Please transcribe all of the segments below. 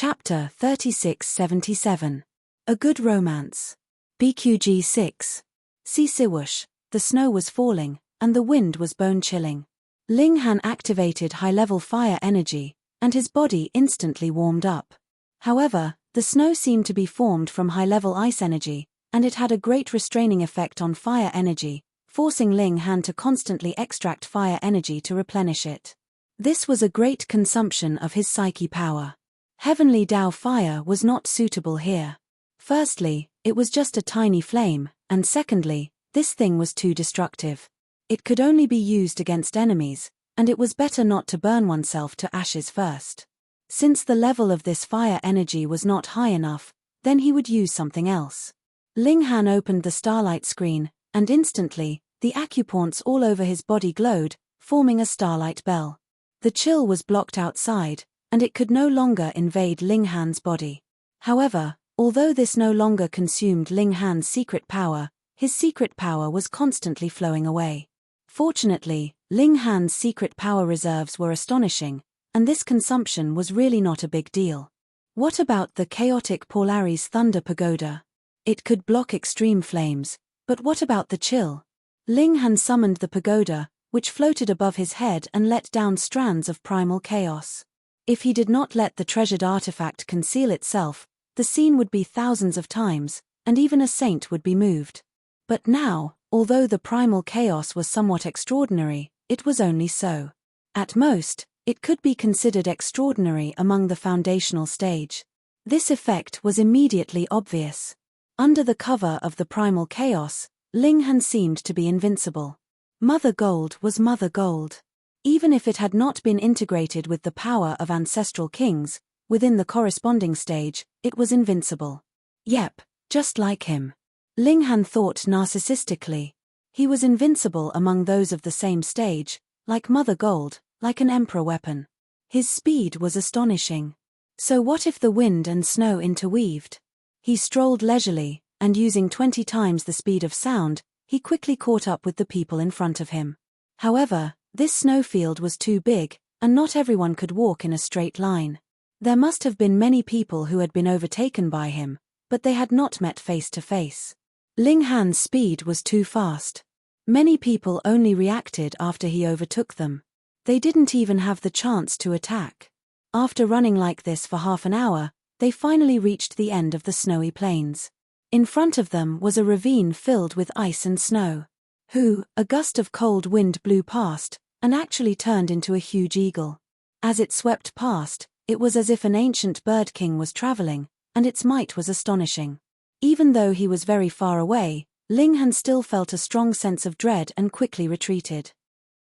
Chapter 3677. A Good Romance. BQG 6. See Siwush, the snow was falling, and the wind was bone-chilling. Ling Han activated high-level fire energy, and his body instantly warmed up. However, the snow seemed to be formed from high-level ice energy, and it had a great restraining effect on fire energy, forcing Ling Han to constantly extract fire energy to replenish it. This was a great consumption of his psyche power. Heavenly Dao fire was not suitable here. Firstly, it was just a tiny flame, and secondly, this thing was too destructive. It could only be used against enemies, and it was better not to burn oneself to ashes first. Since the level of this fire energy was not high enough, then he would use something else. Ling Han opened the starlight screen, and instantly, the acupoints all over his body glowed, forming a starlight bell. The chill was blocked outside, and it could no longer invade Ling Han's body. However, although this no longer consumed Ling Han's secret power, his secret power was constantly flowing away. Fortunately, Ling Han's secret power reserves were astonishing, and this consumption was really not a big deal. What about the chaotic Polaris Thunder Pagoda? It could block extreme flames, but what about the chill? Ling Han summoned the pagoda, which floated above his head and let down strands of primal chaos. If he did not let the treasured artifact conceal itself, the scene would be thousands of times, and even a saint would be moved. But now, although the primal chaos was somewhat extraordinary, it was only so. At most, it could be considered extraordinary among the foundational stage. This effect was immediately obvious. Under the cover of the primal chaos, Ling Han seemed to be invincible. Mother Gold was Mother Gold. Even if it had not been integrated with the power of ancestral kings, within the corresponding stage, it was invincible. Yep, just like him. Ling Han thought narcissistically. He was invincible among those of the same stage, like Mother Gold, like an emperor weapon. His speed was astonishing. So what if the wind and snow interweaved? He strolled leisurely, and using 20 times the speed of sound, he quickly caught up with the people in front of him. However, this snowfield was too big, and not everyone could walk in a straight line. There must have been many people who had been overtaken by him, but they had not met face to face. Ling Han's speed was too fast. Many people only reacted after he overtook them. They didn't even have the chance to attack. After running like this for half an hour, they finally reached the end of the snowy plains. In front of them was a ravine filled with ice and snow. A gust of cold wind blew past, and actually turned into a huge eagle. As it swept past, it was as if an ancient bird king was traveling, and its might was astonishing. Even though he was very far away, Ling Han still felt a strong sense of dread and quickly retreated.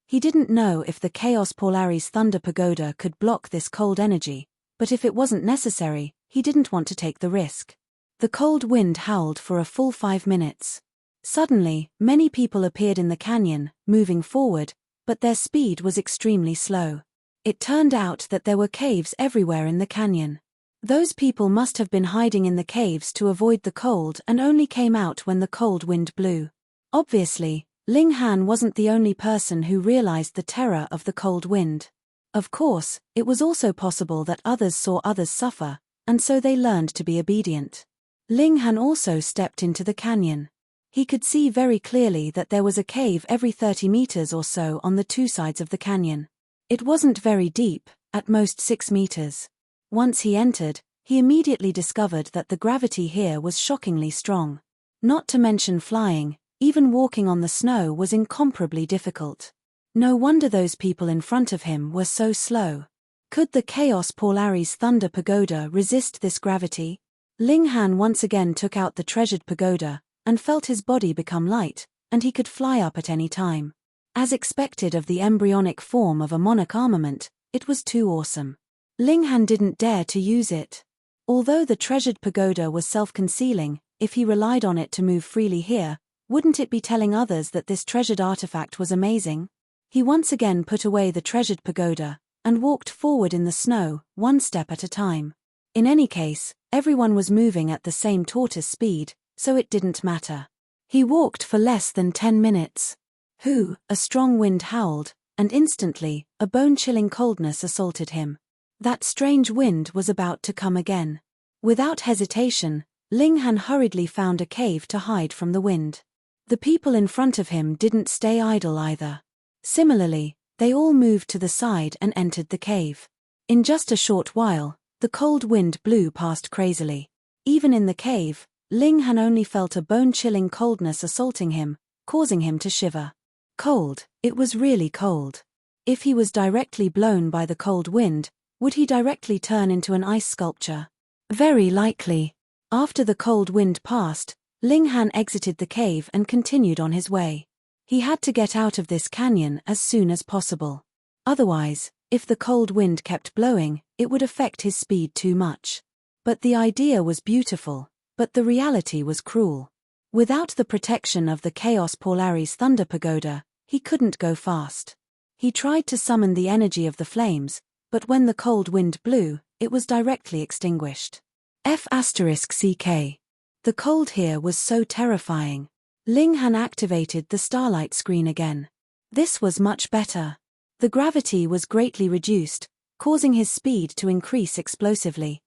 He didn't know if the Chaos Polaris Thunder Pagoda could block this cold energy, but if it wasn't necessary, he didn't want to take the risk. The cold wind howled for a full 5 minutes. Suddenly, many people appeared in the canyon, moving forward, but their speed was extremely slow. It turned out that there were caves everywhere in the canyon. Those people must have been hiding in the caves to avoid the cold and only came out when the cold wind blew. Obviously, Ling Han wasn't the only person who realized the terror of the cold wind. Of course, it was also possible that others saw others suffer, and so they learned to be obedient. Ling Han also stepped into the canyon. He could see very clearly that there was a cave every 30 meters or so on the two sides of the canyon. It wasn't very deep, at most 6 meters. Once he entered, he immediately discovered that the gravity here was shockingly strong. Not to mention flying, even walking on the snow was incomparably difficult. No wonder those people in front of him were so slow. Could the Chaos Polaris Thunder Pagoda resist this gravity? Ling Han once again took out the treasured pagoda, and felt his body become light, and he could fly up at any time. As expected of the embryonic form of a monarch armament, it was too awesome. Ling Han didn't dare to use it. Although the treasured pagoda was self-concealing, if he relied on it to move freely here, wouldn't it be telling others that this treasured artifact was amazing? He once again put away the treasured pagoda, and walked forward in the snow, one step at a time. In any case, everyone was moving at the same tortoise speed, so it didn't matter. He walked for less than 10 minutes. A strong wind howled, and instantly, a bone-chilling coldness assaulted him. That strange wind was about to come again. Without hesitation, Ling Han hurriedly found a cave to hide from the wind. The people in front of him didn't stay idle either. Similarly, they all moved to the side and entered the cave. In just a short while, the cold wind blew past crazily. Even in the cave, Ling Han only felt a bone-chilling coldness assaulting him, causing him to shiver. Cold, it was really cold. If he was directly blown by the cold wind, would he directly turn into an ice sculpture? Very likely. After the cold wind passed, Ling Han exited the cave and continued on his way. He had to get out of this canyon as soon as possible. Otherwise, if the cold wind kept blowing, it would affect his speed too much. But the idea was beautiful, but the reality was cruel. Without the protection of the Chaos Polaris Thunder Pagoda, he couldn't go fast. He tried to summon the energy of the flames, but when the cold wind blew, it was directly extinguished. F***CK. The cold here was so terrifying. Ling Han activated the starlight screen again. This was much better. The gravity was greatly reduced, causing his speed to increase explosively.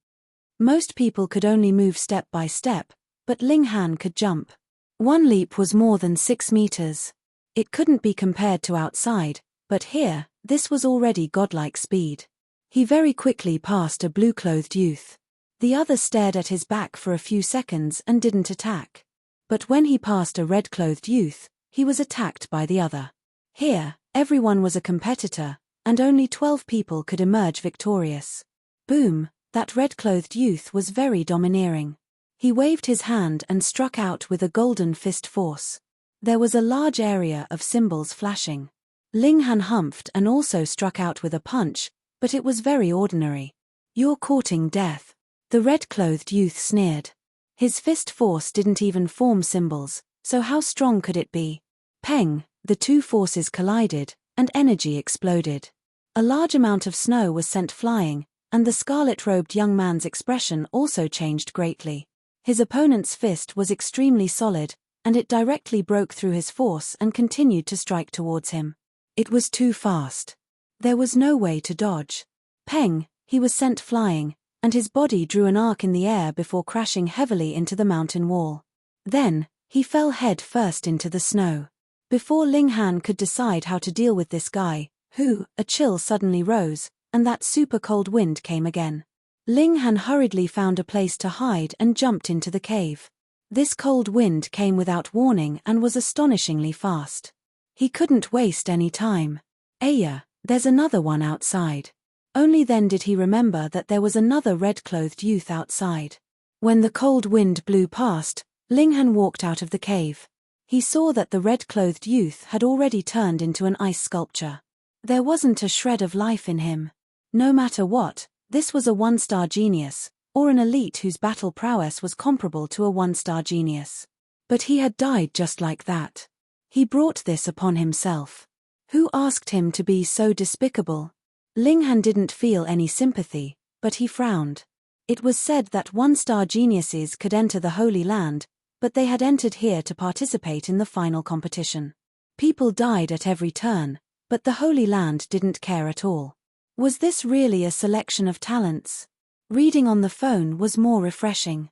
Most people could only move step by step, but Ling Han could jump. One leap was more than 6 meters. It couldn't be compared to outside, but here, this was already godlike speed. He very quickly passed a blue-clothed youth. The other stared at his back for a few seconds and didn't attack. But when he passed a red-clothed youth, he was attacked by the other. Here, everyone was a competitor, and only 12 people could emerge victorious. Boom, that red-clothed youth was very domineering. He waved his hand and struck out with a golden fist force. There was a large area of symbols flashing. Ling Han humphed and also struck out with a punch, but it was very ordinary. "You're courting death," the red-clothed youth sneered. His fist force didn't even form symbols, so how strong could it be? Peng, the two forces collided, and energy exploded. A large amount of snow was sent flying, and the scarlet-robed young man's expression also changed greatly. His opponent's fist was extremely solid, and it directly broke through his force and continued to strike towards him. It was too fast. There was no way to dodge. Peng, he was sent flying, and his body drew an arc in the air before crashing heavily into the mountain wall. Then, he fell head first into the snow. Before Ling Han could decide how to deal with this guy, a chill suddenly rose, and that super cold wind came again. Ling Han hurriedly found a place to hide and jumped into the cave. This cold wind came without warning and was astonishingly fast. He couldn't waste any time. "Aya, there's another one outside." Only then did he remember that there was another red-clothed youth outside. When the cold wind blew past, Ling Han walked out of the cave. He saw that the red-clothed youth had already turned into an ice sculpture. There wasn't a shred of life in him. No matter what, this was a one-star genius, or an elite whose battle prowess was comparable to a one-star genius. But he had died just like that. He brought this upon himself. Who asked him to be so despicable? Ling Han didn't feel any sympathy, but he frowned. It was said that one-star geniuses could enter the Holy Land, but they had entered here to participate in the final competition. People died at every turn, but the Holy Land didn't care at all. Was this really a selection of talents? Reading on the phone was more refreshing.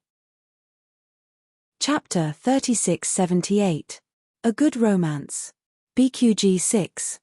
Chapter 3678. A Good Romance. BQG 6.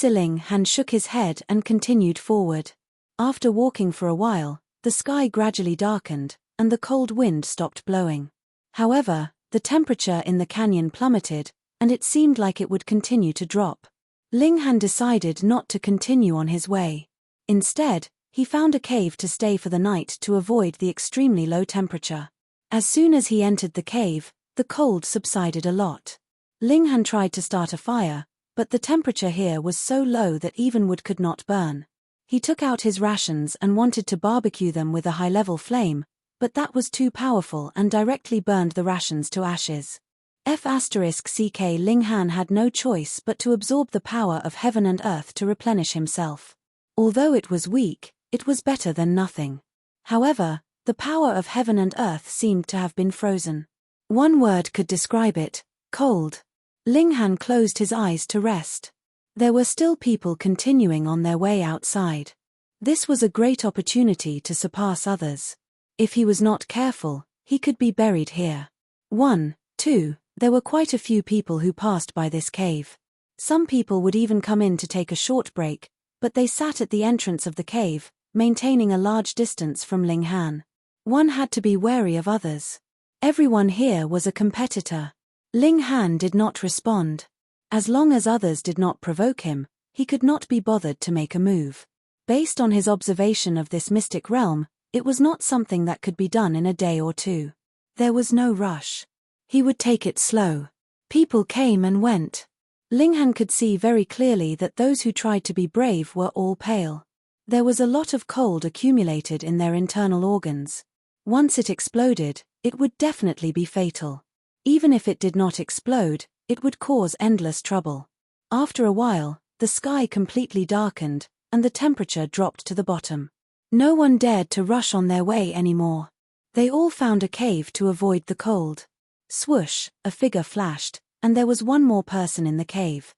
Ling Han shook his head and continued forward. After walking for a while, the sky gradually darkened, and the cold wind stopped blowing. However, the temperature in the canyon plummeted, and it seemed like it would continue to drop. Ling Han decided not to continue on his way. Instead, he found a cave to stay for the night to avoid the extremely low temperature. As soon as he entered the cave, the cold subsided a lot. Ling Han tried to start a fire, but the temperature here was so low that even wood could not burn. He took out his rations and wanted to barbecue them with a high-level flame, but that was too powerful and directly burned the rations to ashes. F***CK Ling Han had no choice but to absorb the power of heaven and earth to replenish himself. Although it was weak, it was better than nothing. However, the power of heaven and earth seemed to have been frozen. One word could describe it: cold. Ling Han closed his eyes to rest. There were still people continuing on their way outside. This was a great opportunity to surpass others. If he was not careful, he could be buried here. 1, 2, there were quite a few people who passed by this cave. Some people would even come in to take a short break, but they sat at the entrance of the cave, maintaining a large distance from Ling Han. One had to be wary of others. Everyone here was a competitor. Ling Han did not respond. As long as others did not provoke him, he could not be bothered to make a move. Based on his observation of this mystic realm, it was not something that could be done in a day or two. There was no rush. He would take it slow. People came and went. Ling Han could see very clearly that those who tried to be brave were all pale. There was a lot of cold accumulated in their internal organs. Once it exploded, it would definitely be fatal. Even if it did not explode, it would cause endless trouble. After a while, the sky completely darkened, and the temperature dropped to the bottom. No one dared to rush on their way anymore. They all found a cave to avoid the cold. Swoosh, a figure flashed, and there was one more person in the cave.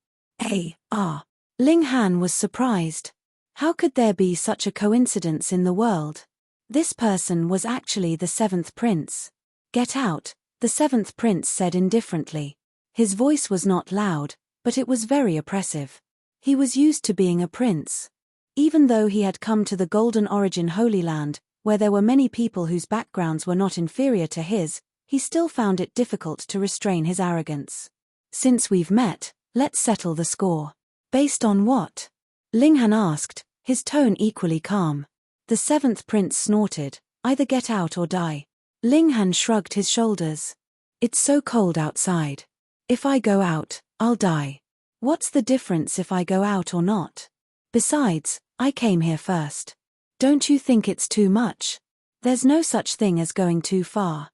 Ling Han was surprised. How could there be such a coincidence in the world? This person was actually the seventh prince. Get out, the seventh prince said indifferently. His voice was not loud, but it was very oppressive. He was used to being a prince. Even though he had come to the Golden Origin Holy Land, where there were many people whose backgrounds were not inferior to his, he still found it difficult to restrain his arrogance. Since we've met, let's settle the score. Based on what? Ling Han asked, his tone equally calm. The seventh prince snorted, either get out or die. Ling Han shrugged his shoulders. It's so cold outside. If I go out, I'll die. What's the difference if I go out or not? Besides, I came here first. Don't you think it's too much? There's no such thing as going too far.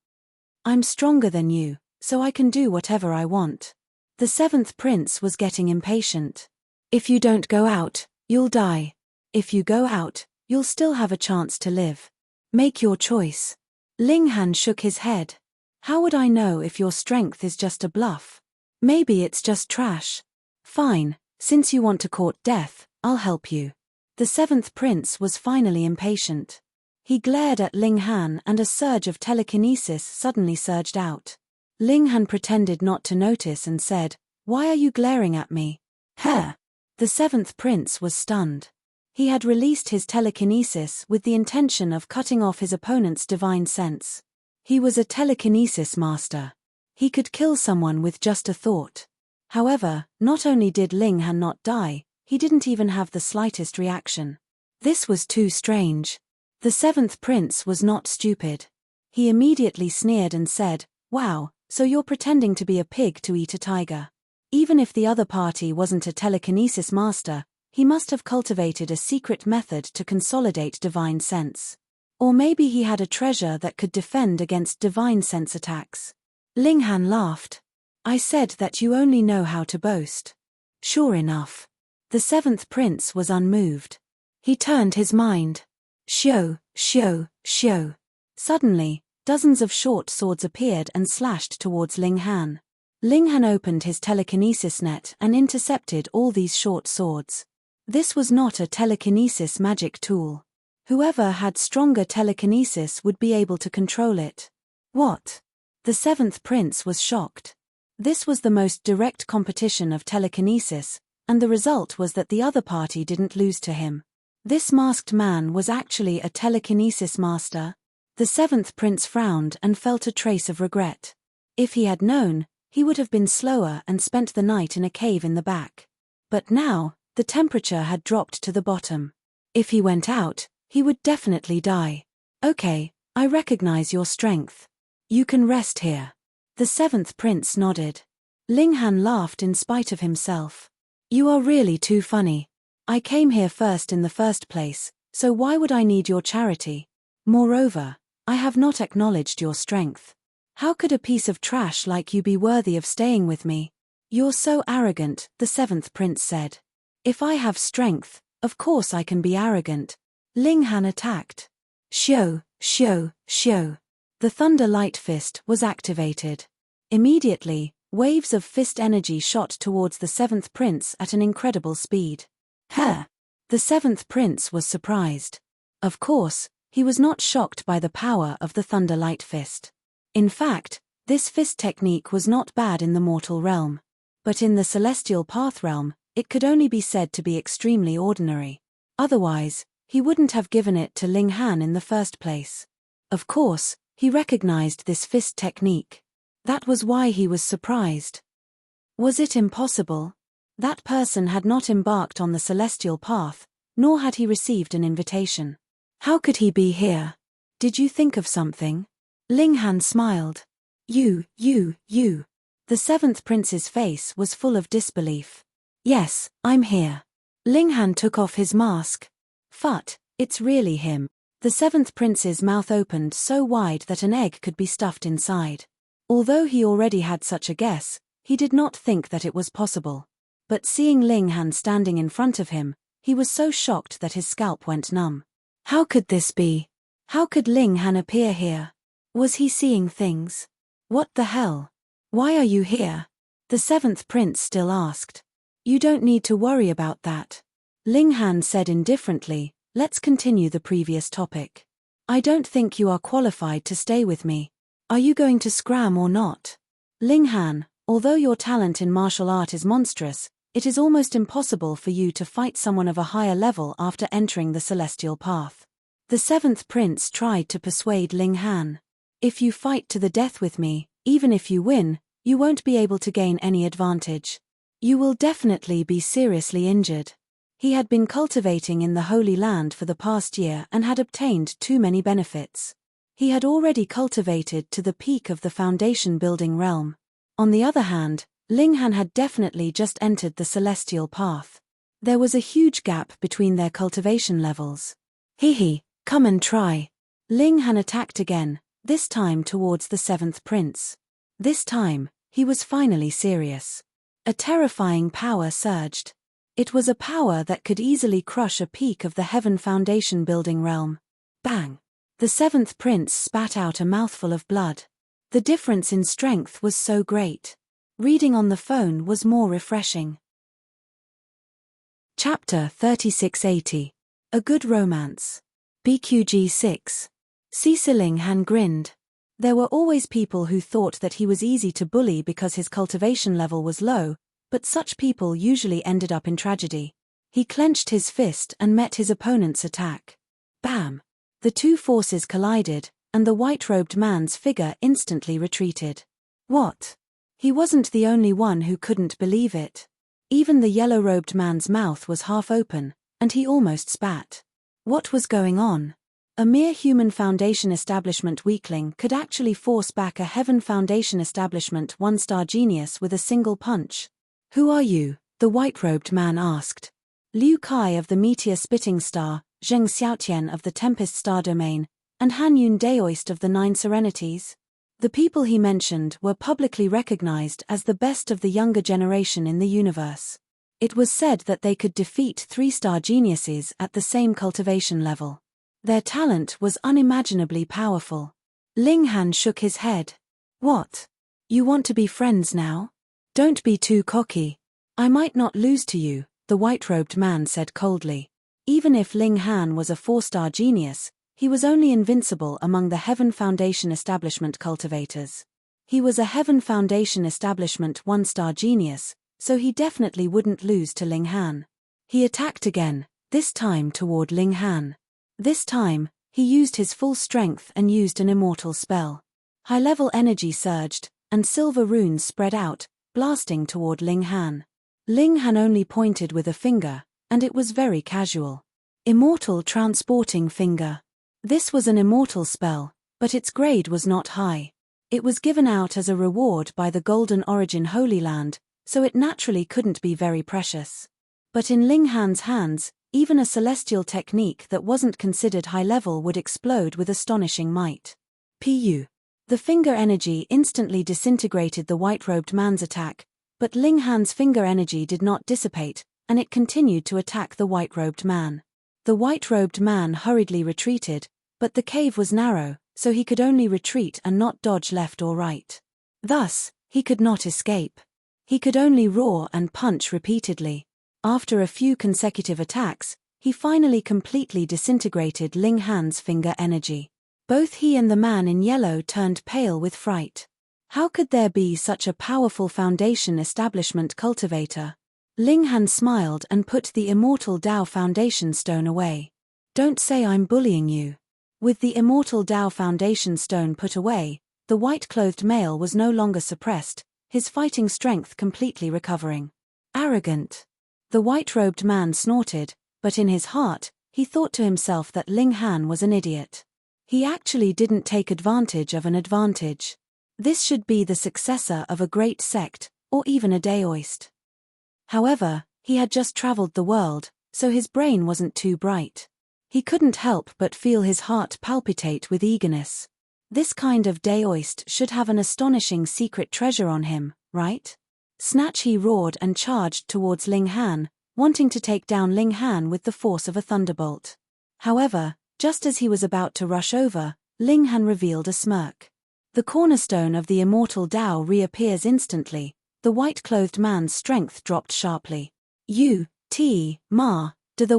I'm stronger than you, so I can do whatever I want. The seventh prince was getting impatient. If you don't go out, you'll die. If you go out, you'll still have a chance to live. Make your choice. Ling Han shook his head. How would I know if your strength is just a bluff? Maybe it's just trash. Fine, since you want to court death, I'll help you. The seventh prince was finally impatient. He glared at Ling Han and a surge of telekinesis suddenly surged out. Ling Han pretended not to notice and said, "Why are you glaring at me?" The seventh prince was stunned. He had released his telekinesis with the intention of cutting off his opponent's divine sense. He was a telekinesis master. He could kill someone with just a thought. However, not only did Ling Han not die, he didn't even have the slightest reaction. This was too strange. The seventh prince was not stupid. He immediately sneered and said, "Wow, so you're pretending to be a pig to eat a tiger." Even if the other party wasn't a telekinesis master, he must have cultivated a secret method to consolidate divine sense. Or maybe he had a treasure that could defend against divine sense attacks. Ling Han laughed. "I said that you only know how to boast." Sure enough. The seventh prince was unmoved. He turned his mind. Shoo. Suddenly, dozens of short swords appeared and slashed towards Ling Han. Ling Han opened his telekinesis net and intercepted all these short swords. This was not a telekinesis magic tool. Whoever had stronger telekinesis would be able to control it. What? The seventh prince was shocked. This was the most direct competition of telekinesis, and the result was that the other party didn't lose to him. This masked man was actually a telekinesis master. The seventh prince frowned and felt a trace of regret. If he had known, he would have been slower and spent the night in a cave in the back. But now, the temperature had dropped to the bottom. If he went out, he would definitely die. Okay, I recognize your strength. You can rest here. The seventh prince nodded. Ling Han laughed in spite of himself. You are really too funny. I came here first in the first place, so why would I need your charity? Moreover, I have not acknowledged your strength. How could a piece of trash like you be worthy of staying with me? You're so arrogant, the seventh prince said. If I have strength, of course I can be arrogant. Ling Han attacked. Shoo. The Thunder Light Fist was activated. Immediately, waves of fist energy shot towards the seventh prince at an incredible speed. The seventh prince was surprised. Of course, he was not shocked by the power of the Thunder Light Fist. In fact, this fist technique was not bad in the mortal realm. But in the celestial path realm, it could only be said to be extremely ordinary. Otherwise, he wouldn't have given it to Ling Han in the first place. Of course, he recognized this fist technique. That was why he was surprised. Was it impossible? That person had not embarked on the celestial path, nor had he received an invitation. How could he be here? Did you think of something? Ling Han smiled. You. The seventh prince's face was full of disbelief. Yes, I'm here. Ling Han took off his mask. Phut, it's really him. The seventh prince's mouth opened so wide that an egg could be stuffed inside. Although he already had such a guess, he did not think that it was possible. But seeing Ling Han standing in front of him, he was so shocked that his scalp went numb. How could this be? How could Ling Han appear here? Was he seeing things? What the hell? Why are you here? The seventh prince still asked. You don't need to worry about that. Ling Han said indifferently, let's continue the previous topic. I don't think you are qualified to stay with me. Are you going to scram or not? Ling Han, although your talent in martial art is monstrous, it is almost impossible for you to fight someone of a higher level after entering the celestial path. The seventh prince tried to persuade Ling Han. If you fight to the death with me, even if you win, you won't be able to gain any advantage. You will definitely be seriously injured. He had been cultivating in the Holy Land for the past year and had obtained too many benefits. He had already cultivated to the peak of the foundation building realm. On the other hand, Ling Han had definitely just entered the celestial path. There was a huge gap between their cultivation levels. Come and try. Ling Han attacked again, this time towards the seventh prince. This time, he was finally serious. A terrifying power surged. It was a power that could easily crush a peak of the heaven foundation building realm. Bang! The seventh prince spat out a mouthful of blood. The difference in strength was so great. Reading on the phone was more refreshing. Chapter 3680. A Good Romance. BQG 6. Ling Han grinned. There were always people who thought that he was easy to bully because his cultivation level was low, but such people usually ended up in tragedy. He clenched his fist and met his opponent's attack. Bam! The two forces collided, and the white-robed man's figure instantly retreated. What? He wasn't the only one who couldn't believe it. Even the yellow-robed man's mouth was half open, and he almost spat. What was going on? A mere human foundation establishment weakling could actually force back a heaven foundation establishment one-star genius with a single punch. Who are you? The white-robed man asked. Liu Kai of the Meteor Spitting Star, Zheng Xiaotian of the Tempest Star Domain, and Han Yun Daoist of the Nine Serenities. The people he mentioned were publicly recognized as the best of the younger generation in the universe. It was said that they could defeat three-star geniuses at the same cultivation level. Their talent was unimaginably powerful. Ling Han shook his head. What? You want to be friends now? Don't be too cocky. I might not lose to you, the white-robed man said coldly. Even if Ling Han was a four-star genius, he was only invincible among the Heaven Foundation Establishment cultivators. He was a Heaven Foundation Establishment one-star genius, so he definitely wouldn't lose to Ling Han. He attacked again, this time toward Ling Han. This time, he used his full strength and used an immortal spell. High-level energy surged, and silver runes spread out, blasting toward Ling Han. Ling Han only pointed with a finger, and it was very casual. Immortal Transporting Finger. This was an immortal spell, but its grade was not high. It was given out as a reward by the Golden Origin Holy Land, so it naturally couldn't be very precious. But in Ling Han's hands, even a celestial technique that wasn't considered high-level would explode with astonishing might. Pu. The finger energy instantly disintegrated the white-robed man's attack, but Ling Han's finger energy did not dissipate, and it continued to attack the white-robed man. The white-robed man hurriedly retreated, but the cave was narrow, so he could only retreat and not dodge left or right. Thus, he could not escape. He could only roar and punch repeatedly. After a few consecutive attacks, He finally completely disintegrated Ling Han's finger energy. Both he and the man in yellow turned pale with fright. How could there be such a powerful foundation establishment cultivator? Ling Han smiled and put the immortal Dao foundation stone away. Don't say I'm bullying you. With the immortal Dao foundation stone put away, the white-clothed male was no longer suppressed, his fighting strength completely recovering. Arrogant. The white-robed man snorted, but in his heart, he thought to himself that Ling Han was an idiot. He actually didn't take advantage of an advantage. This should be the successor of a great sect, or even a Daoist. However, he had just traveled the world, so his brain wasn't too bright. He couldn't help but feel his heart palpitate with eagerness. This kind of Daoist should have an astonishing secret treasure on him, right? Snatch! He roared and charged towards Ling Han, wanting to take down Ling Han with the force of a thunderbolt. However, just as he was about to rush over, Ling Han revealed a smirk. The cornerstone of the immortal Dao reappears instantly. The white-clothed man's strength dropped sharply. The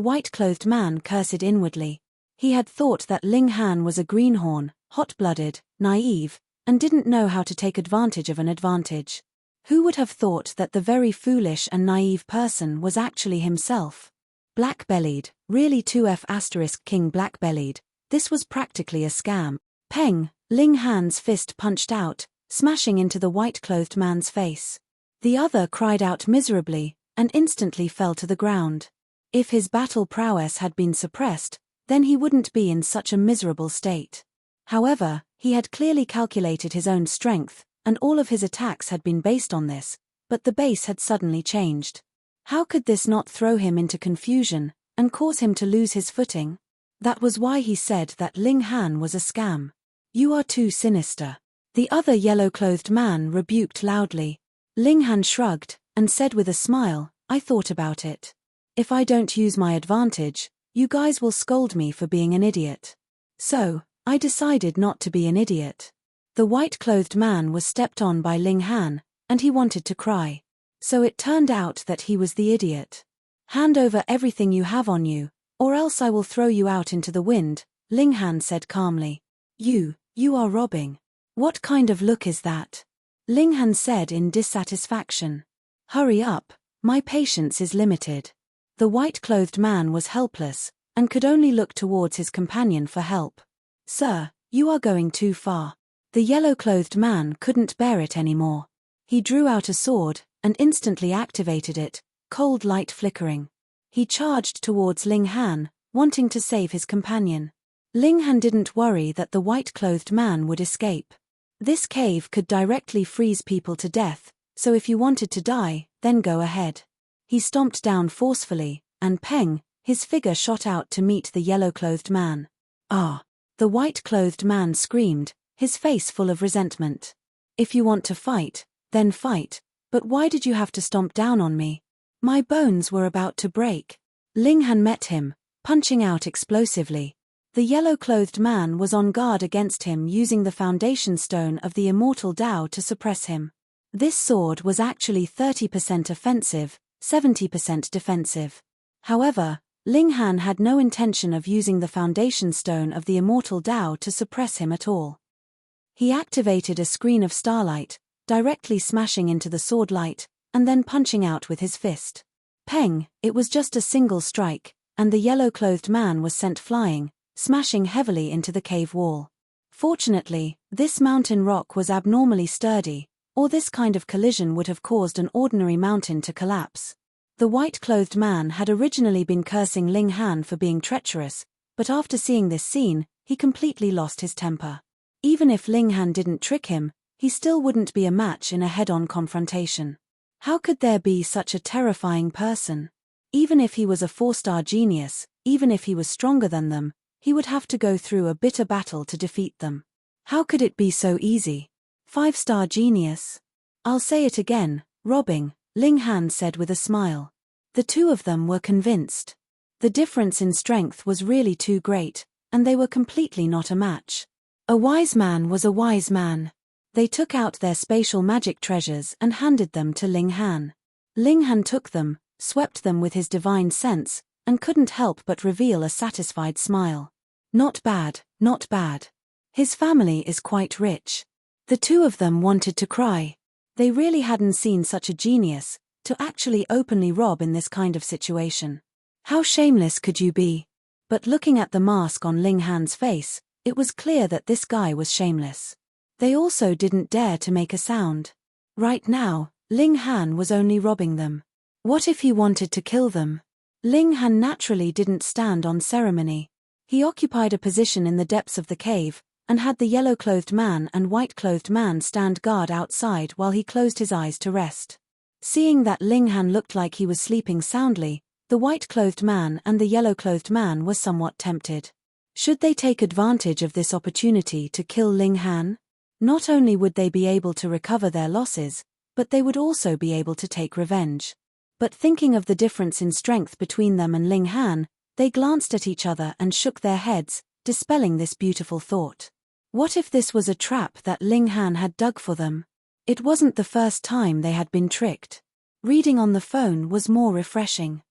white-clothed man cursed inwardly. He had thought that Ling Han was a greenhorn, hot-blooded, naive, and didn't know how to take advantage of an advantage. Who would have thought that the very foolish and naive person was actually himself? Black-bellied, really 2F** king black-bellied, this was practically a scam. Peng! Ling Han's fist punched out, smashing into the white-clothed man's face. The other cried out miserably, and instantly fell to the ground. If his battle prowess had been suppressed, then he wouldn't be in such a miserable state. However, he had clearly calculated his own strength, and all of his attacks had been based on this, but the base had suddenly changed. How could this not throw him into confusion, and cause him to lose his footing? That was why he said that Ling Han was a scam. You are too sinister. The other yellow-clothed man rebuked loudly. Ling Han shrugged, and said with a smile, I thought about it. If I don't use my advantage, you guys will scold me for being an idiot. So, I decided not to be an idiot. The white-clothed man was stepped on by Ling Han, and he wanted to cry. So it turned out that he was the idiot. Hand over everything you have on you, or else I will throw you out into the wind, Ling Han said calmly. You are robbing. What kind of look is that? Ling Han said in dissatisfaction. Hurry up, my patience is limited. The white-clothed man was helpless, and could only look towards his companion for help. Sir, you are going too far. The yellow-clothed man couldn't bear it anymore. He drew out a sword, and instantly activated it, cold light flickering. He charged towards Ling Han, wanting to save his companion. Ling Han didn't worry that the white-clothed man would escape. This cave could directly freeze people to death, so if you wanted to die, then go ahead. He stomped down forcefully, and Peng, his figure shot out to meet the yellow-clothed man. Ah! The white-clothed man screamed, his face full of resentment. If you want to fight, then fight, but why did you have to stomp down on me? My bones were about to break. Ling Han met him, punching out explosively. The yellow-clothed man was on guard against him using the foundation stone of the immortal Dao to suppress him. This sword was actually 30% offensive, 70% defensive. However, Ling Han had no intention of using the foundation stone of the immortal Dao to suppress him at all. He activated a screen of starlight, directly smashing into the sword light, and then punching out with his fist. Peng! It was just a single strike, and the yellow-clothed man was sent flying, smashing heavily into the cave wall. Fortunately, this mountain rock was abnormally sturdy, or this kind of collision would have caused an ordinary mountain to collapse. The white-clothed man had originally been cursing Ling Han for being treacherous, but after seeing this scene, he completely lost his temper. Even if Ling Han didn't trick him, he still wouldn't be a match in a head-on confrontation. How could there be such a terrifying person? Even if he was a 4-star genius, even if he was stronger than them, he would have to go through a bitter battle to defeat them. How could it be so easy? 5-star genius? I'll say it again, robbing, Ling Han said with a smile. The two of them were convinced. The difference in strength was really too great, and they were completely not a match. A wise man was a wise man. They took out their spatial magic treasures and handed them to Ling Han. Ling Han took them, swept them with his divine sense, and couldn't help but reveal a satisfied smile. Not bad, not bad. His family is quite rich. The two of them wanted to cry. They really hadn't seen such a genius, to actually openly rob in this kind of situation. How shameless could you be? But looking at the mask on Ling Han's face, it was clear that this guy was shameless. They also didn't dare to make a sound. Right now, Ling Han was only robbing them. What if he wanted to kill them? Ling Han naturally didn't stand on ceremony. He occupied a position in the depths of the cave, and had the yellow-clothed man and white-clothed man stand guard outside while he closed his eyes to rest. Seeing that Ling Han looked like he was sleeping soundly, the white-clothed man and the yellow-clothed man were somewhat tempted. Should they take advantage of this opportunity to kill Ling Han? Not only would they be able to recover their losses, but they would also be able to take revenge. But thinking of the difference in strength between them and Ling Han, they glanced at each other and shook their heads, dispelling this beautiful thought. What if this was a trap that Ling Han had dug for them? It wasn't the first time they had been tricked. Reading on the phone was more refreshing.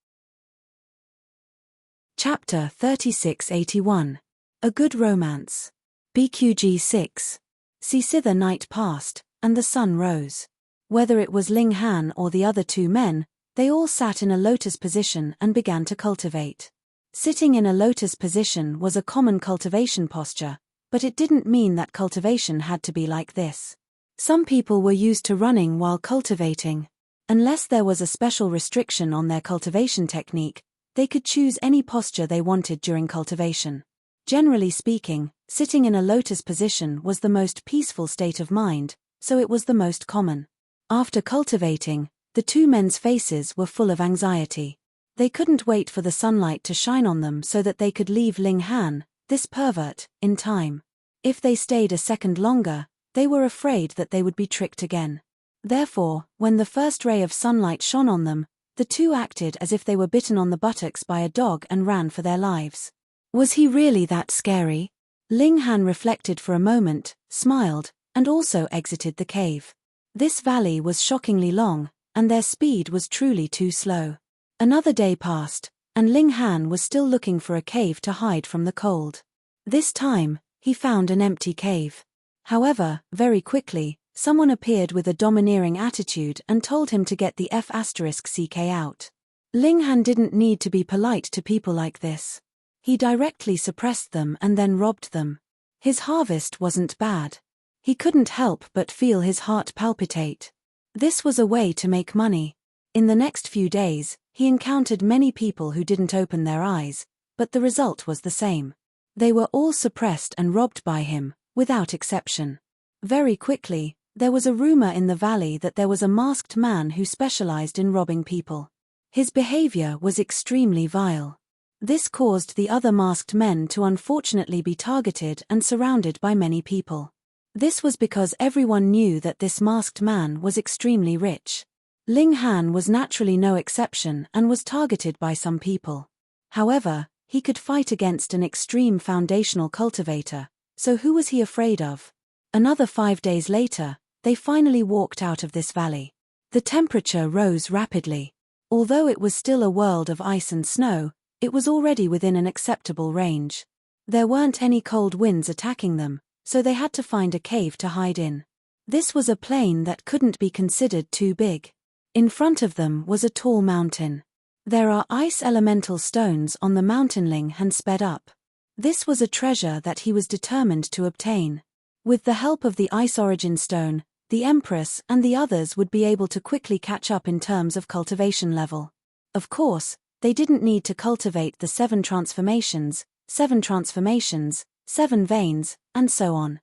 Chapter 3681. A Good Romance. BQG 6. The night passed, and the sun rose. Whether it was Ling Han or the other two men, they all sat in a lotus position and began to cultivate. Sitting in a lotus position was a common cultivation posture, but it didn't mean that cultivation had to be like this. Some people were used to running while cultivating. Unless there was a special restriction on their cultivation technique, they could choose any posture they wanted during cultivation. Generally speaking, sitting in a lotus position was the most peaceful state of mind, so it was the most common. After cultivating, the two men's faces were full of anxiety. They couldn't wait for the sunlight to shine on them so that they could leave Ling Han, this pervert, in time. If they stayed a second longer, they were afraid that they would be tricked again. Therefore, when the first ray of sunlight shone on them, the two acted as if they were bitten on the buttocks by a dog and ran for their lives. Was he really that scary? Ling Han reflected for a moment, smiled, and also exited the cave. This valley was shockingly long, and their speed was truly too slow. Another day passed, and Ling Han was still looking for a cave to hide from the cold. This time, he found an empty cave. However, very quickly, someone appeared with a domineering attitude and told him to get the F***ck out. Ling Han didn't need to be polite to people like this. He directly suppressed them and then robbed them. His harvest wasn't bad. He couldn't help but feel his heart palpitate. This was a way to make money. In the next few days, he encountered many people who didn't open their eyes, but the result was the same. They were all suppressed and robbed by him, without exception. Very quickly, there was a rumor in the valley that there was a masked man who specialized in robbing people. His behavior was extremely vile. This caused the other masked men to unfortunately be targeted and surrounded by many people. This was because everyone knew that this masked man was extremely rich. Ling Han was naturally no exception and was targeted by some people. However, he could fight against an extreme foundational cultivator, so who was he afraid of? Another 5 days later, they finally walked out of this valley. The temperature rose rapidly. Although it was still a world of ice and snow, it was already within an acceptable range. There weren't any cold winds attacking them, so they had to find a cave to hide in. This was a plain that couldn't be considered too big. In front of them was a tall mountain. There are ice elemental stones on the mountain. Ling Han sped up. This was a treasure that he was determined to obtain. With the help of the ice origin stone, the Empress and the others would be able to quickly catch up in terms of cultivation level. Of course, they didn't need to cultivate the 7 transformations, 7 veins, and so on.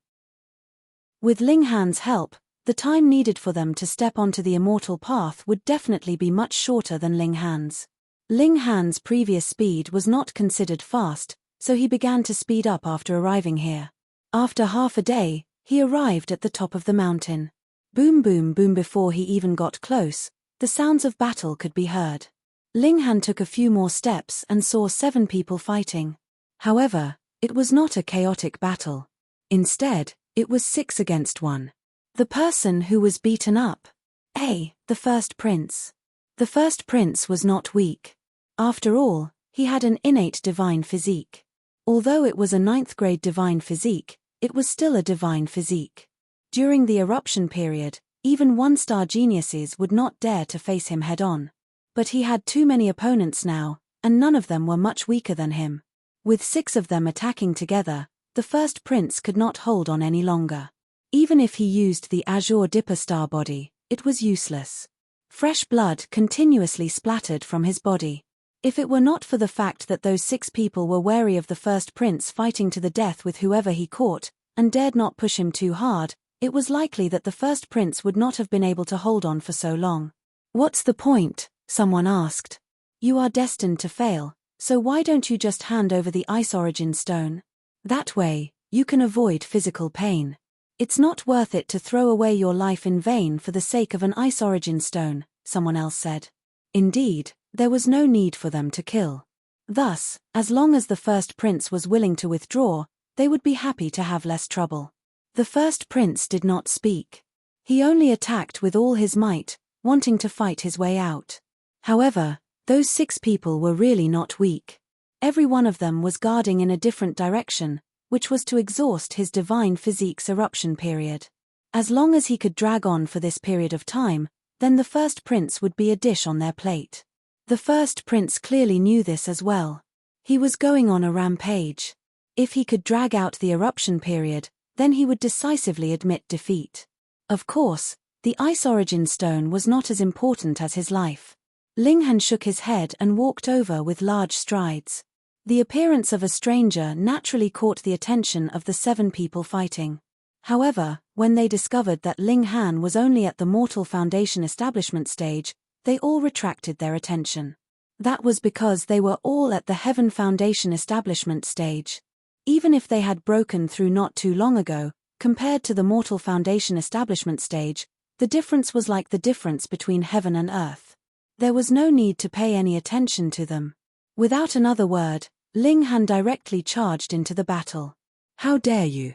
With Ling Han's help, the time needed for them to step onto the immortal path would definitely be much shorter than Ling Han's. Ling Han's previous speed was not considered fast, so he began to speed up after arriving here. After half a day, he arrived at the top of the mountain. Boom boom boom. Before he even got close, the sounds of battle could be heard. Ling Han took a few more steps and saw 7 people fighting. However, it was not a chaotic battle. Instead, it was 6 against 1. The person who was beaten up. The first prince. The first prince was not weak. After all, He had an innate divine physique. Although it was a 9th grade divine physique, it was still a divine physique. During the eruption period, even 1-star geniuses would not dare to face him head-on. But he had too many opponents now, and none of them were much weaker than him. With 6 of them attacking together, the first prince could not hold on any longer. Even if he used the Azure Dipper star body, it was useless. Fresh blood continuously splattered from his body. If it were not for the fact that those 6 people were wary of the first prince fighting to the death with whoever he caught, and dared not push him too hard, it was likely that the first prince would not have been able to hold on for so long. "What's the point?" someone asked. "You are destined to fail, so why don't you just hand over the Ice Origin Stone? That way, you can avoid physical pain. It's not worth it to throw away your life in vain for the sake of an Ice Origin Stone," someone else said. Indeed, there was no need for them to kill. Thus, as long as the first prince was willing to withdraw, they would be happy to have less trouble. The first prince did not speak. He only attacked with all his might, wanting to fight his way out. However, those 6 people were really not weak. Every one of them was guarding in a different direction, which was to exhaust his divine physique's eruption period. As long as he could drag on for this period of time, then the first prince would be a dish on their plate. The first prince clearly knew this as well. He was going on a rampage. If he could drag out the eruption period, then he would decisively admit defeat. Of course, the Ice Origin Stone was not as important as his life. Linghan shook his head and walked over with large strides. The appearance of a stranger naturally caught the attention of the 7 people fighting. However, when they discovered that Linghan was only at the Mortal Foundation establishment stage, they all retracted their attention. That was because they were all at the Heaven Foundation establishment stage. Even if they had broken through not too long ago, compared to the Mortal Foundation establishment stage, the difference was like the difference between heaven and earth. There was no need to pay any attention to them. Without another word, Linghan directly charged into the battle. "How dare you?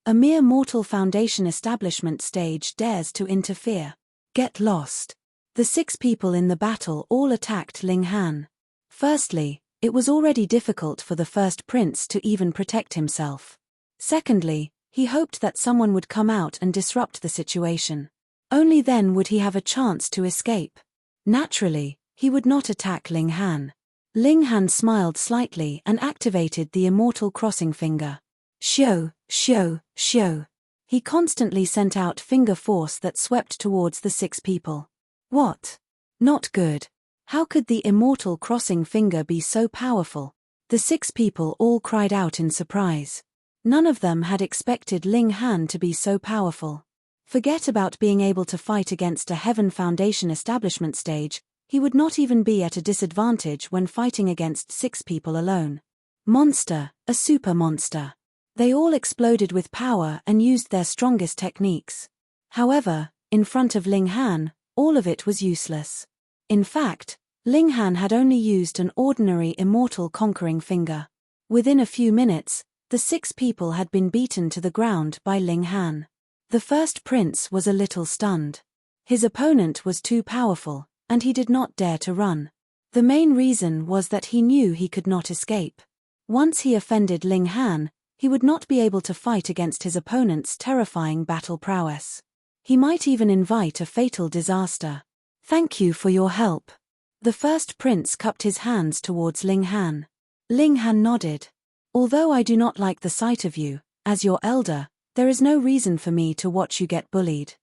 A mere Mortal Foundation establishment stage dares to interfere. Get lost." The 6 people in the battle all attacked Linghan. Firstly, it was already difficult for the first prince to even protect himself. Secondly, he hoped that someone would come out and disrupt the situation. Only then would he have a chance to escape. Naturally, he would not attack Linghan. Linghan smiled slightly and activated the immortal crossing finger. Shio, shio, shio. He constantly sent out finger force that swept towards the 6 people. What? Not good. How could the immortal crossing finger be so powerful? The 6 people all cried out in surprise. None of them had expected Linghan to be so powerful. Forget about being able to fight against a Heaven Foundation establishment stage, he would not even be at a disadvantage when fighting against 6 people alone. Monster, a super monster. They all exploded with power and used their strongest techniques. However, in front of Linghan, all of it was useless. In fact, Linghan had only used an ordinary immortal conquering finger. Within a few minutes, the 6 people had been beaten to the ground by Linghan. The first prince was a little stunned. His opponent was too powerful, and he did not dare to run. The main reason was that he knew he could not escape. Once he offended Linghan, he would not be able to fight against his opponent's terrifying battle prowess. He might even invite a fatal disaster. "Thank you for your help." The first prince cupped his hands towards Linghan. Linghan nodded. "Although I do not like the sight of you, as your elder, there is no reason for me to watch you get bullied."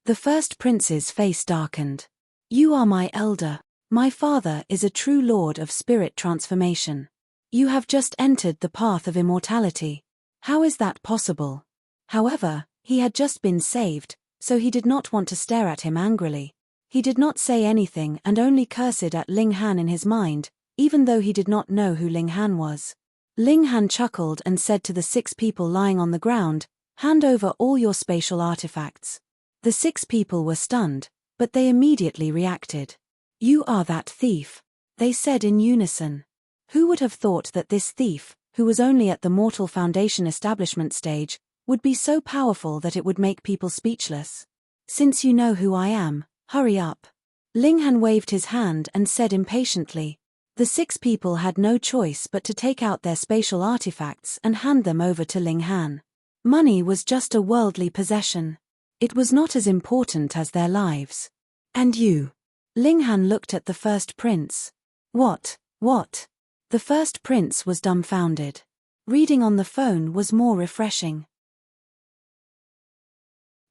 The first prince's face darkened. "You are my elder. My father is a true lord of spirit transformation. You have just entered the path of immortality. How is that possible?" However, he had just been saved, so he did not want to stare at him angrily. He did not say anything and only cursed at Linghan in his mind, even though he did not know who Linghan was. Linghan chuckled and said to the 6 people lying on the ground, "Hand over all your spatial artifacts." The 6 people were stunned, but they immediately reacted. "You are that thief," they said in unison. Who would have thought that this thief, who was only at the Mortal Foundation establishment stage, would be so powerful that it would make people speechless? "Since you know who I am, hurry up." Linghan waved his hand and said impatiently, The 6 people had no choice but to take out their spatial artifacts and hand them over to Ling Han. Money was just a worldly possession. It was not as important as their lives. And you? Ling Han looked at the first prince. What? The first prince was dumbfounded. Reading on the phone was more refreshing.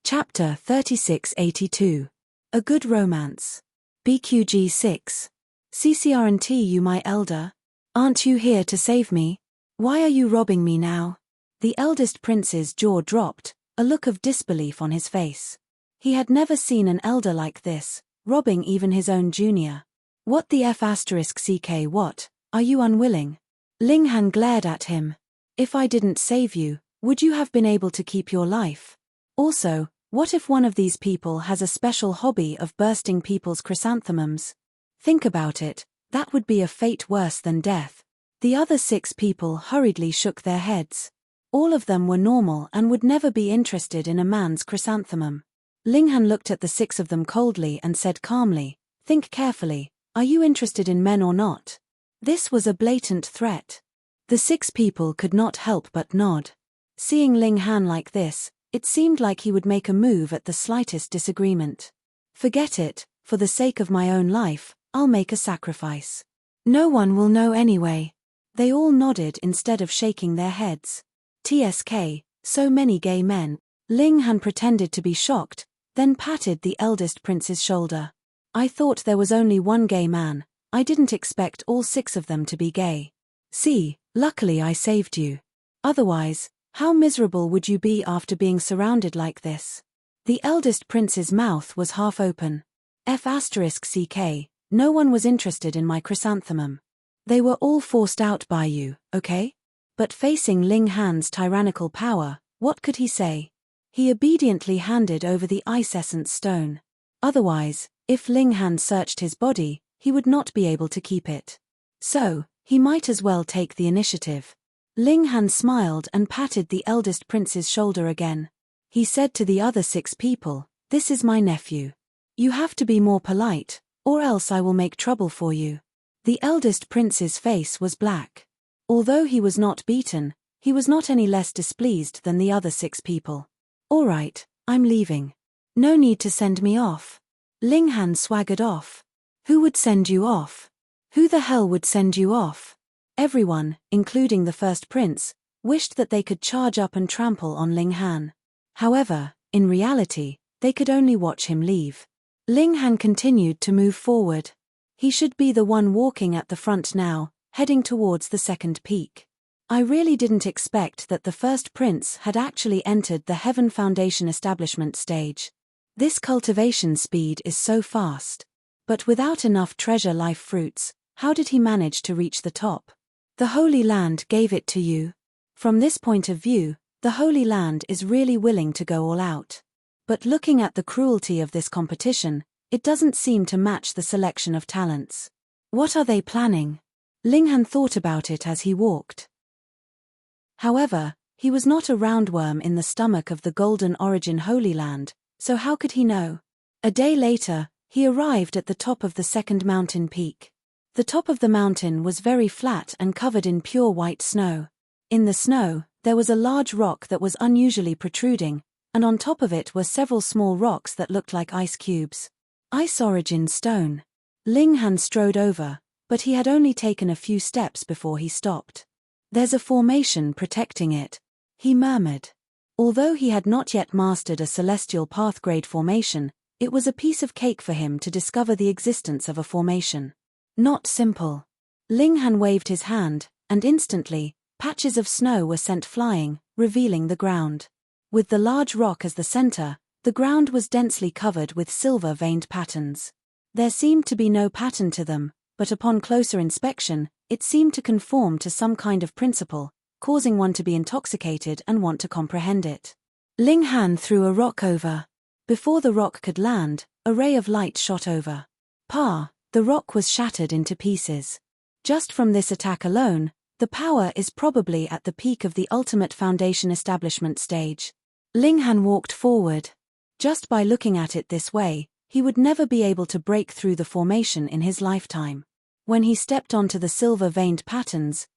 Chapter 3682. A Good Romance. BQG 6. CCRNT, you my elder? Aren't you here to save me? Why are you robbing me now? The eldest prince's jaw dropped, a look of disbelief on his face. He had never seen an elder like this, robbing even his own junior. What the F***ck, what? Are you unwilling? Ling Han glared at him. If I didn't save you, would you have been able to keep your life? Also, what if one of these people has a special hobby of bursting people's chrysanthemums? Think about it, that would be a fate worse than death. The other 6 people hurriedly shook their heads. All of them were normal and would never be interested in a man's chrysanthemum. Ling Han looked at the 6 of them coldly and said calmly, think carefully, are you interested in men or not? This was a blatant threat. The 6 people could not help but nod. Seeing Ling Han like this, it seemed like he would make a move at the slightest disagreement. Forget it, for the sake of my own life, I'll make a sacrifice. No one will know anyway. They all nodded instead of shaking their heads. TSK, so many gay men. Ling Han pretended to be shocked, then patted the eldest prince's shoulder. I thought there was only one gay man. I didn't expect all 6 of them to be gay. See, luckily I saved you. Otherwise, how miserable would you be after being surrounded like this? The eldest prince's mouth was half open. F***ck, no one was interested in my chrysanthemum. They were all forced out by you, okay? But facing Ling Han's tyrannical power, what could he say? He obediently handed over the ice essence stone. Otherwise, if Ling Han searched his body, he would not be able to keep it. So, he might as well take the initiative. Ling Han smiled and patted the eldest prince's shoulder again. He said to the other 6 people, this is my nephew. You have to be more polite, or else I will make trouble for you. The eldest prince's face was black. Although he was not beaten, he was not any less displeased than the other 6 people. All right, I'm leaving. No need to send me off. Ling Han swaggered off. Who would send you off? Who the hell would send you off? Everyone, including the first prince, wished that they could charge up and trample on Ling Han. However, in reality, they could only watch him leave. Ling Han continued to move forward. He should be the one walking at the front now, heading towards the second peak. I really didn't expect that the first prince had actually entered the Heaven Foundation establishment stage. This cultivation speed is so fast. But without enough treasure life fruits, how did he manage to reach the top? The Holy Land gave it to you. From this point of view, the Holy Land is really willing to go all out. But looking at the cruelty of this competition, it doesn't seem to match the selection of talents. What are they planning? Ling Han thought about it as he walked. However, he was not a roundworm in the stomach of the Golden Origin Holy Land, so how could he know? A day later, he arrived at the top of the second mountain peak. The top of the mountain was very flat and covered in pure white snow. In the snow, there was a large rock that was unusually protruding, and on top of it were several small rocks that looked like ice cubes. Ice Origin Stone. Ling Han strode over, but he had only taken a few steps before he stopped. There's a formation protecting it, he murmured. Although he had not yet mastered a celestial path grade formation, it was a piece of cake for him to discover the existence of a formation. Not simple. Ling Han waved his hand, and instantly, patches of snow were sent flying, revealing the ground. With the large rock as the center, the ground was densely covered with silver-veined patterns. There seemed to be no pattern to them, but upon closer inspection, it seemed to conform to some kind of principle, causing one to be intoxicated and want to comprehend it. Ling Han threw a rock over. Before the rock could land, a ray of light shot over. The rock was shattered into pieces. Just from this attack alone, the power is probably at the peak of the ultimate foundation establishment stage. Ling Han walked forward. Just by looking at it this way, he would never be able to break through the formation in his lifetime. When he stepped onto the silver-veined patterns,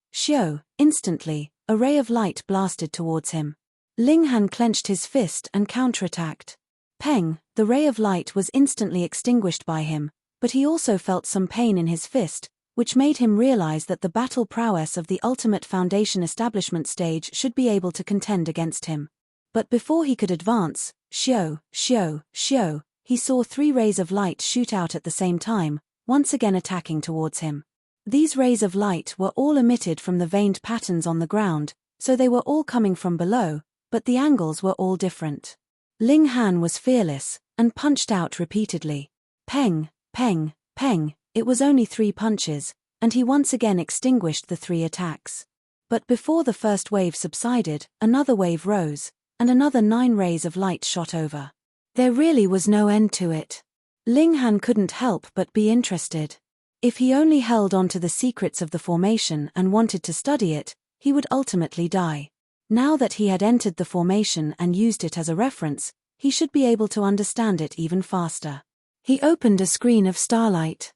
instantly, a ray of light blasted towards him. Ling Han clenched his fist and counterattacked. Peng, the ray of light was instantly extinguished by him, but he also felt some pain in his fist, which made him realize that the battle prowess of the ultimate foundation establishment stage should be able to contend against him. But before he could advance, he saw 3 rays of light shoot out at the same time, once again attacking towards him. These rays of light were all emitted from the veined patterns on the ground, so they were all coming from below, but the angles were all different. Ling Han was fearless, and punched out repeatedly. Peng, peng, peng, it was only 3 punches, and he once again extinguished the 3 attacks. But before the first wave subsided, another wave rose, and another 9 rays of light shot over. There really was no end to it. Ling Han couldn't help but be interested. If he only held on to the secrets of the formation and wanted to study it, he would ultimately die. Now that he had entered the formation and used it as a reference, he should be able to understand it even faster. He opened a screen of starlight.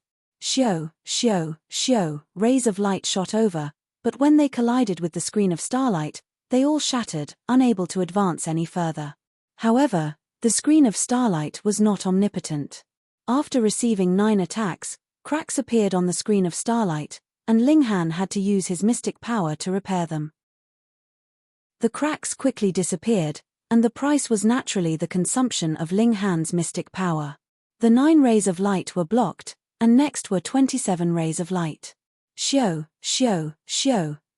Rays of light shot over, but when they collided with the screen of starlight, they all shattered, unable to advance any further. However, the screen of starlight was not omnipotent. After receiving 9 attacks, cracks appeared on the screen of starlight, and Ling Han had to use his mystic power to repair them. The cracks quickly disappeared, and the price was naturally the consumption of Ling Han's mystic power. The 9 rays of light were blocked, and next were 27 rays of light. The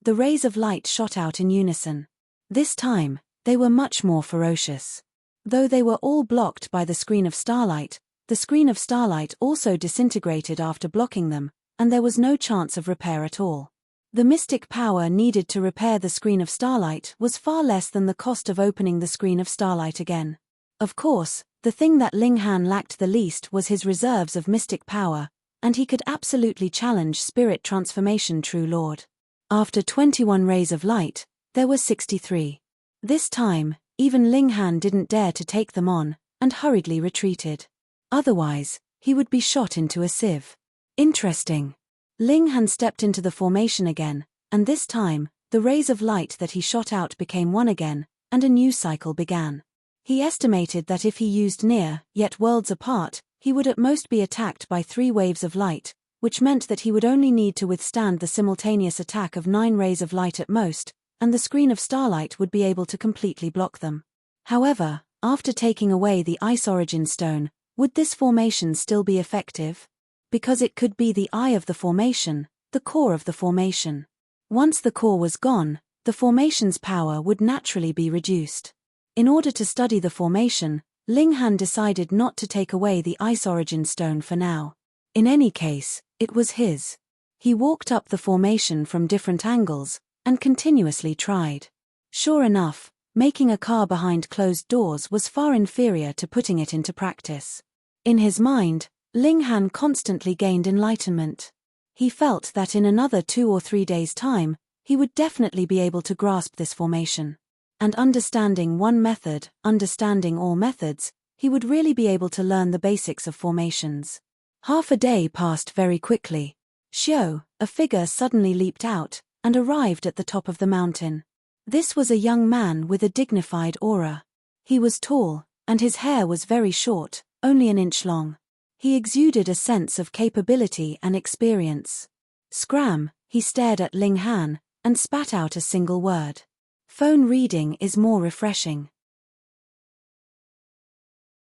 rays of light shot out in unison. This time, they were much more ferocious. Though they were all blocked by the screen of starlight, the screen of starlight also disintegrated after blocking them, and there was no chance of repair at all. The mystic power needed to repair the screen of starlight was far less than the cost of opening the screen of starlight again. Of course, the thing that Ling Han lacked the least was his reserves of mystic power, and he could absolutely challenge Spirit Transformation True Lord. After 21 rays of light, there were 63. This time, even Ling Han didn't dare to take them on, and hurriedly retreated. Otherwise, he would be shot into a sieve. Interesting. Ling Han stepped into the formation again, and this time, the rays of light that he shot out became 1 again, and a new cycle began. He estimated that if he used near, yet worlds apart, he would at most be attacked by 3 waves of light, which meant that he would only need to withstand the simultaneous attack of 9 rays of light at most, and the screen of starlight would be able to completely block them. However, after taking away the Ice Origin Stone, would this formation still be effective? Because it could be the eye of the formation, the core of the formation. Once the core was gone, the formation's power would naturally be reduced. In order to study the formation, Ling Han decided not to take away the Ice Origin Stone for now. In any case, it was his. He walked up the formation from different angles, and continuously tried. Sure enough, making a car behind closed doors was far inferior to putting it into practice. In his mind, Ling Han constantly gained enlightenment. He felt that in another 2 or 3 days' time, he would definitely be able to grasp this formation. And understanding one method, understanding all methods, he would really be able to learn the basics of formations. Half a day passed very quickly. A figure suddenly leaped out, and arrived at the top of the mountain. This was a young man with a dignified aura. He was tall, and his hair was very short, only an inch long. He exuded a sense of capability and experience. Scram, he stared at Ling Han, and spat out a single word. Phone reading is more refreshing.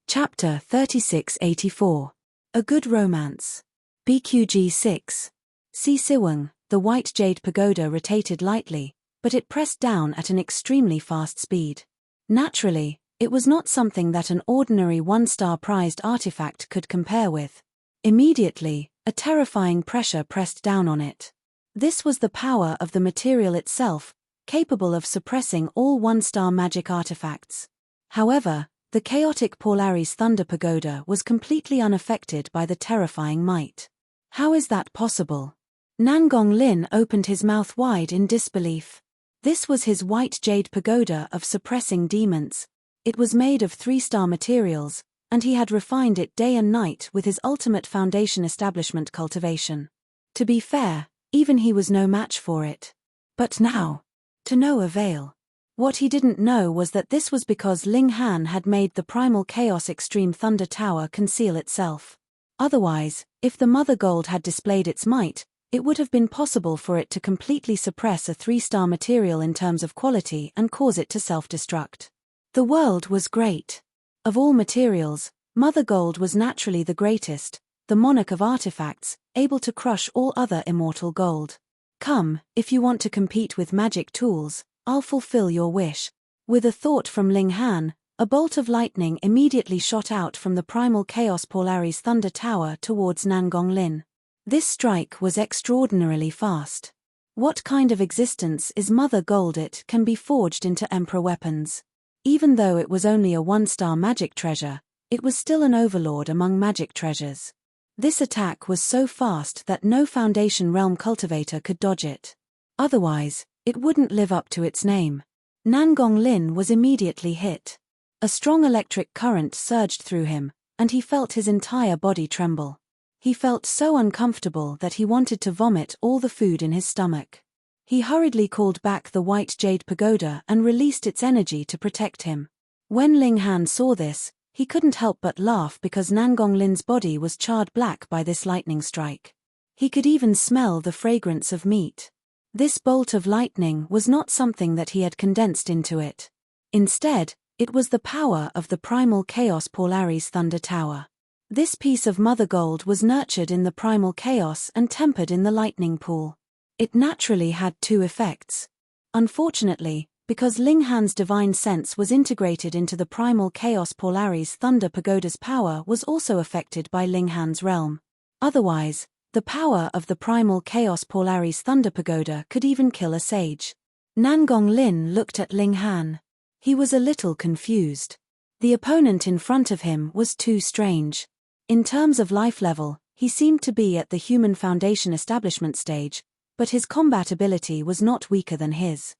Chapter 3684. A Good Romance. BQG 6. Si Siwang, the white jade pagoda rotated lightly, but it pressed down at an extremely fast speed. Naturally, it was not something that an ordinary 1-star prized artifact could compare with. Immediately, a terrifying pressure pressed down on it. This was the power of the material itself, capable of suppressing all 1-star magic artifacts. However, the chaotic Polaris Thunder Pagoda was completely unaffected by the terrifying might. How is that possible? Nangong Lin opened his mouth wide in disbelief. This was his white jade pagoda of suppressing demons. It was made of 3-star materials, and he had refined it day and night with his ultimate foundation establishment cultivation. To be fair, even he was no match for it. But now, to no avail. What he didn't know was that this was because Ling Han had made the primal chaos extreme thunder tower conceal itself. Otherwise, if the mother gold had displayed its might, it would have been possible for it to completely suppress a 3-star material in terms of quality and cause it to self-destruct. The world was great. Of all materials, mother gold was naturally the greatest, the monarch of artifacts, able to crush all other immortal gold. Come, if you want to compete with magic tools, I'll fulfill your wish. With a thought from Ling Han, a bolt of lightning immediately shot out from the primal chaos Polaris thunder tower towards Nangong Lin. This strike was extraordinarily fast. What kind of existence is mother gold? It can be forged into emperor weapons. Even though it was only a 1-star magic treasure, it was still an overlord among magic treasures. This attack was so fast that no Foundation Realm cultivator could dodge it. Otherwise, it wouldn't live up to its name. Nangong Lin was immediately hit. A strong electric current surged through him, and he felt his entire body tremble. He felt so uncomfortable that he wanted to vomit all the food in his stomach. He hurriedly called back the white jade pagoda and released its energy to protect him. When Ling Han saw this, he couldn't help but laugh because Nangong Lin's body was charred black by this lightning strike. He could even smell the fragrance of meat. This bolt of lightning was not something that he had condensed into it. Instead, it was the power of the primal chaos Polaris thunder tower. This piece of mother gold was nurtured in the primal chaos and tempered in the lightning pool. It naturally had 2 effects. Unfortunately, because Ling Han's divine sense was integrated into the primal chaos Polaris thunder pagoda's power was also affected by Ling Han's realm. Otherwise, the power of the primal chaos Polaris thunder pagoda could even kill a sage. Nangong Lin looked at Ling Han. He was a little confused. The opponent in front of him was too strange. In terms of life level, he seemed to be at the human foundation establishment stage, but his combat ability was not weaker than his.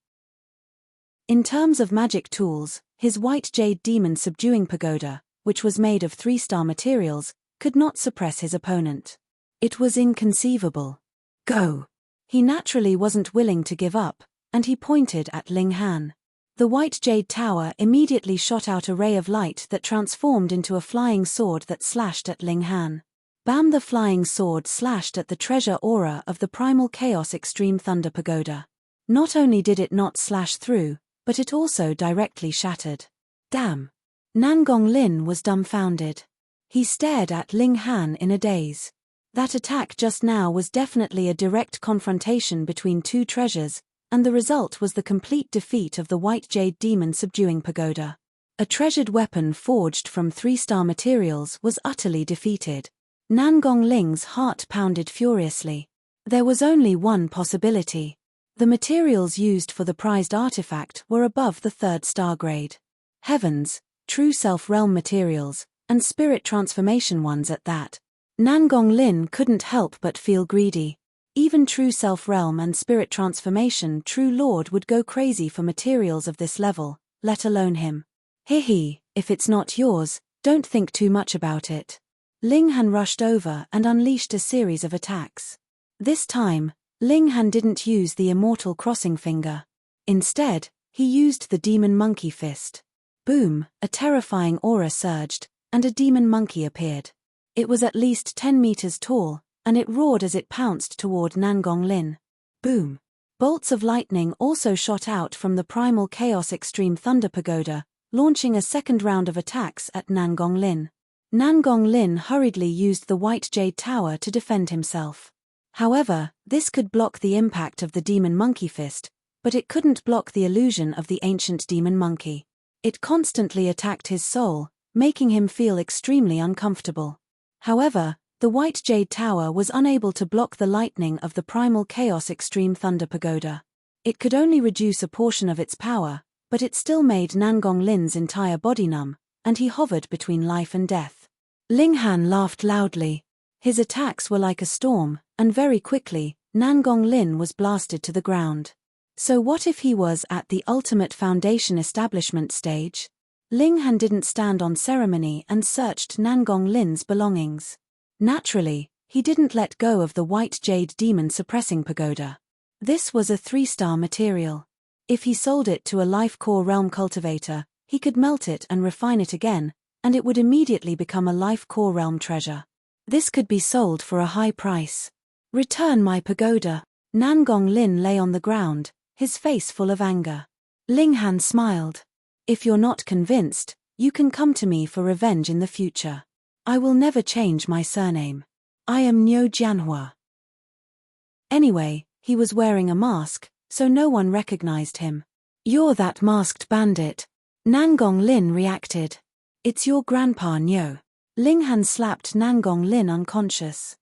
In terms of magic tools, his white jade demon subduing pagoda, which was made of 3-star materials, could not suppress his opponent. It was inconceivable. Go! He naturally wasn't willing to give up, and he pointed at Ling Han. The white jade tower immediately shot out a ray of light that transformed into a flying sword that slashed at Ling Han. Bam! The flying sword slashed at the treasure aura of the primal chaos extreme thunder pagoda. Not only did it not slash through, but it also directly shattered. Damn! Nangong Lin was dumbfounded. He stared at Ling Han in a daze. That attack just now was definitely a direct confrontation between 2 treasures, and the result was the complete defeat of the white jade demon subduing pagoda. A treasured weapon forged from 3-star materials was utterly defeated. Nangong Ling's heart pounded furiously. There was only one possibility. The materials used for the prized artifact were above the 3rd-star grade. Heavens, true self-realm materials, and spirit transformation ones at that. Nangong Lin couldn't help but feel greedy. Even true self-realm and spirit transformation true lord would go crazy for materials of this level, let alone him. If it's not yours, don't think too much about it. Ling Han rushed over and unleashed a series of attacks. This time, Ling Han didn't use the immortal crossing finger. Instead, he used the demon monkey fist. Boom, a terrifying aura surged, and a demon monkey appeared. It was at least 10 meters tall, and it roared as it pounced toward Nangong Lin. Boom! Bolts of lightning also shot out from the primal chaos extreme thunder pagoda, launching a second round of attacks at Nangong Lin. Nangong Lin hurriedly used the white jade tower to defend himself. However, this could block the impact of the demon monkey fist, but it couldn't block the illusion of the ancient demon monkey. It constantly attacked his soul, making him feel extremely uncomfortable. However, the white jade tower was unable to block the lightning of the primal chaos extreme thunder pagoda. It could only reduce a portion of its power, but it still made Nangong Lin's entire body numb, and he hovered between life and death. Ling Han laughed loudly. His attacks were like a storm, and very quickly, Nangong Lin was blasted to the ground. So what if he was at the ultimate foundation establishment stage? Ling Han didn't stand on ceremony and searched Nangong Lin's belongings. Naturally, He didn't let go of the white jade demon suppressing pagoda. This was a 3-star material. If he sold it to a life core realm cultivator, he could melt it and refine it again, and it would immediately become a life core realm treasure. This could be sold for a high price. Return my pagoda. Nangong Lin lay on the ground, his face full of anger. Ling Han smiled. If you're not convinced, you can come to me for revenge in the future. I will never change my surname. I am Niu Jianhua. Anyway, he was wearing a mask, so no one recognized him. You're that masked bandit. Nangong Lin reacted. It's your grandpa Niu. Ling Han slapped Nangong Lin unconscious.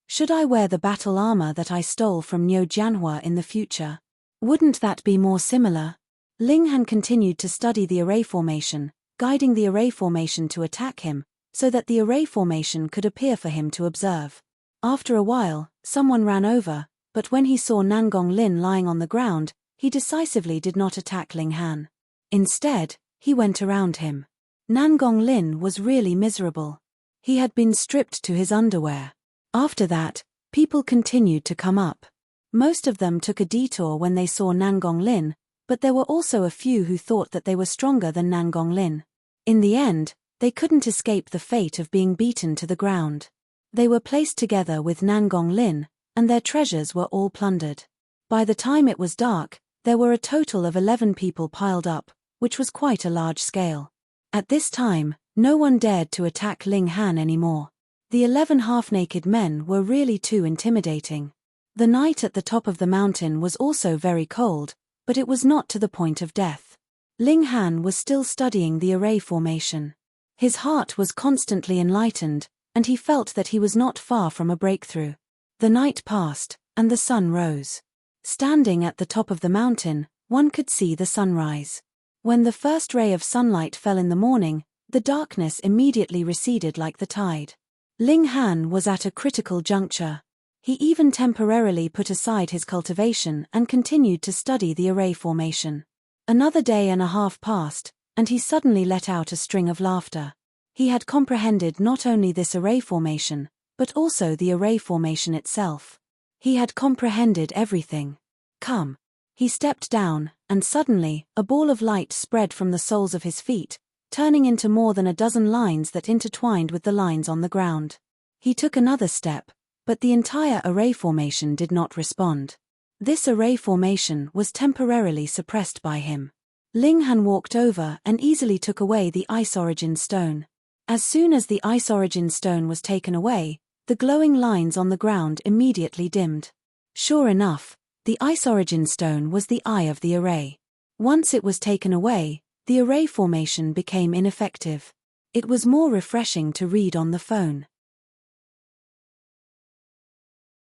Should I wear the battle armor that I stole from Niu Jianhua in the future? Wouldn't that be more similar? Ling Han continued to study the array formation, guiding the array formation to attack him, so that the array formation could appear for him to observe. After a while, someone ran over, but when he saw Nangong Lin lying on the ground, he decisively did not attack Ling Han. Instead, he went around him. Nangong Lin was really miserable. He had been stripped to his underwear. After that, people continued to come up. Most of them took a detour when they saw Nangong Lin, but there were also a few who thought that they were stronger than Nangong Lin. In the end, they couldn't escape the fate of being beaten to the ground. They were placed together with Nangong Lin, and their treasures were all plundered. By the time it was dark, there were a total of 11 people piled up, which was quite a large scale. At this time, no one dared to attack Ling Han anymore. The 11 half-naked men were really too intimidating. The night at the top of the mountain was also very cold, but it was not to the point of death. Ling Han was still studying the array formation. His heart was constantly enlightened, and he felt that he was not far from a breakthrough. The night passed, and the sun rose. Standing at the top of the mountain, one could see the sunrise. When the first ray of sunlight fell in the morning, the darkness immediately receded like the tide. Ling Han was at a critical juncture. He even temporarily put aside his cultivation and continued to study the array formation. Another day and a half passed, and he suddenly let out a string of laughter. He had comprehended not only this array formation, but also the array formation itself. He had comprehended everything. Come. He stepped down, and suddenly, a ball of light spread from the soles of his feet, turning into more than a dozen lines that intertwined with the lines on the ground. He took another step, but the entire array formation did not respond. This array formation was temporarily suppressed by him. Ling Han walked over and easily took away the ice origin stone. As soon as the ice origin stone was taken away, the glowing lines on the ground immediately dimmed. Sure enough, the ice origin stone was the eye of the array. Once it was taken away, the array formation became ineffective. It was more refreshing to read on the phone.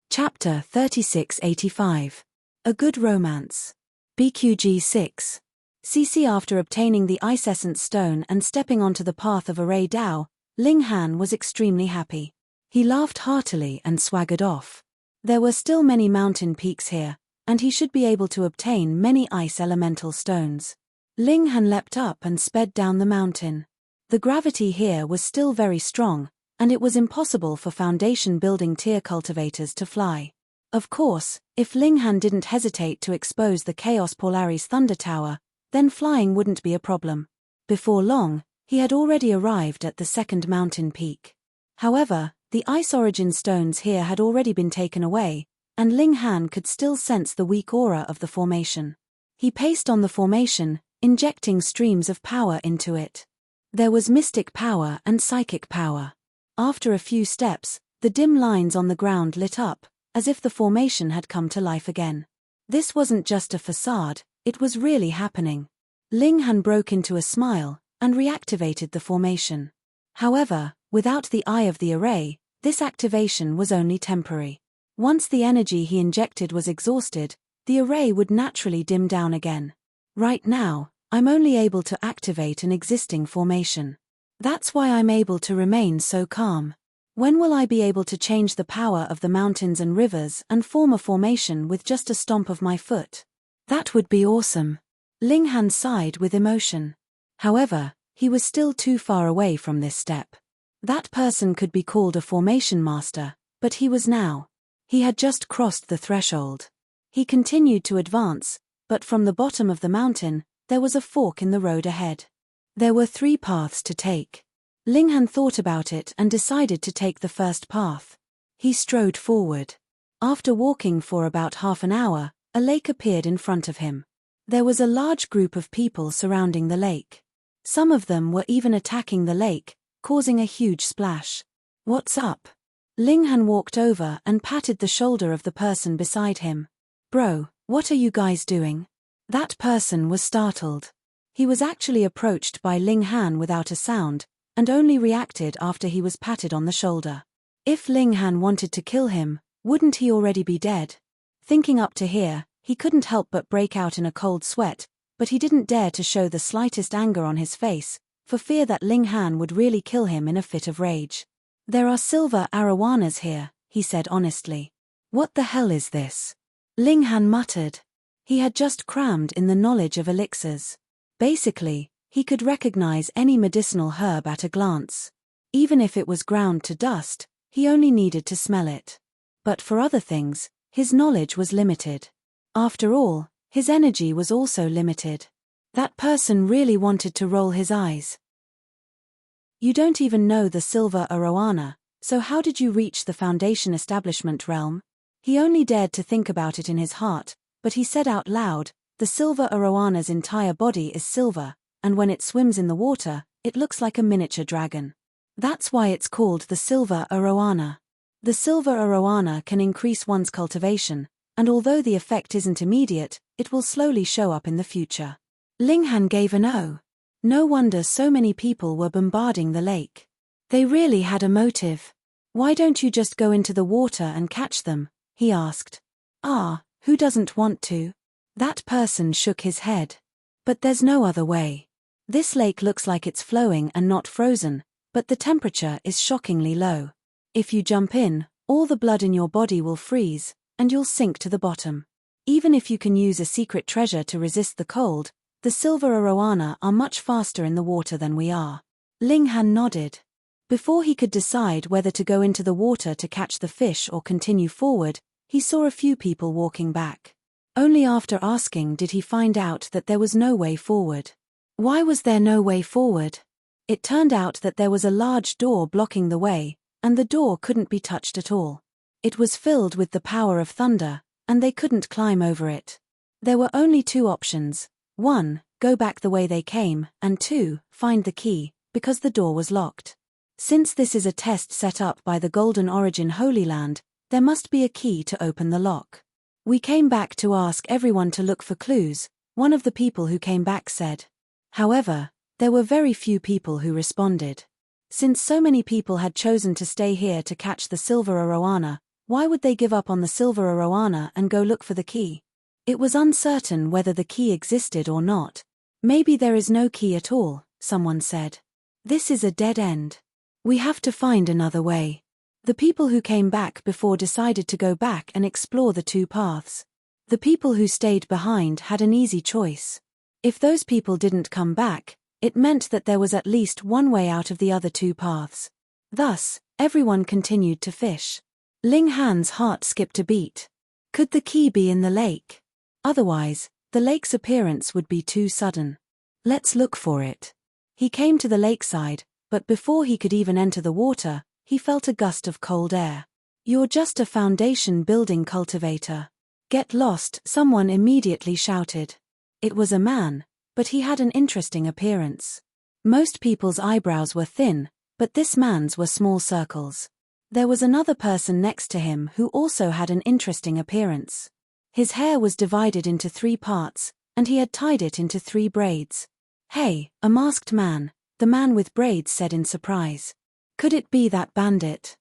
Chapter 3685. A Good Romance. BQG 6. CC. After obtaining the ice essence stone and stepping onto the path of array Dao, Ling Han was extremely happy. He laughed heartily and swaggered off. There were still many mountain peaks here, and he should be able to obtain many ice elemental stones. Ling Han leapt up and sped down the mountain. The gravity here was still very strong, and it was impossible for foundation building tier cultivators to fly. Of course, if Ling Han didn't hesitate to expose the Chaos Polaris Thunder Tower, then flying wouldn't be a problem. Before long, he had already arrived at the second mountain peak. However, the ice origin stones here had already been taken away, and Ling Han could still sense the weak aura of the formation. He paced on the formation, injecting streams of power into it. There was mystic power and psychic power. After a few steps, the dim lines on the ground lit up, as if the formation had come to life again. This wasn't just a facade, it was really happening. Ling Han broke into a smile, and reactivated the formation. However, without the eye of the array, this activation was only temporary. Once the energy he injected was exhausted, the array would naturally dim down again. Right now, I'm only able to activate an existing formation. That's why I'm able to remain so calm. When will I be able to change the power of the mountains and rivers and form a formation with just a stomp of my foot? That would be awesome. Ling Han sighed with emotion. However, he was still too far away from this step. That person could be called a formation master, But he was now. He had just crossed the threshold. He continued to advance, but from the bottom of the mountain, there was a fork in the road ahead. There were 3 paths to take. Linghan thought about it and decided to take the first path. He strode forward. After walking for about half an hour, a lake appeared in front of him. There was a large group of people surrounding the lake. Some of them were even attacking the lake, causing a huge splash. "What's up?" Linghan walked over and patted the shoulder of the person beside him. "Bro, what are you guys doing?" That person was startled. He was actually approached by Linghan without a sound, and only reacted after he was patted on the shoulder. If Linghan wanted to kill him, wouldn't he already be dead? Thinking up to here, he couldn't help but break out in a cold sweat, but he didn't dare to show the slightest anger on his face, for fear that Linghan would really kill him in a fit of rage. "There are silver arowanas here," he said honestly. "What the hell is this?" Linghan muttered. He had just crammed in the knowledge of elixirs. Basically, he could recognize any medicinal herb at a glance. Even if it was ground to dust, he only needed to smell it. But for other things, his knowledge was limited. After all, his energy was also limited. That person really wanted to roll his eyes. "You don't even know the silver arowana, so how did you reach the Foundation establishment realm?" He only dared to think about it in his heart, but he said out loud, "The silver arowana's entire body is silver, and when it swims in the water, it looks like a miniature dragon. That's why it's called the silver arowana. The silver arowana can increase one's cultivation, and although the effect isn't immediate, it will slowly show up in the future." Linghan gave an "oh." No wonder so many people were bombarding the lake. They really had a motive. "Why don't you just go into the water and catch them?" he asked. "Ah, who doesn't want to?" That person shook his head. "But there's no other way. This lake looks like it's flowing and not frozen, but the temperature is shockingly low. If you jump in, all the blood in your body will freeze, and you'll sink to the bottom. Even if you can use a secret treasure to resist the cold, the silver arowana are much faster in the water than we are." Linghan nodded. Before he could decide whether to go into the water to catch the fish or continue forward, he saw a few people walking back. Only after asking did he find out that there was no way forward. Why was there no way forward? It turned out that there was a large door blocking the way, and the door couldn't be touched at all. It was filled with the power of thunder, and they couldn't climb over it. There were only 2 options. 1, go back the way they came, and 2, find the key, because the door was locked. Since this is a test set up by the Golden Origin Holy Land, there must be a key to open the lock. "We came back to ask everyone to look for clues," one of the people who came back said. However, there were very few people who responded. Since so many people had chosen to stay here to catch the silver arowana, why would they give up on the silver arowana and go look for the key? It was uncertain whether the key existed or not. "Maybe there is no key at all," someone said. "This is a dead end. We have to find another way." The people who came back before decided to go back and explore the 2 paths. The people who stayed behind had an easy choice. If those people didn't come back, it meant that there was at least one way out of the other 2 paths. Thus, everyone continued to fish. Linghan's heart skipped a beat. Could the key be in the lake? Otherwise, the lake's appearance would be too sudden. "Let's look for it." He came to the lakeside, but before he could even enter the water, he felt a gust of cold air. "You're just a foundation building cultivator. Get lost," someone immediately shouted. It was a man, but he had an interesting appearance. Most people's eyebrows were thin, but this man's were small circles. There was another person next to him who also had an interesting appearance. His hair was divided into 3 parts, and he had tied it into 3 braids. "Hey, a masked man," the man with braids said in surprise. "Could it be that bandit?"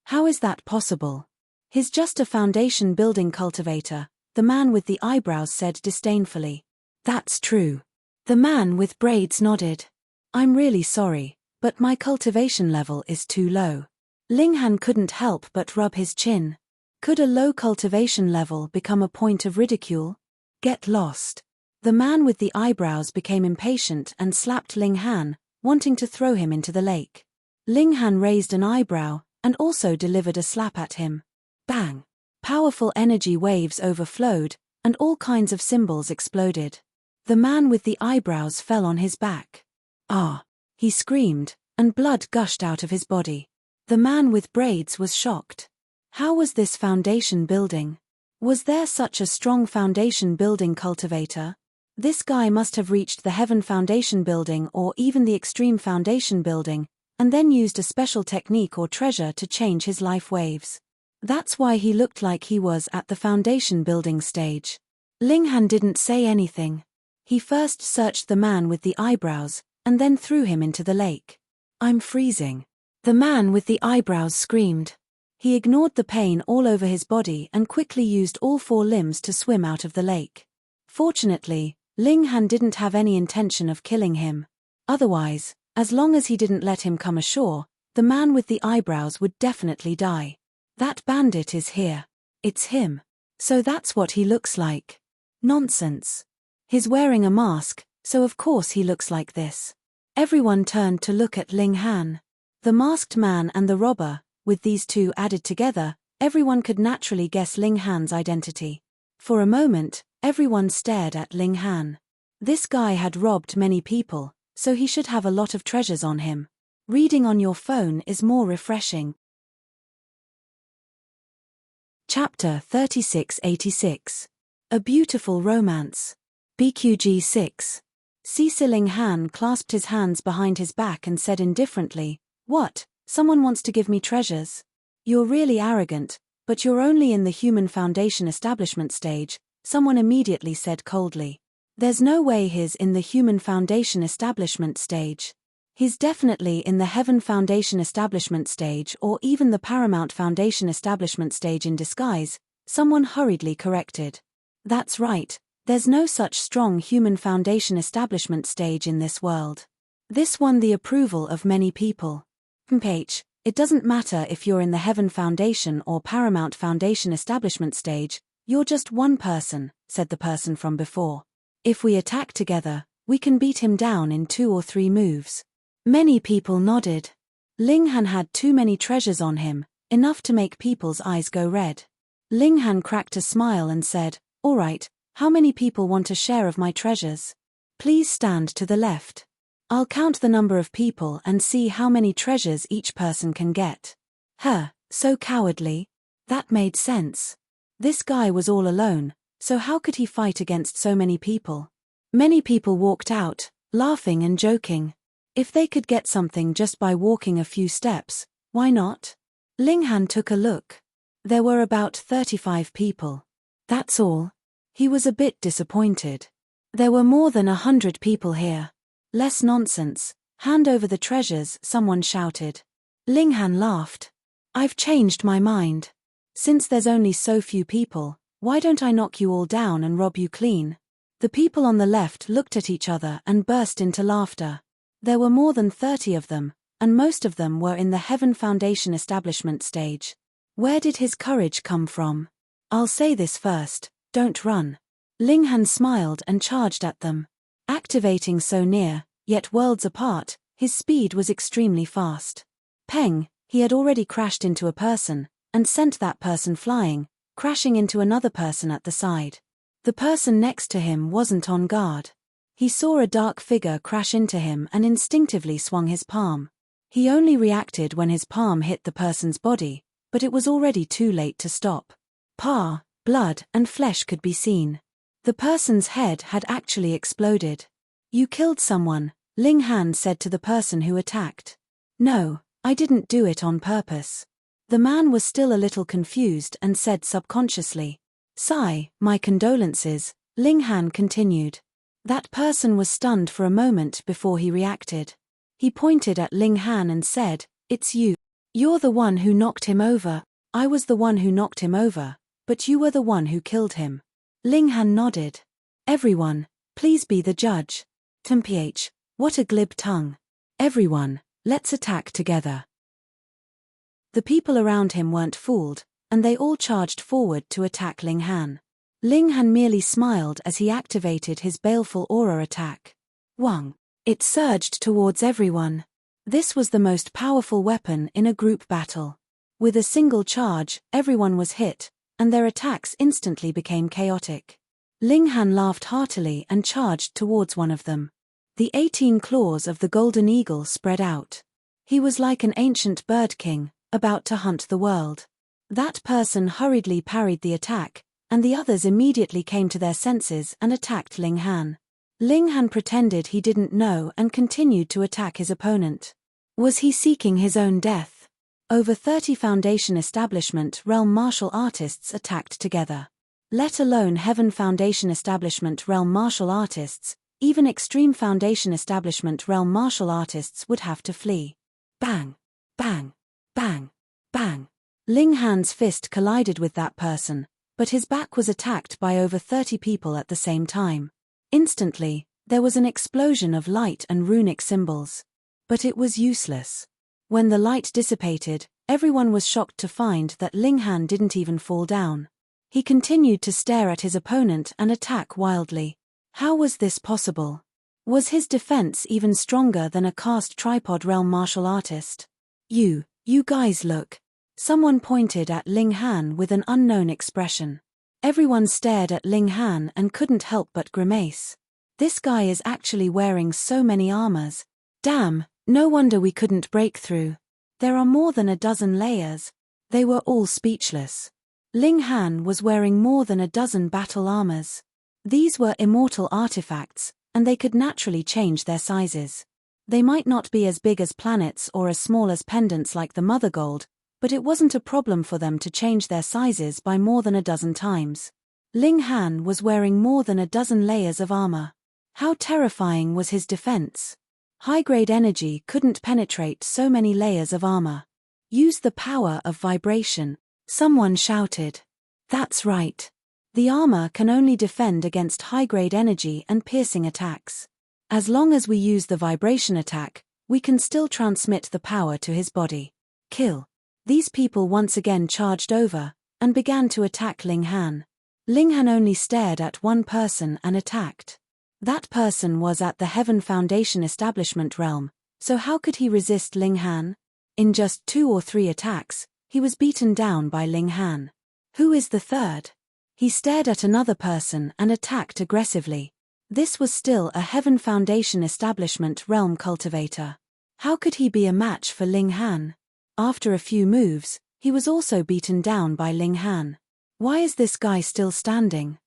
"How is that possible? He's just a foundation building cultivator," the man with the eyebrows said disdainfully. "That's true." The man with braids nodded. "I'm really sorry, but my cultivation level is too low." Linghan couldn't help but rub his chin. Could a low cultivation level become a point of ridicule? "Get lost." The man with the eyebrows became impatient and slapped Linghan, wanting to throw him into the lake. Linghan raised an eyebrow, and also delivered a slap at him. Bang! Powerful energy waves overflowed, and all kinds of symbols exploded. The man with the eyebrows fell on his back. Ah! He screamed, and blood gushed out of his body. The man with braids was shocked. How was this foundation building? Was there such a strong foundation building cultivator? This guy must have reached the Heaven Foundation building or even the Extreme Foundation building, and then used a special technique or treasure to change his life waves. That's why he looked like he was at the foundation building stage. Ling Han didn't say anything. He first searched the man with the eyebrows, and then threw him into the lake. I'm freezing. The man with the eyebrows screamed. He ignored the pain all over his body and quickly used all 4 limbs to swim out of the lake. Fortunately, Ling Han didn't have any intention of killing him. Otherwise, as long as he didn't let him come ashore, the man with the eyebrows would definitely die. That bandit is here. It's him. So that's what he looks like. Nonsense. He's wearing a mask, so of course he looks like this. Everyone turned to look at Ling Han. The masked man and the robber, with these two added together, everyone could naturally guess Ling Han's identity. For a moment, everyone stared at Ling Han. This guy had robbed many people, so he should have a lot of treasures on him. Reading on your phone is more refreshing. Chapter 3686. A Beautiful Romance. BQG 6. Ling Han clasped his hands behind his back and said indifferently, "What? Someone wants to give me treasures? You're really arrogant, but you're only in the Human Foundation establishment stage," someone immediately said coldly. "There's no way he's in the Human Foundation establishment stage. He's definitely in the Heaven Foundation establishment stage or even the Paramount Foundation establishment stage in disguise," someone hurriedly corrected. "That's right, there's no such strong Human Foundation establishment stage in this world." This won the approval of many people. It doesn't matter if you're in the Heaven Foundation or Paramount Foundation establishment stage, you're just one person, said the person from before. If we attack together, we can beat him down in 2 or 3 moves. Many people nodded. Ling Han had too many treasures on him, enough to make people's eyes go red. Ling Han cracked a smile and said, "All right, how many people want a share of my treasures? Please stand to the left. I'll count the number of people and see how many treasures each person can get." So cowardly. That made sense. This guy was all alone, so how could he fight against so many people? Many people walked out, laughing and joking. If they could get something just by walking a few steps, why not? Ling Han took a look. There were about 35 people. That's all. He was a bit disappointed. There were more than 100 people here. "Less nonsense, hand over the treasures," someone shouted. Ling Han laughed. "I've changed my mind. Since there's only so few people, why don't I knock you all down and rob you clean?" The people on the left looked at each other and burst into laughter. There were more than 30 of them, and most of them were in the Heaven Foundation establishment stage. Where did his courage come from? "I'll say this first, don't run." Ling Han smiled and charged at them. Activating so near, yet worlds apart, his speed was extremely fast. Peng, he had already crashed into a person, and sent that person flying, crashing into another person at the side. The person next to him wasn't on guard. He saw a dark figure crash into him and instinctively swung his palm. He only reacted when his palm hit the person's body, but it was already too late to stop. Blood and flesh could be seen. The person's head had actually exploded. "You killed someone," Ling Han said to the person who attacked. "No, I didn't do it on purpose." The man was still a little confused and said subconsciously, "Sigh, my condolences." Ling Han continued. That person was stunned for a moment before he reacted. He pointed at Ling Han and said, "It's you. You're the one who knocked him over." "I was the one who knocked him over, but you were the one who killed him." Ling Han nodded. "Everyone, please be the judge." What a glib tongue. "Everyone, let's attack together." The people around him weren't fooled, and they all charged forward to attack Ling Han. Ling Han merely smiled as he activated his baleful aura attack. Wang! It surged towards everyone. This was the most powerful weapon in a group battle. With a single charge, everyone was hit, and their attacks instantly became chaotic. Ling Han laughed heartily and charged towards one of them. The 18 claws of the golden eagle spread out. He was like an ancient bird king, about to hunt the world. That person hurriedly parried the attack, and the others immediately came to their senses and attacked Ling Han. Ling Han pretended he didn't know and continued to attack his opponent. Was he seeking his own death? Over 30 Foundation Establishment Realm martial artists attacked together. Let alone Heaven Foundation Establishment Realm martial artists, even Extreme Foundation Establishment Realm martial artists would have to flee. Bang! Bang! Bang! Bang! Ling Han's fist collided with that person, but his back was attacked by over 30 people at the same time. Instantly, there was an explosion of light and runic symbols. But it was useless. When the light dissipated, everyone was shocked to find that Ling Han didn't even fall down. He continued to stare at his opponent and attack wildly. How was this possible? Was his defense even stronger than a cast tripod realm martial artist? You guys look. Someone pointed at Ling Han with an unknown expression. Everyone stared at Ling Han and couldn't help but grimace. This guy is actually wearing so many armors. Damn, no wonder we couldn't break through. There are more than a dozen layers. They were all speechless. Ling Han was wearing more than a dozen battle armors. These were immortal artifacts, and they could naturally change their sizes. They might not be as big as planets or as small as pendants like the Mother Gold, but it wasn't a problem for them to change their sizes by more than a dozen times. Ling Han was wearing more than a dozen layers of armor. How terrifying was his defense? High-grade energy couldn't penetrate so many layers of armor. Use the power of vibration, someone shouted. That's right. The armor can only defend against high-grade energy and piercing attacks. As long as we use the vibration attack, we can still transmit the power to his body. Kill. These people once again charged over, and began to attack Ling Han. Ling Han only stared at one person and attacked. That person was at the Heaven Foundation Establishment realm, so how could he resist Ling Han? In just 2 or 3 attacks, he was beaten down by Ling Han. Who is the third? He stared at another person and attacked aggressively. This was still a Heaven Foundation Establishment realm cultivator. How could he be a match for Ling Han? After a few moves, he was also beaten down by Ling Han. Why is this guy still standing?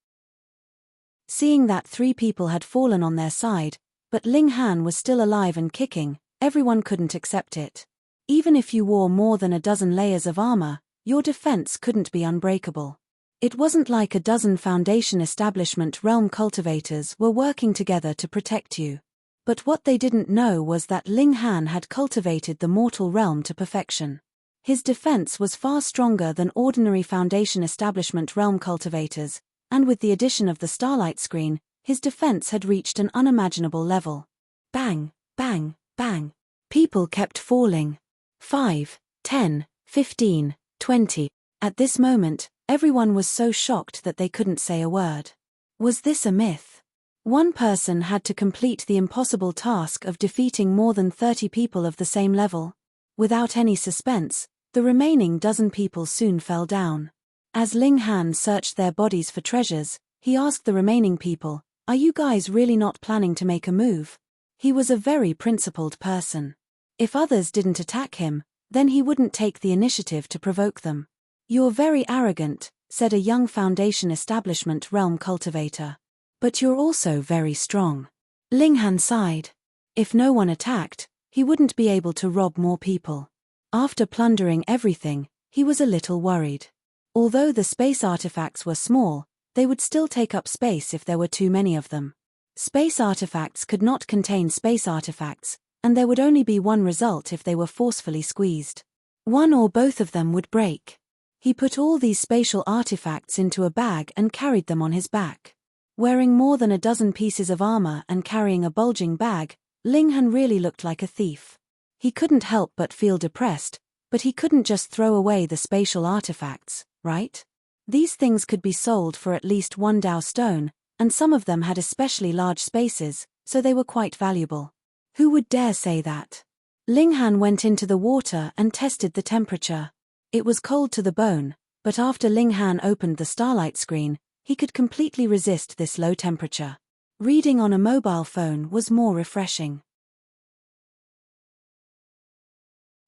Seeing that 3 people had fallen on their side, but Ling Han was still alive and kicking, everyone couldn't accept it. Even if you wore more than a dozen layers of armor, your defense couldn't be unbreakable. It wasn't like a dozen Foundation Establishment realm cultivators were working together to protect you. But what they didn't know was that Ling Han had cultivated the mortal realm to perfection. His defense was far stronger than ordinary Foundation Establishment realm cultivators, and with the addition of the starlight screen, his defense had reached an unimaginable level. Bang, bang, bang. People kept falling. 5, 10, 15, 20. At this moment, everyone was so shocked that they couldn't say a word. Was this a myth? One person had to complete the impossible task of defeating more than 30 people of the same level. Without any suspense, the remaining dozen people soon fell down. As Ling Han searched their bodies for treasures, he asked the remaining people, "Are you guys really not planning to make a move?" He was a very principled person. If others didn't attack him, then he wouldn't take the initiative to provoke them. "You're very arrogant," said a young Foundation Establishment realm cultivator. "But you're also very strong." Ling Han sighed. If no one attacked, he wouldn't be able to rob more people. After plundering everything, he was a little worried. Although the space artifacts were small, they would still take up space if there were too many of them. Space artifacts could not contain space artifacts, and there would only be one result if they were forcefully squeezed. One or both of them would break. He put all these spatial artifacts into a bag and carried them on his back. Wearing more than a dozen pieces of armor and carrying a bulging bag, Ling Han really looked like a thief. He couldn't help but feel depressed, but he couldn't just throw away the spatial artifacts, right? These things could be sold for at least 1 Dao stone, and some of them had especially large spaces, so they were quite valuable. Who would dare say that? Ling Han went into the water and tested the temperature. It was cold to the bone, but after Ling Han opened the starlight screen, he could completely resist this low temperature. Reading on a mobile phone was more refreshing.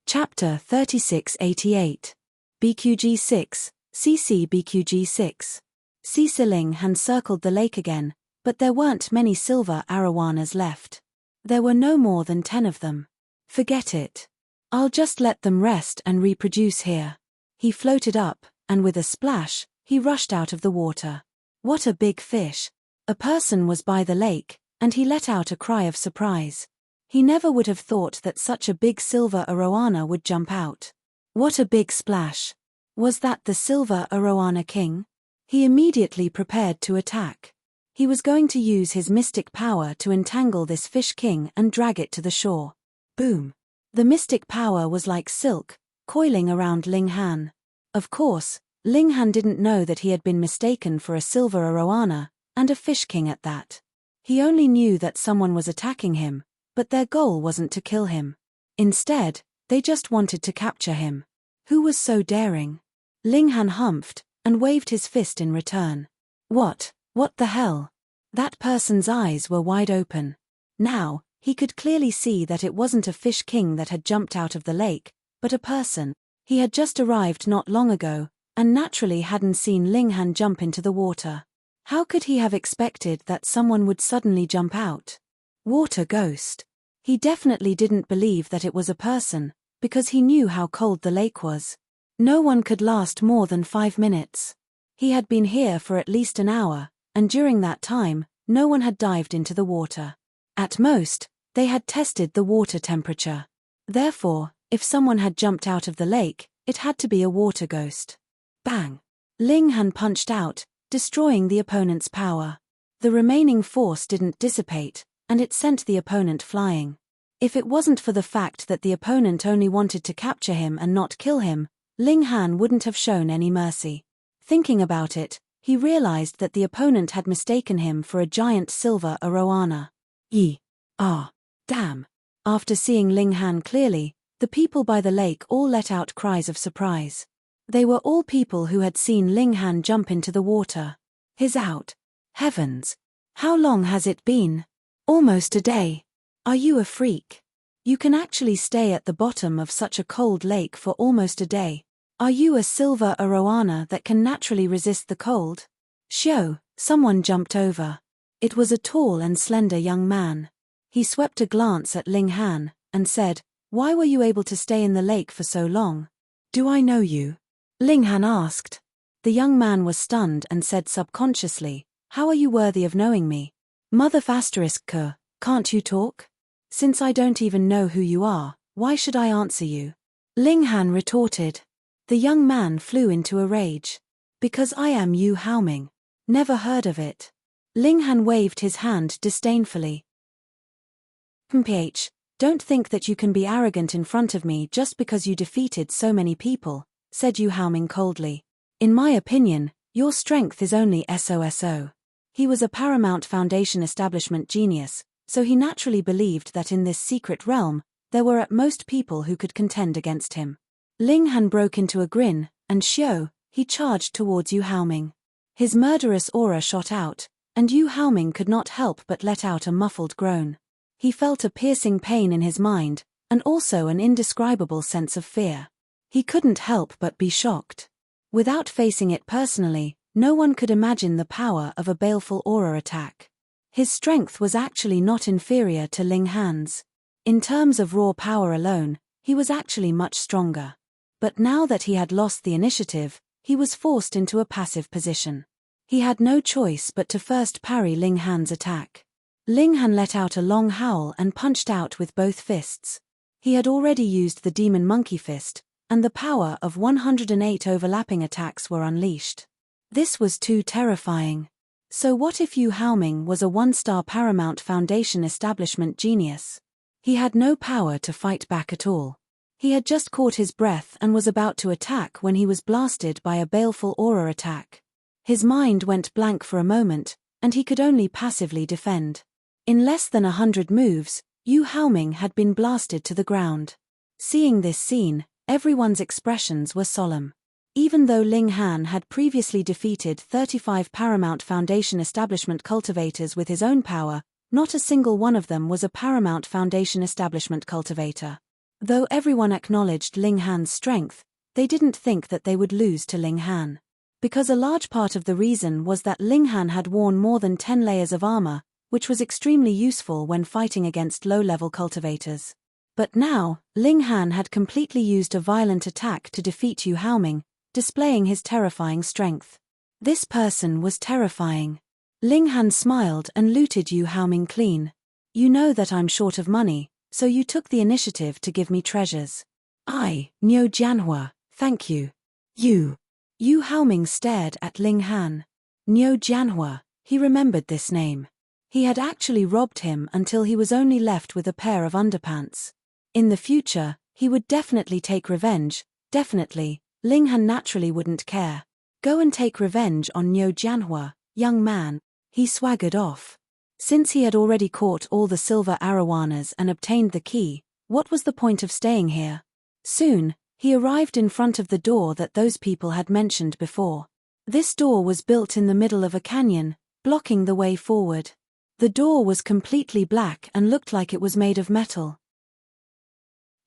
Chapter 3688. BQG6, CC BQG6. CC Ling Han circled the lake again, but there weren't many silver arowanas left. There were no more than 10 of them. Forget it. I'll just let them rest and reproduce here. He floated up, and with a splash, he rushed out of the water. What a big fish. A person was by the lake, and he let out a cry of surprise. He never would have thought that such a big silver arowana would jump out. What a big splash. Was that the silver arowana king? He immediately prepared to attack. He was going to use his mystic power to entangle this fish king and drag it to the shore. Boom. The mystic power was like silk, coiling around Ling Han. Of course, Ling Han didn't know that he had been mistaken for a silver arowana, and a fish king at that. He only knew that someone was attacking him, but their goal wasn't to kill him. Instead, they just wanted to capture him. Who was so daring? Ling Han humphed, and waved his fist in return. What the hell? That person's eyes were wide open. Now, he could clearly see that it wasn't a fish king that had jumped out of the lake, but a person. He had just arrived not long ago, and naturally hadn't seen Ling Han jump into the water. How could he have expected that someone would suddenly jump out? Water ghost. He definitely didn't believe that it was a person, because he knew how cold the lake was. No one could last more than 5 minutes. He had been here for at least an hour, and during that time, no one had dived into the water. At most, they had tested the water temperature. Therefore, if someone had jumped out of the lake, it had to be a water ghost. Bang! Ling Han punched out, destroying the opponent's power. The remaining force didn't dissipate, and it sent the opponent flying. If it wasn't for the fact that the opponent only wanted to capture him and not kill him, Ling Han wouldn't have shown any mercy. Thinking about it, he realized that the opponent had mistaken him for a giant silver arowana. Damn. After seeing Ling Han clearly, the people by the lake all let out cries of surprise. They were all people who had seen Ling Han jump into the water. He's out. Heavens. How long has it been? Almost a day. Are you a freak? You can actually stay at the bottom of such a cold lake for almost a day. Are you a silver arowana that can naturally resist the cold? Shoo, someone jumped over. It was a tall and slender young man. He swept a glance at Ling Han, and said, "Why were you able to stay in the lake for so long?" "Do I know you?" Ling Han asked. The young man was stunned and said subconsciously, "How are you worthy of knowing me? Mother ***, can't you talk? Since I don't even know who you are, why should I answer you?" Ling Han retorted. The young man flew into a rage. "Because I am Yu Haoming. Never heard of it." Ling Han waved his hand disdainfully. "Don't think that you can be arrogant in front of me just because you defeated so many people," said Yu Haoming coldly. "In my opinion, your strength is only SOSO. He was a Paramount Foundation establishment genius, so he naturally believed that in this secret realm, there were at most people who could contend against him. Ling Han broke into a grin, and he charged towards Yu Haoming. His murderous aura shot out, and Yu Haoming could not help but let out a muffled groan. He felt a piercing pain in his mind, and also an indescribable sense of fear. He couldn't help but be shocked. Without facing it personally, no one could imagine the power of a baleful aura attack. His strength was actually not inferior to Ling Han's. In terms of raw power alone, he was actually much stronger. But now that he had lost the initiative, he was forced into a passive position. He had no choice but to first parry Ling Han's attack. Ling Han let out a long howl and punched out with both fists. He had already used the demon monkey fist, and the power of 108 overlapping attacks were unleashed. This was too terrifying. So what if Yu Haoming was a one-star Paramount Foundation establishment genius? He had no power to fight back at all. He had just caught his breath and was about to attack when he was blasted by a baleful aura attack. His mind went blank for a moment, and he could only passively defend. In less than 100 moves, Yu Haoming had been blasted to the ground. Seeing this scene, Everyone's expressions were solemn. Even though Ling Han had previously defeated 35 Paramount Foundation establishment cultivators with his own power, not a single one of them was a Paramount Foundation establishment cultivator. Though everyone acknowledged Ling Han's strength, they didn't think that they would lose to Ling Han. Because a large part of the reason was that Ling Han had worn more than 10 layers of armor, which was extremely useful when fighting against low-level cultivators. But now, Ling Han had completely used a violent attack to defeat Yu Haoming, displaying his terrifying strength. This person was terrifying. Ling Han smiled and looted Yu Haoming clean. You know that I'm short of money, so you took the initiative to give me treasures. Niu Jianhua, thank you. Yu Haoming stared at Ling Han. Niu Jianhua, he remembered this name. He had actually robbed him until he was only left with a pair of underpants. In the future, he would definitely take revenge, definitely. Ling Han naturally wouldn't care. Go and take revenge on Niu Jianhua, young man. He swaggered off. Since he had already caught all the silver arowanas and obtained the key, what was the point of staying here? Soon, he arrived in front of the door that those people had mentioned before. This door was built in the middle of a canyon, blocking the way forward. The door was completely black and looked like it was made of metal.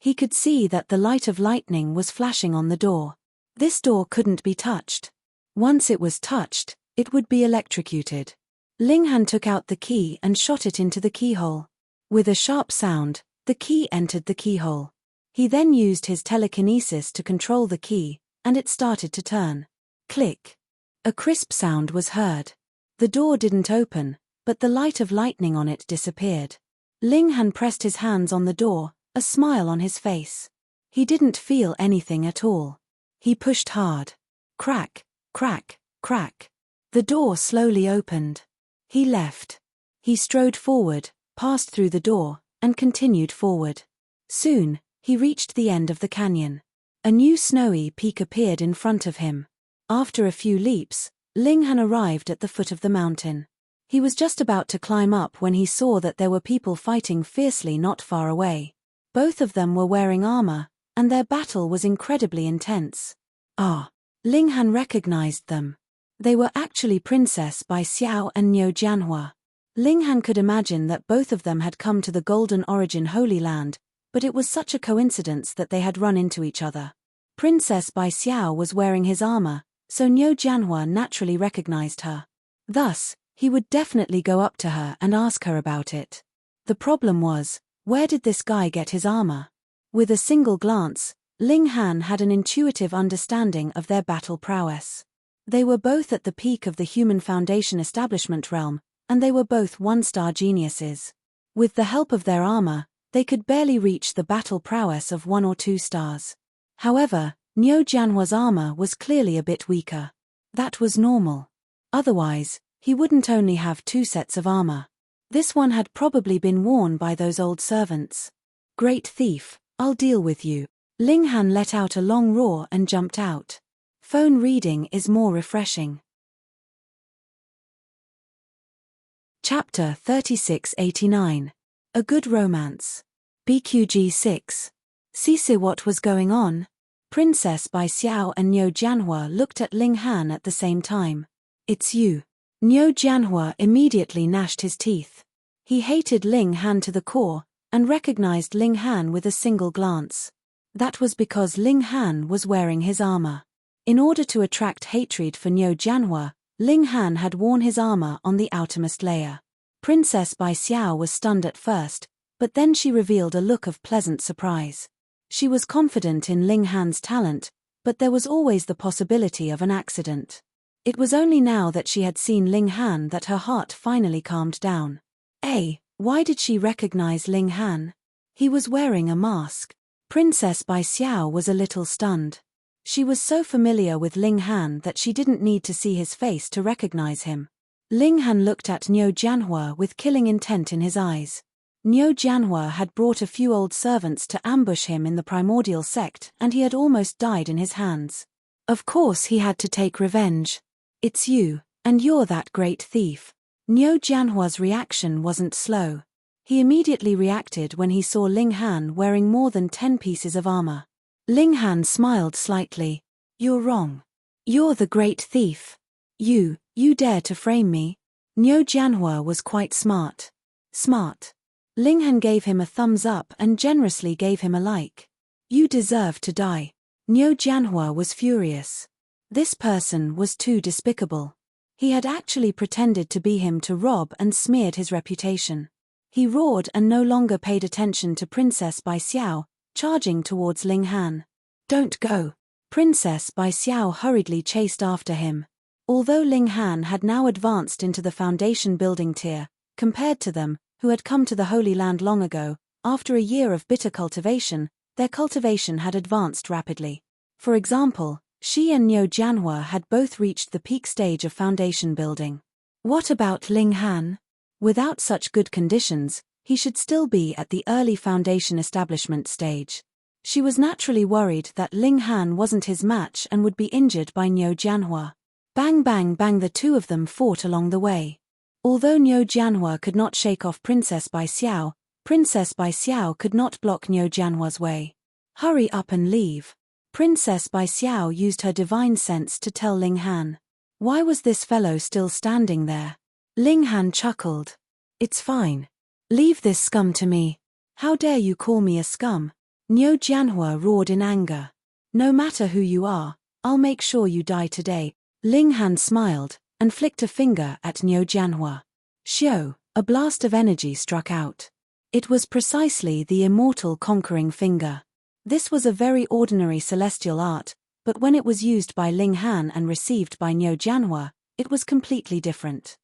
He could see that the light of lightning was flashing on the door. This door couldn't be touched. Once it was touched, it would be electrocuted. Ling Han took out the key and shot it into the keyhole. With a sharp sound, the key entered the keyhole. He then used his telekinesis to control the key, and it started to turn. Click. A crisp sound was heard. The door didn't open, but the light of lightning on it disappeared. Ling Han pressed his hands on the door, a smile on his face. He didn't feel anything at all. He pushed hard. Crack, crack, crack. The door slowly opened. He left. He strode forward, passed through the door, and continued forward. Soon, he reached the end of the canyon. A new snowy peak appeared in front of him. After a few leaps, Ling Han arrived at the foot of the mountain. He was just about to climb up when he saw that there were people fighting fiercely not far away. Both of them were wearing armor, and their battle was incredibly intense. Ling Han recognized them. They were actually Princess Bai Xiao and Niu Jianhua. Ling Han could imagine that both of them had come to the Golden Origin Holy Land, but it was such a coincidence that they had run into each other. Princess Bai Xiao was wearing his armor, so Niu Jianhua naturally recognized her. Thus, he would definitely go up to her and ask her about it. The problem was, where did this guy get his armor? With a single glance, Ling Han had an intuitive understanding of their battle prowess. They were both at the peak of the Human Foundation establishment realm, and they were both one-star geniuses. With the help of their armor, they could barely reach the battle prowess of 1 or 2 stars. However, Niu Jianhua's armor was clearly a bit weaker. That was normal. Otherwise, he wouldn't only have 2 sets of armor. This one had probably been worn by those old servants. Great thief, I'll deal with you. Ling Han let out a long roar and jumped out. Phone reading is more refreshing. Chapter 3689. A Good Romance. BQG 6. See what was going on? Princess Bai Xiao and Niu Jianhua looked at Ling Han at the same time. It's you. Niu Jianhua immediately gnashed his teeth. He hated Ling Han to the core, and recognized Ling Han with a single glance. That was because Ling Han was wearing his armor. In order to attract hatred for Niu Jianhua, Ling Han had worn his armor on the outermost layer. Princess Bai Xiao was stunned at first, but then she revealed a look of pleasant surprise. She was confident in Ling Han's talent, but there was always the possibility of an accident. It was only now that she had seen Ling Han that her heart finally calmed down. Why did she recognize Ling Han? He was wearing a mask. Princess Bai Xiao was a little stunned. She was so familiar with Ling Han that she didn't need to see his face to recognize him. Ling Han looked at Niu Jianhua with killing intent in his eyes. Niu Jianhua had brought a few old servants to ambush him in the primordial sect, and he had almost died in his hands. Of course he had to take revenge. It's you, and you're that great thief. Niu Jianhua's reaction wasn't slow. He immediately reacted when he saw Ling Han wearing more than 10 pieces of armor. Ling Han smiled slightly. You're wrong. You're the great thief. You dare to frame me? Niu Jianhua was quite smart. Smart. Ling Han gave him a thumbs up and generously gave him a like. You deserve to die. Niu Jianhua was furious. This person was too despicable. He had actually pretended to be him to rob and smeared his reputation. He roared and no longer paid attention to Princess Bai Xiao, charging towards Ling Han. Don't go. Princess Bai Xiao hurriedly chased after him. Although Ling Han had now advanced into the foundation building tier, compared to them, who had come to the Holy Land long ago, after a year of bitter cultivation, their cultivation had advanced rapidly. For example, Shi and Niu Jianhua had both reached the peak stage of foundation building. What about Ling Han? Without such good conditions, he should still be at the early foundation establishment stage. She was naturally worried that Ling Han wasn't his match and would be injured by Niu Jianhua. Bang bang bang, the two of them fought along the way. Although Niu Jianhua could not shake off Princess Bai Xiao could not block Niu Jianhua's way. Hurry up and leave. Princess Bai Xiao used her divine sense to tell Ling Han. Why was this fellow still standing there? Ling Han chuckled. It's fine. Leave this scum to me. How dare you call me a scum? Niu Jianhua roared in anger. No matter who you are, I'll make sure you die today. Ling Han smiled and flicked a finger at Niu Jianhua. Xiao, a blast of energy struck out. It was precisely the immortal conquering finger. This was a very ordinary celestial art, but when it was used by Ling Han and received by Niu Jianhua, it was completely different.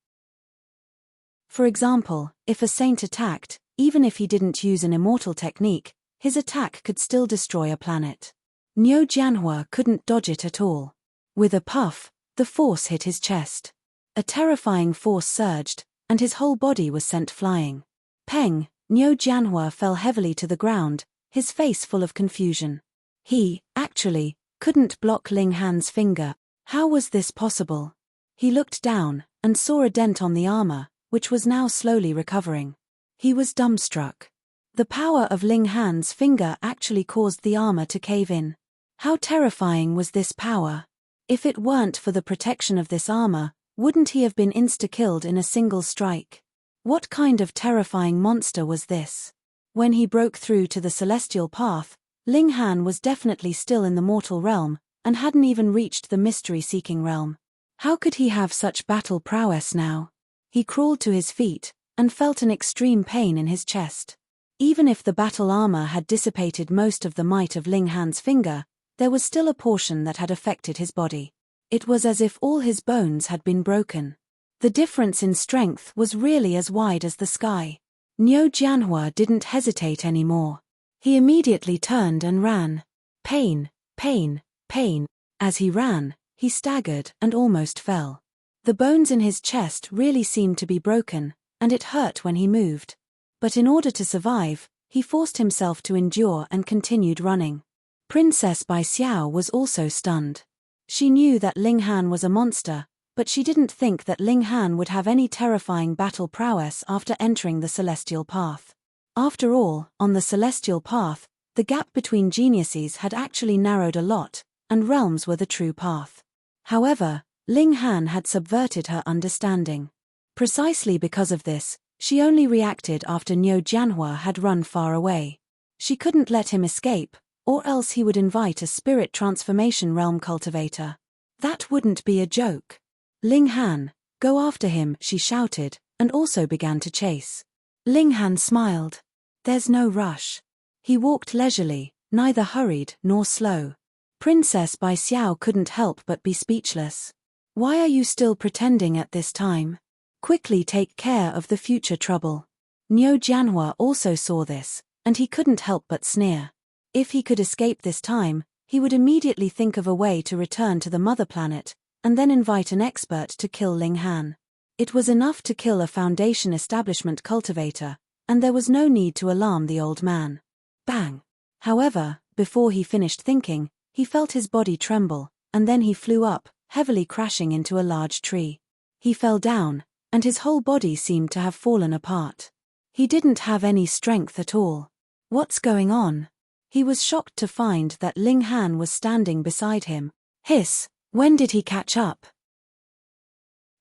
For example, if a saint attacked, even if he didn't use an immortal technique, his attack could still destroy a planet. Niu Jianhua couldn't dodge it at all. With a puff, the force hit his chest. A terrifying force surged, and his whole body was sent flying. Peng, Niu Jianhua fell heavily to the ground, his face full of confusion. He, actually, couldn't block Ling Han's finger. How was this possible? He looked down, and saw a dent on the armor, which was now slowly recovering. He was dumbstruck. The power of Ling Han's finger actually caused the armor to cave in. How terrifying was this power? If it weren't for the protection of this armor, wouldn't he have been insta-killed in a single strike? What kind of terrifying monster was this? When he broke through to the celestial path, Ling Han was definitely still in the mortal realm, and hadn't even reached the mystery-seeking realm. How could he have such battle prowess now? He crawled to his feet, and felt an extreme pain in his chest. Even if the battle armor had dissipated most of the might of Ling Han's finger, there was still a portion that had affected his body. It was as if all his bones had been broken. The difference in strength was really as wide as the sky. Niu Jianhua didn't hesitate anymore. He immediately turned and ran. Pain, pain, pain. As he ran, he staggered and almost fell. The bones in his chest really seemed to be broken, and it hurt when he moved. But in order to survive, he forced himself to endure and continued running. Princess Bai Xiao was also stunned. She knew that Ling Han was a monster, but she didn't think that Ling Han would have any terrifying battle prowess after entering the celestial path. After all, on the celestial path, the gap between geniuses had actually narrowed a lot, and realms were the true path. However, Ling Han had subverted her understanding. Precisely because of this, she only reacted after Niu Jianhua had run far away. She couldn't let him escape, or else he would invite a spirit transformation realm cultivator. That wouldn't be a joke. Ling Han, go after him, she shouted, and also began to chase. Ling Han smiled. There's no rush. He walked leisurely, neither hurried nor slow. Princess Bai Xiao couldn't help but be speechless. Why are you still pretending at this time? Quickly take care of the future trouble. Niu Jianhua also saw this, and he couldn't help but sneer. If he could escape this time, he would immediately think of a way to return to the mother planet, and then invite an expert to kill Ling Han. It was enough to kill a foundation establishment cultivator, and there was no need to alarm the old man. Bang! However, before he finished thinking, he felt his body tremble, and then he flew up, heavily crashing into a large tree. He fell down, and his whole body seemed to have fallen apart. He didn't have any strength at all. What's going on? He was shocked to find that Ling Han was standing beside him. Hiss, when did he catch up?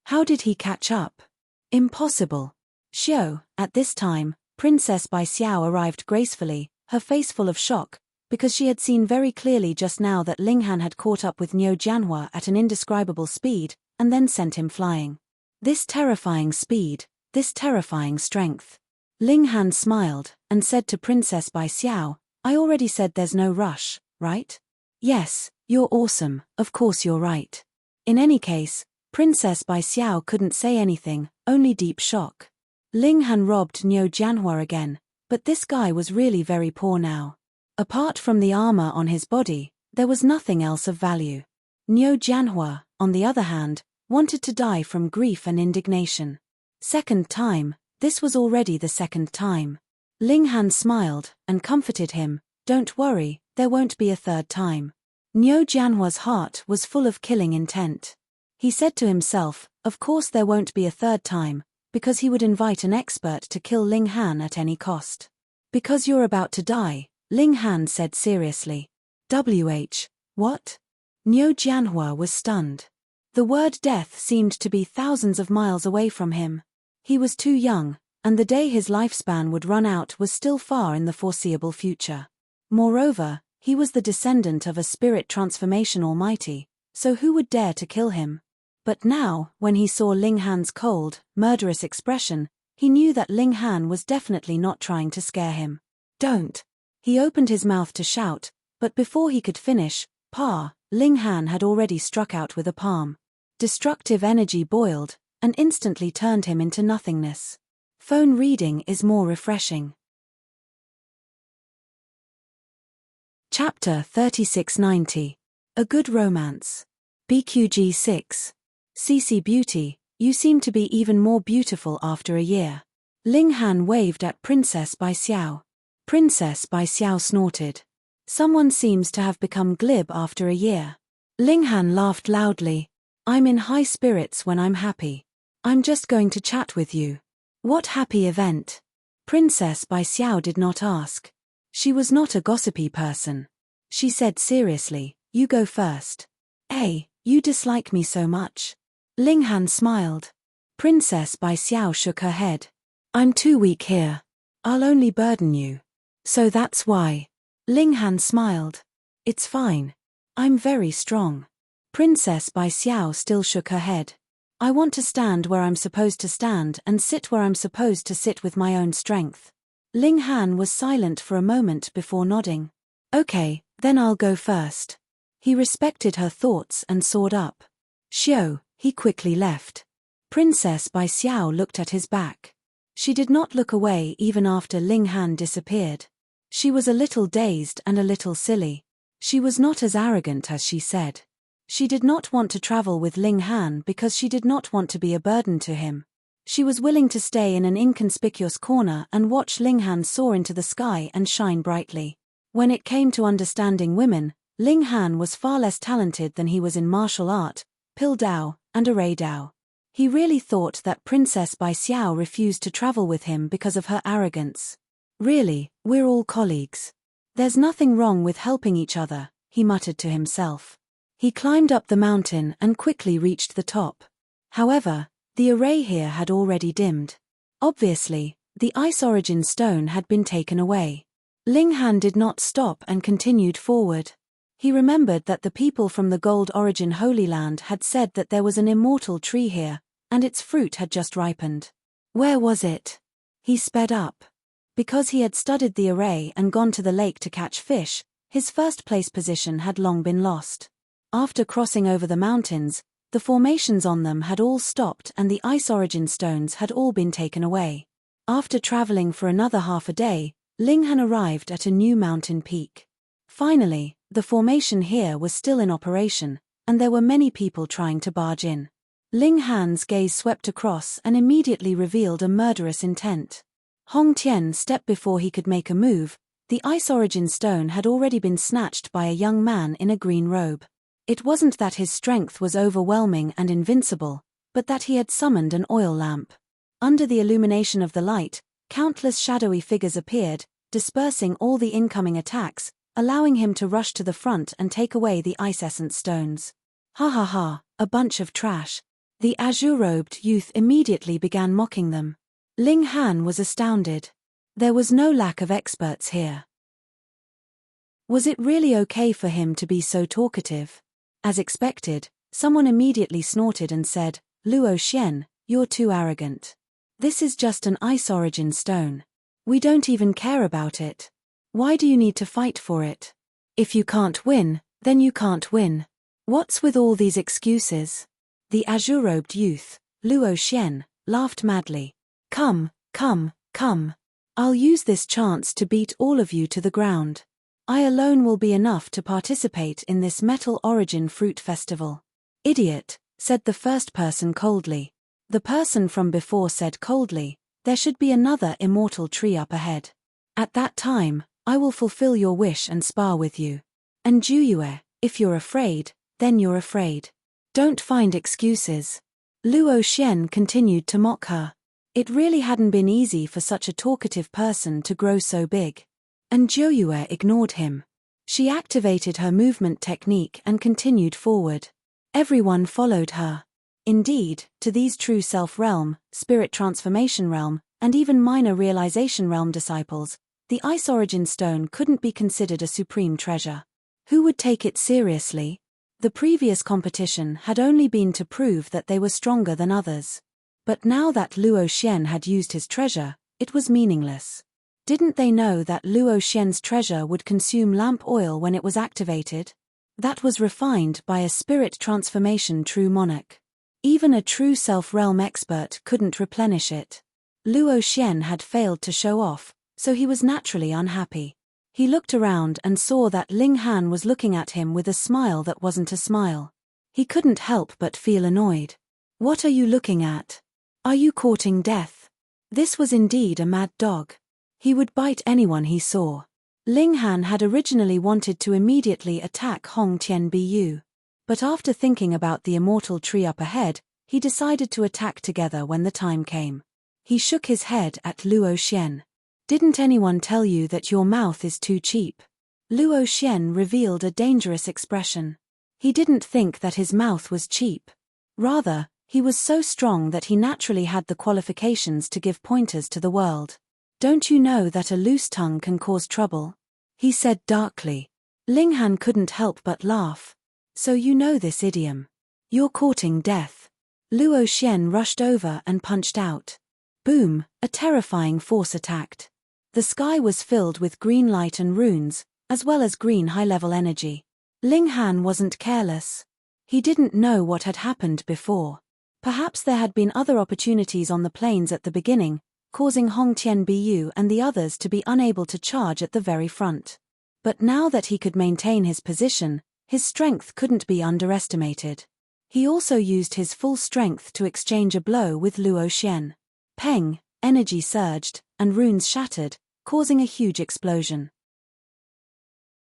How did he catch up? Impossible. Xiao, at this time, Princess Bai Xiao arrived gracefully, her face full of shock, because she had seen very clearly just now that Ling Han had caught up with Niu Jianhua at an indescribable speed, and then sent him flying. This terrifying speed, this terrifying strength. Ling Han smiled, and said to Princess Bai Xiao, I already said there's no rush, right? Yes, you're awesome, of course you're right. In any case, Princess Bai Xiao couldn't say anything, only deep shock. Ling Han robbed Niu Jianhua again, but this guy was really very poor now. Apart from the armor on his body, there was nothing else of value. Niu Jianhua, on the other hand, wanted to die from grief and indignation. Second time, this was already the second time. Ling Han smiled, and comforted him, don't worry, there won't be a third time. Niu Jianhua's heart was full of killing intent. He said to himself, of course there won't be a third time, because he would invite an expert to kill Ling Han at any cost. Because you're about to die, Ling Han said seriously. What? Niu Jianhua was stunned. The word death seemed to be thousands of miles away from him. He was too young, and the day his lifespan would run out was still far in the foreseeable future. Moreover, he was the descendant of a spirit transformation almighty, so who would dare to kill him? But now, when he saw Ling Han's cold, murderous expression, he knew that Ling Han was definitely not trying to scare him. Don't. He opened his mouth to shout, but before he could finish, Ling Han had already struck out with a palm. Destructive energy boiled, and instantly turned him into nothingness. Phone reading is more refreshing. Chapter 3690. A Good Romance. BQG 6. CC Beauty, you seem to be even more beautiful after a year. Ling Han waved at Princess Bai Xiao. Princess Bai Xiao snorted. Someone seems to have become glib after a year. Ling Han laughed loudly. I'm in high spirits when I'm happy. I'm just going to chat with you. What happy event? Princess Bai Xiao did not ask. She was not a gossipy person. She said seriously, you go first. Hey, you dislike me so much? Ling Han smiled. Princess Bai Xiao shook her head. I'm too weak here. I'll only burden you. So that's why. Ling Han smiled. It's fine. I'm very strong. Princess Bai Xiao still shook her head. I want to stand where I'm supposed to stand and sit where I'm supposed to sit with my own strength. Ling Han was silent for a moment before nodding. Okay, then I'll go first. He respected her thoughts and soared up. Xiao, he quickly left. Princess Bai Xiao looked at his back. She did not look away even after Ling Han disappeared. She was a little dazed and a little silly. She was not as arrogant as she said. She did not want to travel with Ling Han because she did not want to be a burden to him. She was willing to stay in an inconspicuous corner and watch Ling Han soar into the sky and shine brightly. When it came to understanding women, Ling Han was far less talented than he was in martial art, Pil Dao, and Array Dao. He really thought that Princess Bai Xiao refused to travel with him because of her arrogance. Really, we're all colleagues. There's nothing wrong with helping each other, he muttered to himself. He climbed up the mountain and quickly reached the top. However, the array here had already dimmed. Obviously, the Ice Origin stone had been taken away. Ling Han did not stop and continued forward. He remembered that the people from the Gold Origin Holy Land had said that there was an immortal tree here, and its fruit had just ripened. Where was it? He sped up. Because he had studied the array and gone to the lake to catch fish, his first place position had long been lost. After crossing over the mountains, the formations on them had all stopped and the Ice Origin stones had all been taken away. After traveling for another half a day, Ling Han arrived at a new mountain peak. Finally, the formation here was still in operation, and there were many people trying to barge in. Ling Han's gaze swept across and immediately revealed a murderous intent. Hong Tian stepped before he could make a move. The Ice Origin stone had already been snatched by a young man in a green robe. It wasn't that his strength was overwhelming and invincible, but that he had summoned an oil lamp. Under the illumination of the light, countless shadowy figures appeared, dispersing all the incoming attacks, allowing him to rush to the front and take away the ice essence stones. Ha ha ha, a bunch of trash. The azure-robed youth immediately began mocking them. Ling Han was astounded. There was no lack of experts here. Was it really okay for him to be so talkative? As expected, someone immediately snorted and said, "Luo Xian, you're too arrogant. This is just an ice origin stone. We don't even care about it. Why do you need to fight for it? If you can't win, then you can't win. What's with all these excuses?" The azure-robed youth, Luo Xian, laughed madly. Come, come, come. I'll use this chance to beat all of you to the ground. I alone will be enough to participate in this metal origin fruit festival. Idiot, said the first person coldly. The person from before said coldly, there should be another immortal tree up ahead. At that time, I will fulfill your wish and spar with you. And Juyue, if you're afraid, then you're afraid. Don't find excuses. Luo Xian continued to mock her. It really hadn't been easy for such a talkative person to grow so big. And Juyue ignored him. She activated her movement technique and continued forward. Everyone followed her. Indeed, to these true self-realm, spirit transformation realm, and even minor realization realm disciples, the Ice Origin Stone couldn't be considered a supreme treasure. Who would take it seriously? The previous competition had only been to prove that they were stronger than others. But now that Luo Xian had used his treasure, it was meaningless. Didn't they know that Luo Xian's treasure would consume lamp oil when it was activated? That was refined by a spirit transformation true monarch. Even a true self-realm expert couldn't replenish it. Luo Xian had failed to show off, so he was naturally unhappy. He looked around and saw that Ling Han was looking at him with a smile that wasn't a smile. He couldn't help but feel annoyed. What are you looking at? Are you courting death? This was indeed a mad dog. He would bite anyone he saw. Ling Han had originally wanted to immediately attack Hong Tianbiyu. But after thinking about the immortal tree up ahead, he decided to attack together when the time came. He shook his head at Luo Xian. Didn't anyone tell you that your mouth is too cheap? Luo Xian revealed a dangerous expression. He didn't think that his mouth was cheap. Rather, he was so strong that he naturally had the qualifications to give pointers to the world. Don't you know that a loose tongue can cause trouble? He said darkly. Ling Han couldn't help but laugh. So you know this idiom. You're courting death. Luo Xian rushed over and punched out. Boom, a terrifying force attacked. The sky was filled with green light and runes, as well as green high-level energy. Ling Han wasn't careless. He didn't know what had happened before. Perhaps there had been other opportunities on the plains at the beginning, causing Hong Tianbiyu and the others to be unable to charge at the very front. But now that he could maintain his position, his strength couldn't be underestimated. He also used his full strength to exchange a blow with Luo Xian. Peng, energy surged, and runes shattered, causing a huge explosion.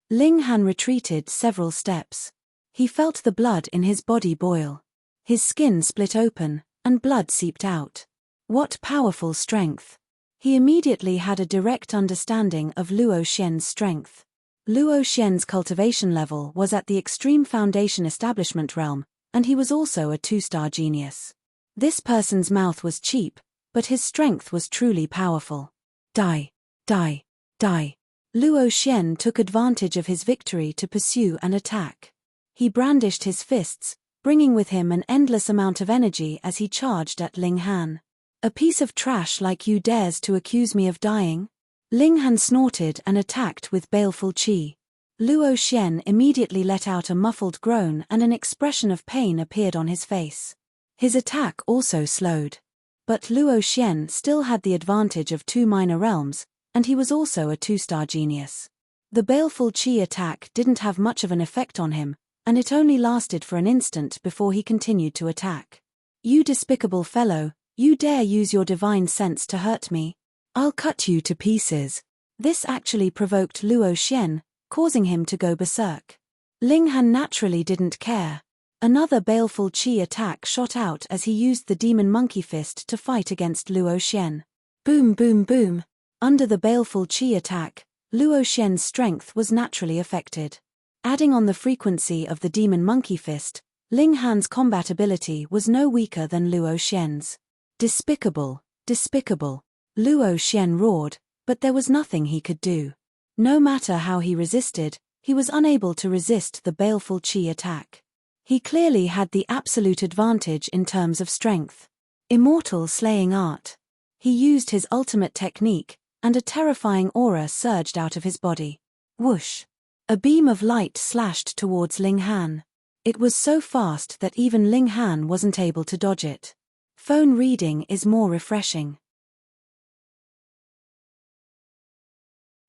Ling Han retreated several steps. He felt the blood in his body boil. His skin split open, and blood seeped out. What powerful strength! He immediately had a direct understanding of Luo Xian's strength. Luo Xian's cultivation level was at the extreme foundation establishment realm, and he was also a 2-star genius. This person's mouth was cheap, but his strength was truly powerful. Die, die, die. Luo Xian took advantage of his victory to pursue an attack. He brandished his fists, bringing with him an endless amount of energy as he charged at Ling Han. A piece of trash like you dares to accuse me of dying? Ling Han snorted and attacked with baleful qi. Luo Xian immediately let out a muffled groan and an expression of pain appeared on his face. His attack also slowed. But Luo Xian still had the advantage of 2 minor realms, and he was also a 2-star genius. The baleful qi attack didn't have much of an effect on him, and it only lasted for an instant before he continued to attack. You despicable fellow, you dare use your divine sense to hurt me? I'll cut you to pieces. This actually provoked Luo Xian, causing him to go berserk. Ling Han naturally didn't care. Another baleful qi attack shot out as he used the demon monkey fist to fight against Luo Xian. Boom boom boom. Under the baleful qi attack, Luo Xian's strength was naturally affected. Adding on the frequency of the demon monkey fist, Ling Han's combat ability was no weaker than Luo Xian's. Despicable, despicable, Luo Xian roared, but there was nothing he could do. No matter how he resisted, he was unable to resist the baleful qi attack. He clearly had the absolute advantage in terms of strength. Immortal slaying art. He used his ultimate technique, and a terrifying aura surged out of his body. Whoosh! A beam of light slashed towards Ling Han. It was so fast that even Ling Han wasn't able to dodge it. Phone reading is more refreshing.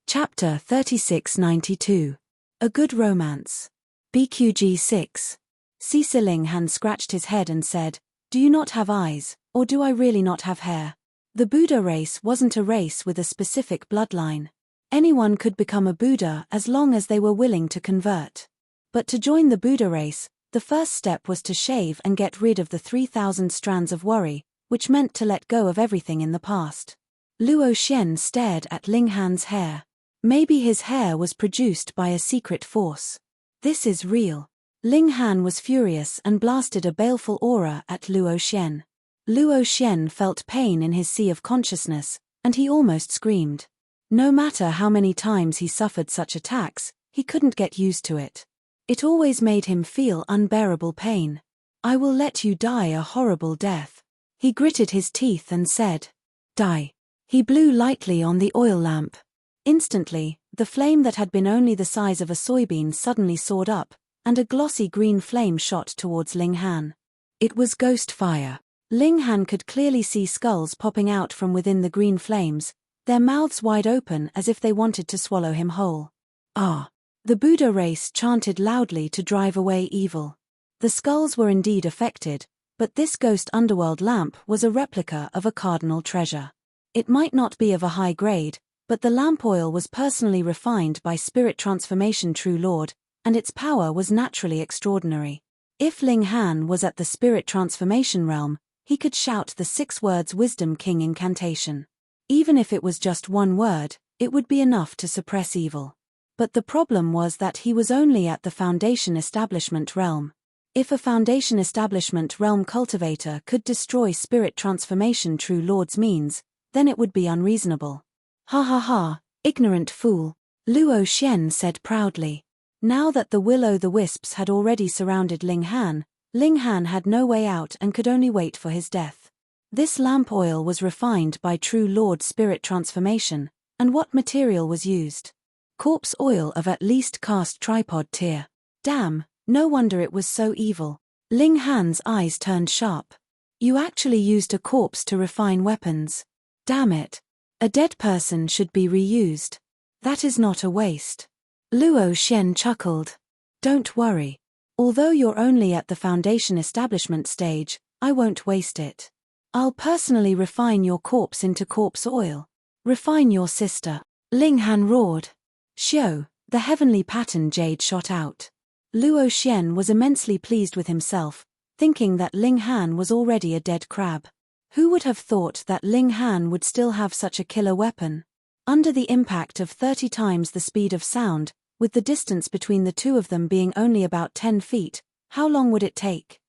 Chapter 3692. A Good Romance. BQG 6. Ling Han scratched his head and said, "Do you not have eyes, or do I really not have hair?" The Buddha race wasn't a race with a specific bloodline. Anyone could become a Buddha as long as they were willing to convert. But to join the Buddha race, the first step was to shave and get rid of the 3,000 strands of worry, which meant to let go of everything in the past. Luo Xian stared at Ling Han's hair. Maybe his hair was produced by a secret force. This is real. Ling Han was furious and blasted a baleful aura at Luo Xian. Luo Xian felt pain in his sea of consciousness, and he almost screamed. No matter how many times he suffered such attacks, he couldn't get used to it. It always made him feel unbearable pain. "I will let you die a horrible death." He gritted his teeth and said, "Die." He blew lightly on the oil lamp. Instantly, the flame that had been only the size of a soybean suddenly soared up, and a glossy green flame shot towards Ling Han. It was ghost fire. Ling Han could clearly see skulls popping out from within the green flames, their mouths wide open as if they wanted to swallow him whole. "Ah!" The Buddha race chanted loudly to drive away evil. The skulls were indeed affected, but this ghost underworld lamp was a replica of a cardinal treasure. It might not be of a high grade, but the lamp oil was personally refined by Spirit Transformation True Lord, and its power was naturally extraordinary. If Ling Han was at the Spirit Transformation realm, he could shout the 6 words Wisdom King incantation. Even if it was just one word, it would be enough to suppress evil. But the problem was that he was only at the Foundation Establishment realm. If a Foundation Establishment realm cultivator could destroy Spirit Transformation True Lord's means, then it would be unreasonable. "Ha ha ha, ignorant fool," Luo Xian said proudly. Now that the will-o'-the-wisps had already surrounded Ling Han had no way out and could only wait for his death. This lamp oil was refined by True Lord Spirit Transformation, and what material was used? Corpse oil of at least cast tripod tier. Damn, no wonder it was so evil. Ling Han's eyes turned sharp. You actually used a corpse to refine weapons. Damn it. A dead person should be reused. That is not a waste. Luo Xian chuckled. Don't worry. Although you're only at the Foundation Establishment stage, I won't waste it. I'll personally refine your corpse into corpse oil. Refine your sister. Ling Han roared. Xiao, the heavenly pattern jade shot out. Luo Xian was immensely pleased with himself, thinking that Ling Han was already a dead crab. Who would have thought that Ling Han would still have such a killer weapon? Under the impact of 30 times the speed of sound, with the distance between the two of them being only about 10 feet, how long would it take?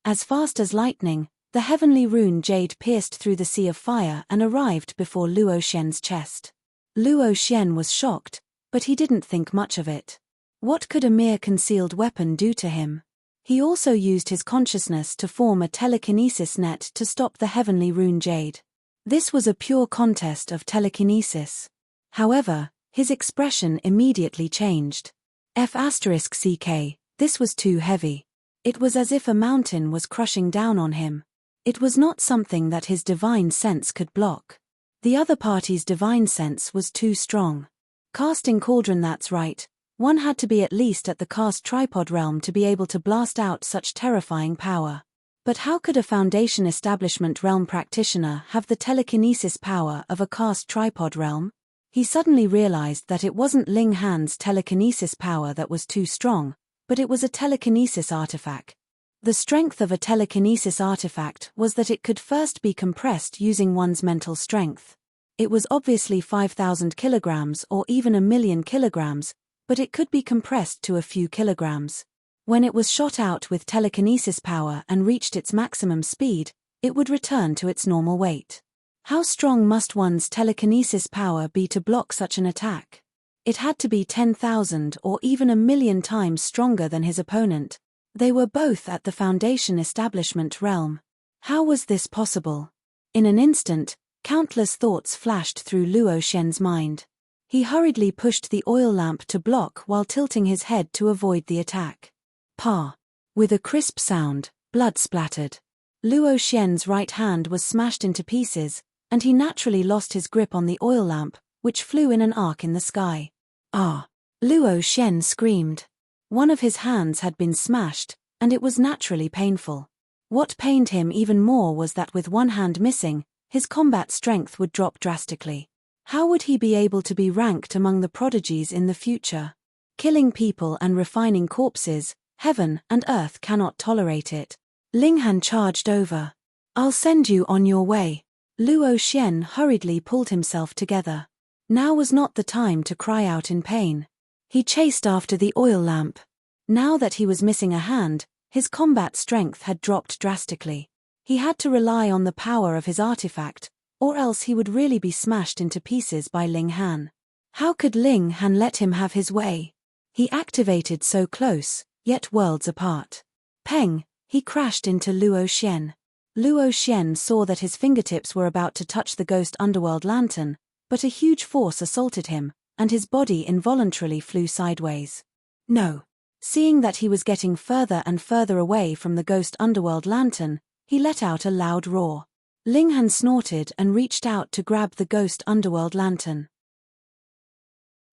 As fast as lightning, the heavenly rune jade pierced through the sea of fire and arrived before Luo Xian's chest. Luo Xian was shocked, but he didn't think much of it. What could a mere concealed weapon do to him? He also used his consciousness to form a telekinesis net to stop the heavenly rune jade. This was a pure contest of telekinesis. However, his expression immediately changed. F***ck, this was too heavy. It was as if a mountain was crushing down on him. It was not something that his divine sense could block. The other party's divine sense was too strong. Casting cauldron, that's right. One had to be at least at the cast tripod realm to be able to blast out such terrifying power. But how could a Foundation Establishment realm practitioner have the telekinesis power of a cast tripod realm? He suddenly realized that it wasn't Ling Han's telekinesis power that was too strong, but it was a telekinesis artifact. The strength of a telekinesis artifact was that it could first be compressed using one's mental strength. It was obviously 5,000 kilograms or even 1,000,000 kilograms, but it could be compressed to a few kilograms. When it was shot out with telekinesis power and reached its maximum speed, it would return to its normal weight. How strong must one's telekinesis power be to block such an attack? It had to be 10,000 or even 1,000,000 times stronger than his opponent. They were both at the Foundation establishment realm. How was this possible? In an instant, countless thoughts flashed through Luo Xian's mind. He hurriedly pushed the oil lamp to block while tilting his head to avoid the attack. Pa! With a crisp sound, blood splattered. Luo Xian's right hand was smashed into pieces, and he naturally lost his grip on the oil lamp, which flew in an arc in the sky. Ah! Luo Xian screamed. One of his hands had been smashed, and it was naturally painful. What pained him even more was that with one hand missing, his combat strength would drop drastically. How would he be able to be ranked among the prodigies in the future? Killing people and refining corpses, heaven and earth cannot tolerate it. Ling Han charged over. I'll send you on your way. Luo Xian hurriedly pulled himself together. Now was not the time to cry out in pain. He chased after the oil lamp. Now that he was missing a hand, his combat strength had dropped drastically. He had to rely on the power of his artifact, or else he would really be smashed into pieces by Ling Han. How could Ling Han let him have his way? He activated so close, yet worlds apart. Peng! He crashed into Luo Xian. Luo Xian saw that his fingertips were about to touch the ghost underworld lantern, but a huge force assaulted him, and his body involuntarily flew sideways. No! Seeing that he was getting further and further away from the ghost underworld lantern, he let out a loud roar. Ling Han snorted and reached out to grab the ghost underworld lantern.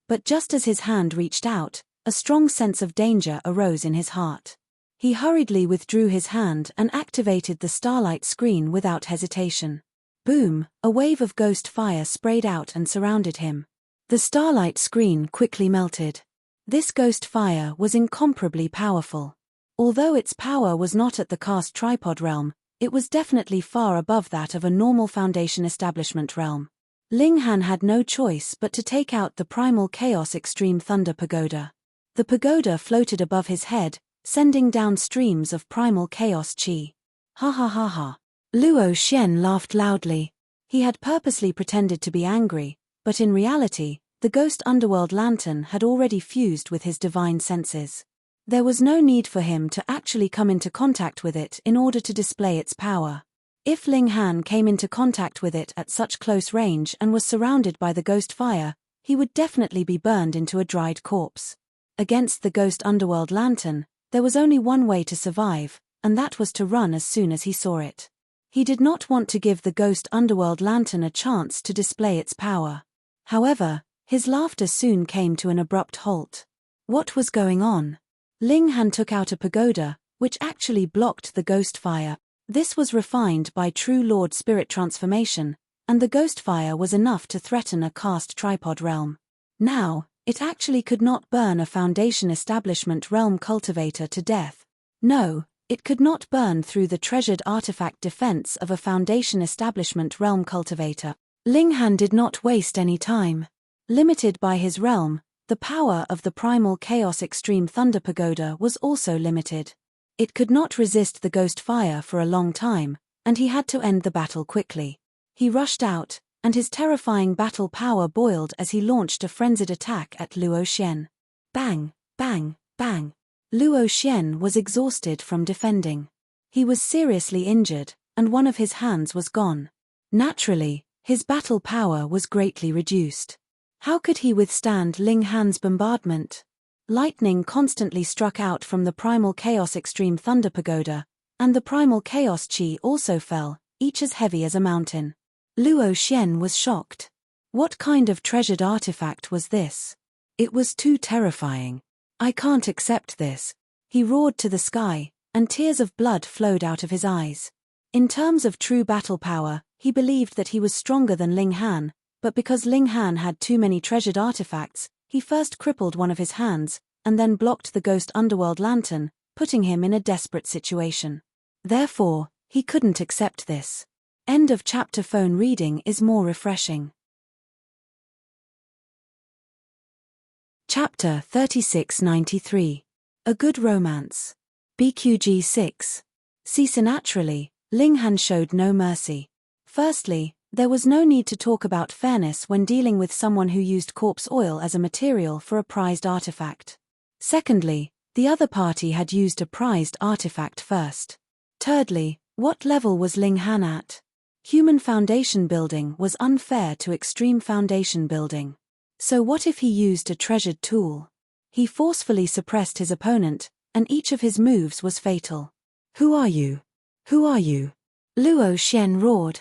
But just as his hand reached out, a strong sense of danger arose in his heart. He hurriedly withdrew his hand and activated the starlight screen without hesitation. Boom! A wave of ghost fire sprayed out and surrounded him. The starlight screen quickly melted. This ghost fire was incomparably powerful. Although its power was not at the cast tripod realm, it was definitely far above that of a normal Foundation establishment realm. Ling Han had no choice but to take out the Primal Chaos Extreme Thunder Pagoda. The pagoda floated above his head, sending down streams of primal chaos chi. Ha ha ha ha. Luo Xian laughed loudly. He had purposely pretended to be angry, but in reality, the ghost underworld lantern had already fused with his divine senses. There was no need for him to actually come into contact with it in order to display its power. If Ling Han came into contact with it at such close range and was surrounded by the ghost fire, he would definitely be burned into a dried corpse. Against the ghost underworld lantern, there was only one way to survive, and that was to run as soon as he saw it. He did not want to give the ghost underworld lantern a chance to display its power. However, his laughter soon came to an abrupt halt. What was going on? Ling Han took out a pagoda, which actually blocked the ghost fire. This was refined by True Lord Spirit transformation, and the ghost fire was enough to threaten a cast tripod realm. Now, it actually could not burn a Foundation establishment realm cultivator to death. No, it could not burn through the treasured artifact defense of a Foundation establishment realm cultivator. Ling Han did not waste any time. Limited by his realm, the power of the Primal Chaos Extreme Thunder Pagoda was also limited. It could not resist the ghost fire for a long time, and he had to end the battle quickly. He rushed out, and his terrifying battle power boiled as he launched a frenzied attack at Luo Xian. Bang, bang, bang. Luo Xian was exhausted from defending. He was seriously injured, and one of his hands was gone. Naturally, his battle power was greatly reduced. How could he withstand Ling Han's bombardment? Lightning constantly struck out from the Primal Chaos Extreme Thunder Pagoda, and the Primal Chaos Chi also fell, each as heavy as a mountain. Luo Xian was shocked. What kind of treasured artifact was this? It was too terrifying. I can't accept this. He roared to the sky, and tears of blood flowed out of his eyes. In terms of true battle power, he believed that he was stronger than Ling Han, but because Ling Han had too many treasured artifacts, he first crippled one of his hands, and then blocked the ghost underworld lantern, putting him in a desperate situation. Therefore, he couldn't accept this. End of chapter. Phone reading is more refreshing. Chapter 3693. A Good Romance. BQG 6. Cease naturally, Ling Han showed no mercy. Firstly, there was no need to talk about fairness when dealing with someone who used corpse oil as a material for a prized artifact. Secondly, the other party had used a prized artifact first. Thirdly, what level was Ling Han at? Human foundation building was unfair to extreme foundation building. So what if he used a treasured tool? He forcefully suppressed his opponent, and each of his moves was fatal. Who are you? Who are you? Luo Xian roared.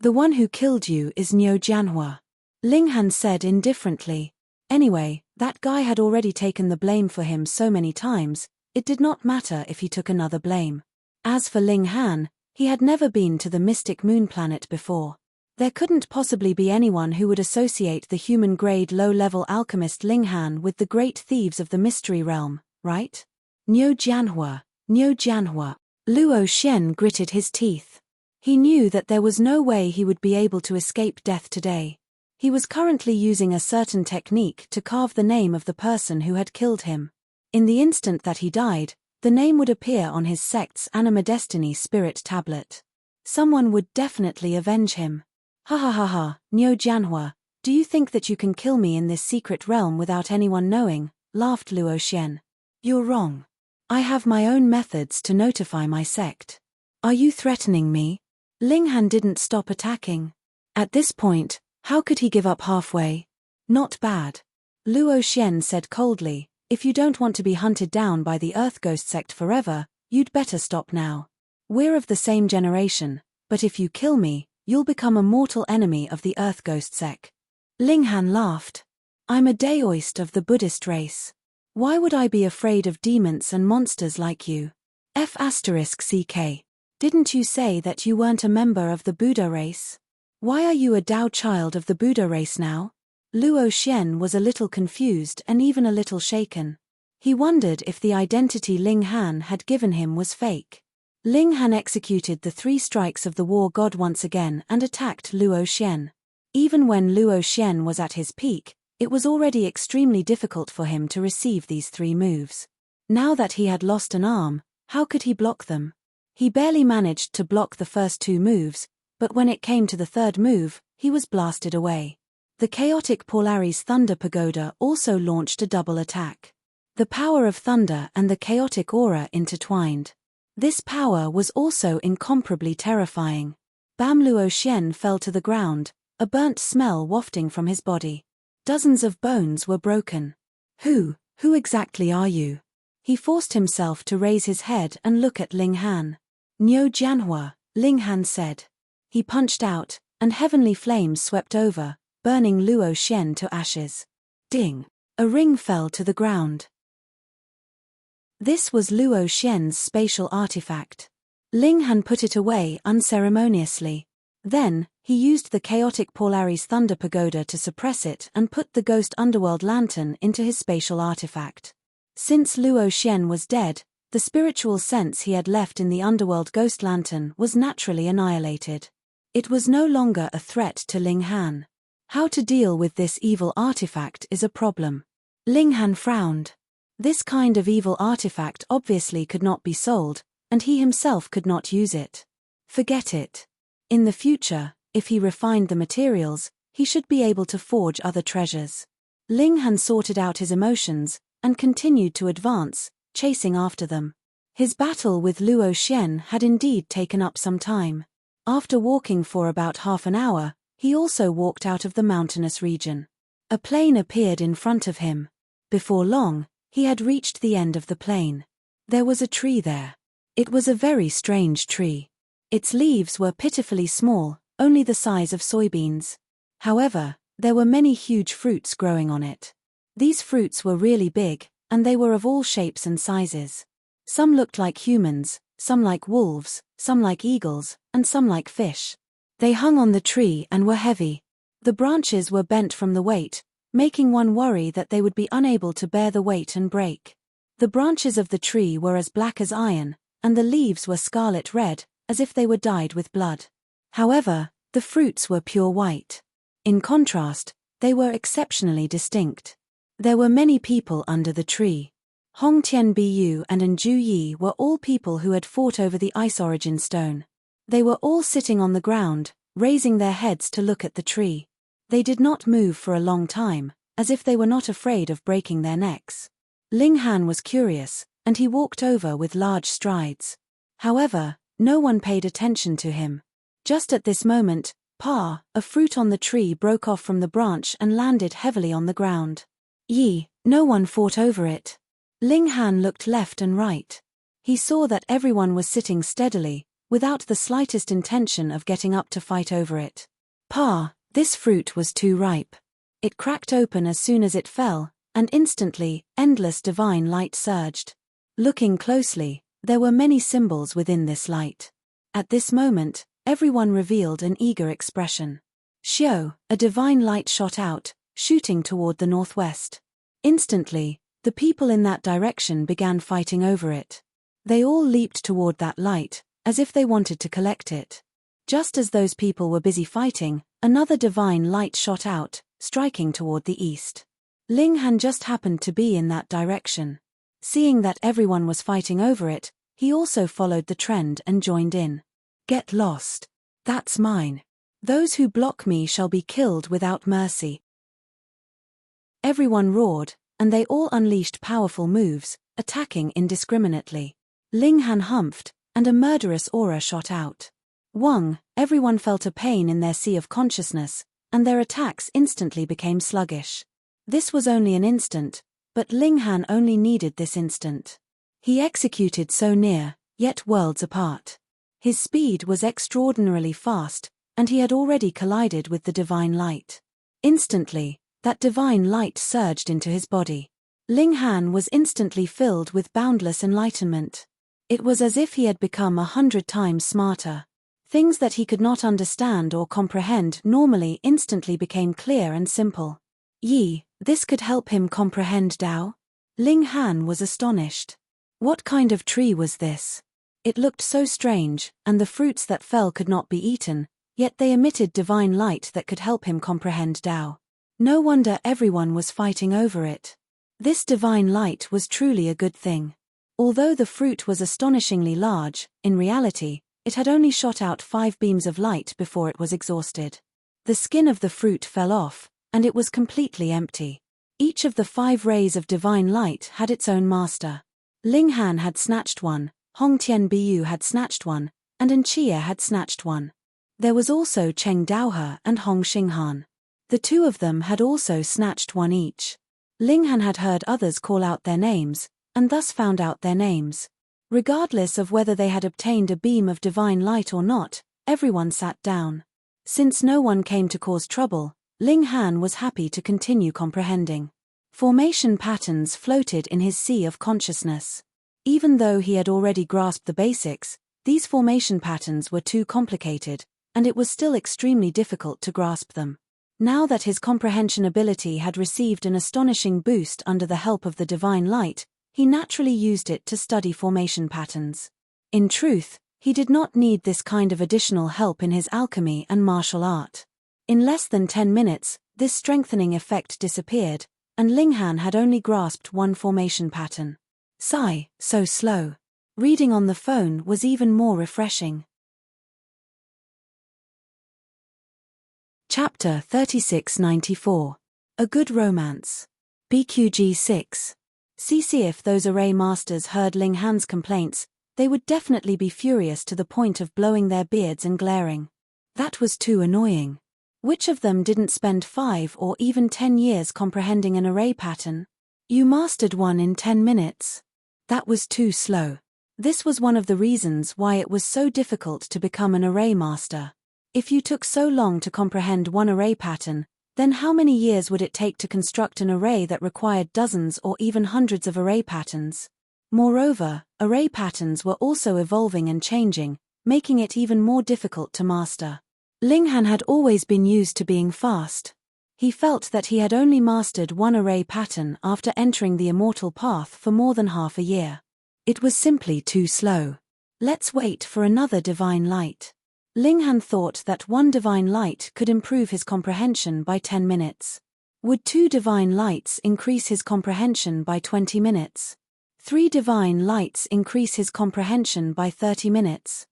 The one who killed you is Niu Jianhua. Ling Han said indifferently. Anyway, that guy had already taken the blame for him so many times, it did not matter if he took another blame. As for Ling Han, he had never been to the mystic moon planet before. There couldn't possibly be anyone who would associate the human-grade low-level alchemist Ling Han with the great thieves of the mystery realm, right? Niu Jianhua, Niu Jianhua. Luo Xian gritted his teeth. He knew that there was no way he would be able to escape death today. He was currently using a certain technique to carve the name of the person who had killed him. In the instant that he died, the name would appear on his sect's Anima Destiny spirit tablet. Someone would definitely avenge him. Ha ha ha ha, Niu Jianhua, do you think that you can kill me in this secret realm without anyone knowing? Laughed Luo Xian. You're wrong. I have my own methods to notify my sect. Are you threatening me? Ling Han didn't stop attacking. At this point, how could he give up halfway? Not bad. Luo Xian said coldly, if you don't want to be hunted down by the Earth Ghost sect forever, you'd better stop now. We're of the same generation, but if you kill me, you'll become a mortal enemy of the Earth Ghost sect. Ling Han laughed. I'm a Daoist of the Buddhist race. Why would I be afraid of demons and monsters like you? F***CK. Didn't you say that you weren't a member of the Buddha race? Why are you a Dao child of the Buddha race now? Luo Xian was a little confused and even a little shaken. He wondered if the identity Ling Han had given him was fake. Ling Han executed the 3 strikes of the war god once again and attacked Luo Xian. Even when Luo Xian was at his peak, it was already extremely difficult for him to receive these 3 moves. Now that he had lost an arm, how could he block them? He barely managed to block the first 2 moves, but when it came to the 3rd move, he was blasted away. The chaotic Polaris Thunder Pagoda also launched a double attack. The power of thunder and the chaotic aura intertwined. This power was also incomparably terrifying. Bam Luo Xian fell to the ground, a burnt smell wafting from his body. Dozens of bones were broken. Who exactly are you? He forced himself to raise his head and look at Ling Han. Niu Jianhua, Ling Han said. He punched out, and heavenly flames swept over, burning Luo Xian to ashes. Ding! A ring fell to the ground. This was Luo Xian's spatial artifact. Ling Han put it away unceremoniously. Then, he used the chaotic Polaris Thunder Pagoda to suppress it and put the ghost underworld lantern into his spatial artifact. Since Luo Xian was dead, the spiritual sense he had left in the underworld ghost lantern was naturally annihilated. It was no longer a threat to Ling Han. How to deal with this evil artifact is a problem. Ling Han frowned. This kind of evil artifact obviously could not be sold, and he himself could not use it. Forget it. In the future, if he refined the materials, he should be able to forge other treasures. Ling Han sorted out his emotions, and continued to advance, chasing after them. His battle with Luo Xian had indeed taken up some time. After walking for about half an hour, he also walked out of the mountainous region. A plain appeared in front of him. Before long, he had reached the end of the plain. There was a tree there. It was a very strange tree. Its leaves were pitifully small, only the size of soybeans. However, there were many huge fruits growing on it. These fruits were really big, and they were of all shapes and sizes. Some looked like humans, some like wolves, some like eagles, and some like fish. They hung on the tree and were heavy. The branches were bent from the weight, making one worry that they would be unable to bear the weight and break. The branches of the tree were as black as iron, and the leaves were scarlet red, as if they were dyed with blood. However, the fruits were pure white. In contrast, they were exceptionally distinct. There were many people under the tree. Hong Tianbu and Nju Yi were all people who had fought over the ice origin stone. They were all sitting on the ground, raising their heads to look at the tree. They did not move for a long time, as if they were not afraid of breaking their necks. Ling Han was curious, and he walked over with large strides. However, no one paid attention to him. Just at this moment, a fruit on the tree broke off from the branch and landed heavily on the ground. Yi, no one fought over it. Ling Han looked left and right. He saw that everyone was sitting steadily, without the slightest intention of getting up to fight over it. This fruit was too ripe. It cracked open as soon as it fell, and instantly, endless divine light surged. Looking closely, there were many symbols within this light. At this moment, everyone revealed an eager expression. Xiao, a divine light shot out, shooting toward the northwest. Instantly, the people in that direction began fighting over it. They all leaped toward that light, as if they wanted to collect it. Just as those people were busy fighting, another divine light shot out, striking toward the east. Ling Han just happened to be in that direction. Seeing that everyone was fighting over it, he also followed the trend and joined in. Get lost. That's mine. Those who block me shall be killed without mercy. Everyone roared, and they all unleashed powerful moves, attacking indiscriminately. Ling Han humphed, and a murderous aura shot out. Everyone felt a pain in their sea of consciousness, and their attacks instantly became sluggish. This was only an instant, but Ling Han only needed this instant. He executed so near, yet worlds apart. His speed was extraordinarily fast, and he had already collided with the divine light. Instantly, that divine light surged into his body. Ling Han was instantly filled with boundless enlightenment. It was as if he had become 100 times smarter. Things that he could not understand or comprehend normally instantly became clear and simple. This could help him comprehend Tao? Ling Han was astonished. What kind of tree was this? It looked so strange, and the fruits that fell could not be eaten, yet they emitted divine light that could help him comprehend Tao. No wonder everyone was fighting over it. This divine light was truly a good thing. Although the fruit was astonishingly large, in reality, it had only shot out 5 beams of light before it was exhausted. The skin of the fruit fell off, and it was completely empty. Each of the 5 rays of divine light had its own master. Ling Han had snatched one, Hong Tianbu had snatched one, and Enchia had snatched one. There was also Cheng Daohe and Hong Xinghan. The 2 of them had also snatched one each. Ling Han had heard others call out their names, and thus found out their names. Regardless of whether they had obtained a beam of divine light or not, everyone sat down. Since no one came to cause trouble, Ling Han was happy to continue comprehending. Formation patterns floated in his sea of consciousness. Even though he had already grasped the basics, these formation patterns were too complicated, and it was still extremely difficult to grasp them. Now that his comprehension ability had received an astonishing boost under the help of the divine light, he naturally used it to study formation patterns. In truth, he did not need this kind of additional help in his alchemy and martial art. In less than 10 minutes, this strengthening effect disappeared, and Ling Han had only grasped one formation pattern. Sigh, so slow. Reading on the phone was even more refreshing. Chapter 3694. A Good Romance. BQG 6. If those array masters heard Ling Han's complaints, they would definitely be furious to the point of blowing their beards and glaring. That was too annoying. Which of them didn't spend 5 or even 10 years comprehending an array pattern? You mastered one in 10 minutes. That was too slow. This was one of the reasons why it was so difficult to become an array master. If you took so long to comprehend one array pattern, then how many years would it take to construct an array that required dozens or even hundreds of array patterns? Moreover, array patterns were also evolving and changing, making it even more difficult to master. Ling Han had always been used to being fast. He felt that he had only mastered one array pattern after entering the immortal path for more than half a year. It was simply too slow. Let's wait for another divine light. Ling Han thought that one divine light could improve his comprehension by 10 minutes. Would 2 divine lights increase his comprehension by 20 minutes? 3 divine lights increase his comprehension by 30 minutes.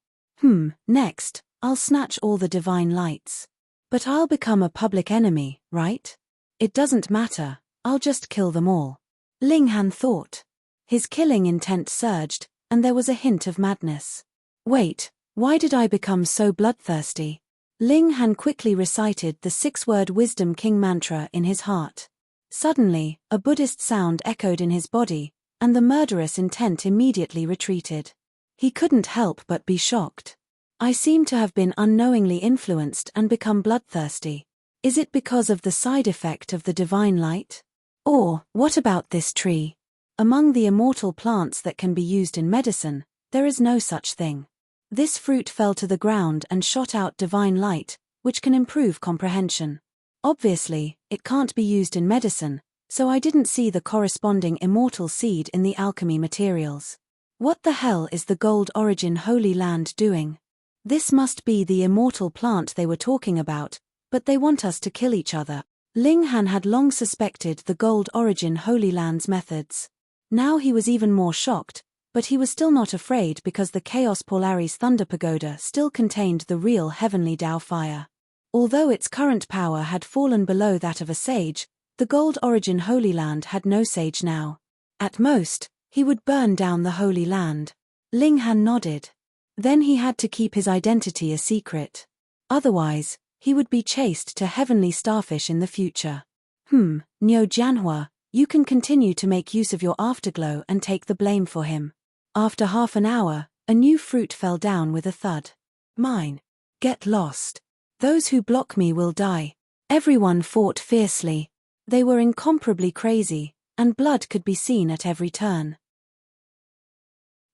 Next, I'll snatch all the divine lights. But I'll become a public enemy, right? It doesn't matter, I'll just kill them all. Ling Han thought. His killing intent surged, and there was a hint of madness. Wait, why did I become so bloodthirsty? Ling Han quickly recited the 6-word Wisdom King mantra in his heart. Suddenly, a Buddhist sound echoed in his body, and the murderous intent immediately retreated. He couldn't help but be shocked. I seem to have been unknowingly influenced and become bloodthirsty. Is it because of the side effect of the divine light? Or, what about this tree? Among the immortal plants that can be used in medicine, there is no such thing. This fruit fell to the ground and shot out divine light, which can improve comprehension. Obviously, it can't be used in medicine, so I didn't see the corresponding immortal seed in the alchemy materials. What the hell is the Gold Origin Holy Land doing? This must be the immortal plant they were talking about, but they want us to kill each other. Ling Han had long suspected the Gold Origin Holy Land's methods. Now he was even more shocked, but he was still not afraid because the Chaos Polaris Thunder Pagoda still contained the real heavenly Tao fire. Although its current power had fallen below that of a sage, the Gold Origin Holy Land had no sage now. At most, he would burn down the Holy Land. Ling Han nodded. Then he had to keep his identity a secret. Otherwise, he would be chased to heavenly starfish in the future. Niu Jianhua, you can continue to make use of your afterglow and take the blame for him. After half an hour, a new fruit fell down with a thud. Mine. Get lost. Those who block me will die. Everyone fought fiercely. They were incomparably crazy, and blood could be seen at every turn.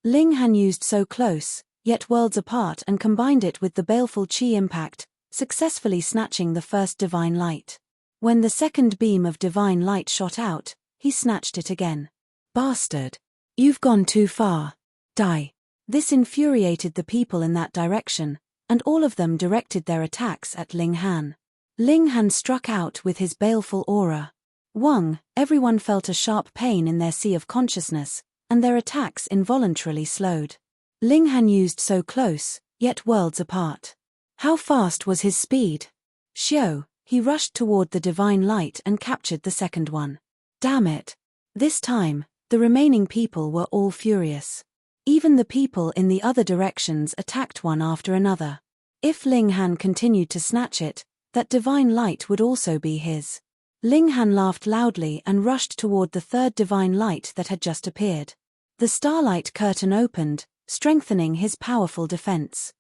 Ling Han used so close, yet worlds apart, and combined it with the baleful chi impact, successfully snatching the first divine light. When the second beam of divine light shot out, he snatched it again. Bastard! You've gone too far. Die. This infuriated the people in that direction, and all of them directed their attacks at Ling Han. Ling Han struck out with his baleful aura. Everyone felt a sharp pain in their sea of consciousness, and their attacks involuntarily slowed. Ling Han used so close, yet worlds apart. How fast was his speed? Xiao, he rushed toward the divine light and captured the second one. Damn it. This time, the remaining people were all furious. Even the people in the other directions attacked one after another. If Ling Han continued to snatch it, that divine light would also be his. Ling Han laughed loudly and rushed toward the third divine light that had just appeared. The starlight curtain opened, strengthening his powerful defense.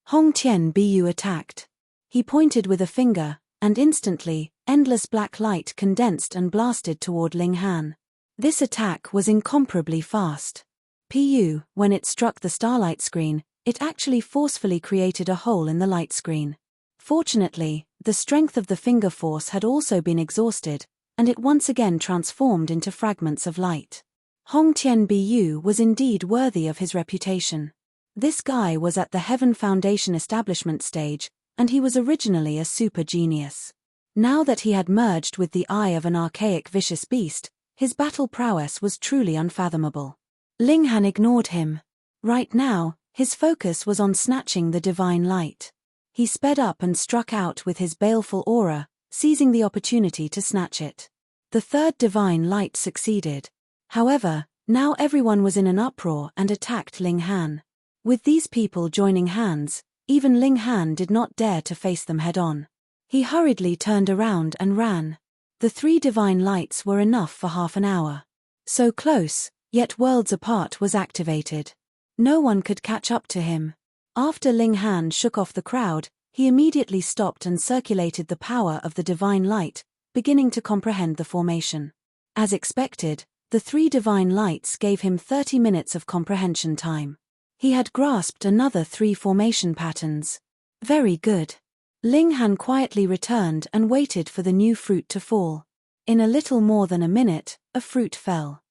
Hong Tian Bu attacked. He pointed with a finger, and instantly, endless black light condensed and blasted toward Ling Han. This attack was incomparably fast. When it struck the starlight screen, it actually forcefully created a hole in the light screen. Fortunately, the strength of the finger force had also been exhausted, and it once again transformed into fragments of light. Hong Tian Bu was indeed worthy of his reputation. This guy was at the Heaven Foundation establishment stage, and he was originally a super genius. Now that he had merged with the eye of an archaic vicious beast, his battle prowess was truly unfathomable. Ling Han ignored him. Right now, his focus was on snatching the divine light. He sped up and struck out with his baleful aura, seizing the opportunity to snatch it. The third divine light succeeded. However, now everyone was in an uproar and attacked Ling Han. With these people joining hands, even Ling Han did not dare to face them head-on. He hurriedly turned around and ran. The 3 divine lights were enough for half an hour. So close, yet worlds apart was activated. No one could catch up to him. After Ling Han shook off the crowd, he immediately stopped and circulated the power of the divine light, beginning to comprehend the formation. As expected, the 3 divine lights gave him 30 minutes of comprehension time. He had grasped another 3 formation patterns. Very good. Ling Han quietly returned and waited for the new fruit to fall. In a little more than a minute, a fruit fell.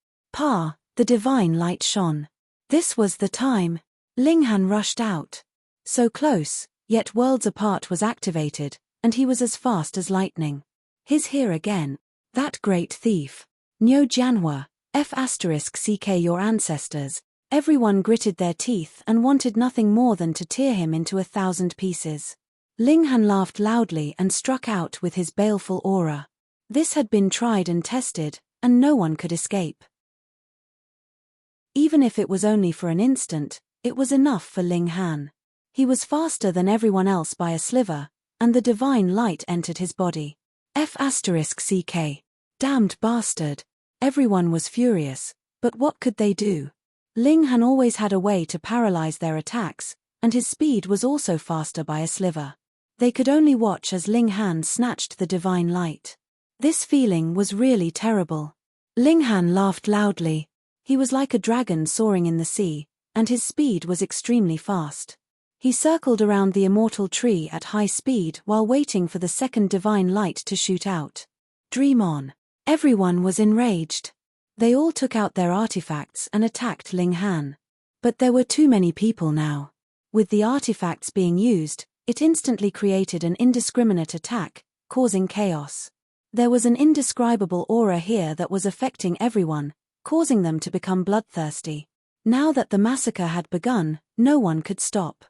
The divine light shone. This was the time. Ling Han rushed out. So close, yet worlds apart was activated, and he was as fast as lightning. He's here again. That great thief. Nyo Jianhua, F*ck your ancestors. Everyone gritted their teeth and wanted nothing more than to tear him into 1,000 pieces. Ling Han laughed loudly and struck out with his baleful aura. This had been tried and tested, and no one could escape. Even if it was only for an instant, it was enough for Ling Han. He was faster than everyone else by a sliver, and the divine light entered his body. F*ck. Damned bastard. Everyone was furious, but what could they do? Ling Han always had a way to paralyze their attacks, and his speed was also faster by a sliver. They could only watch as Ling Han snatched the divine light. This feeling was really terrible. Ling Han laughed loudly. He was like a dragon soaring in the sea, and his speed was extremely fast. He circled around the immortal tree at high speed while waiting for the second divine light to shoot out. Dream on. Everyone was enraged. They all took out their artifacts and attacked Ling Han. But there were too many people now. With the artifacts being used, it instantly created an indiscriminate attack, causing chaos. There was an indescribable aura here that was affecting everyone, causing them to become bloodthirsty. Now that the massacre had begun, no one could stop.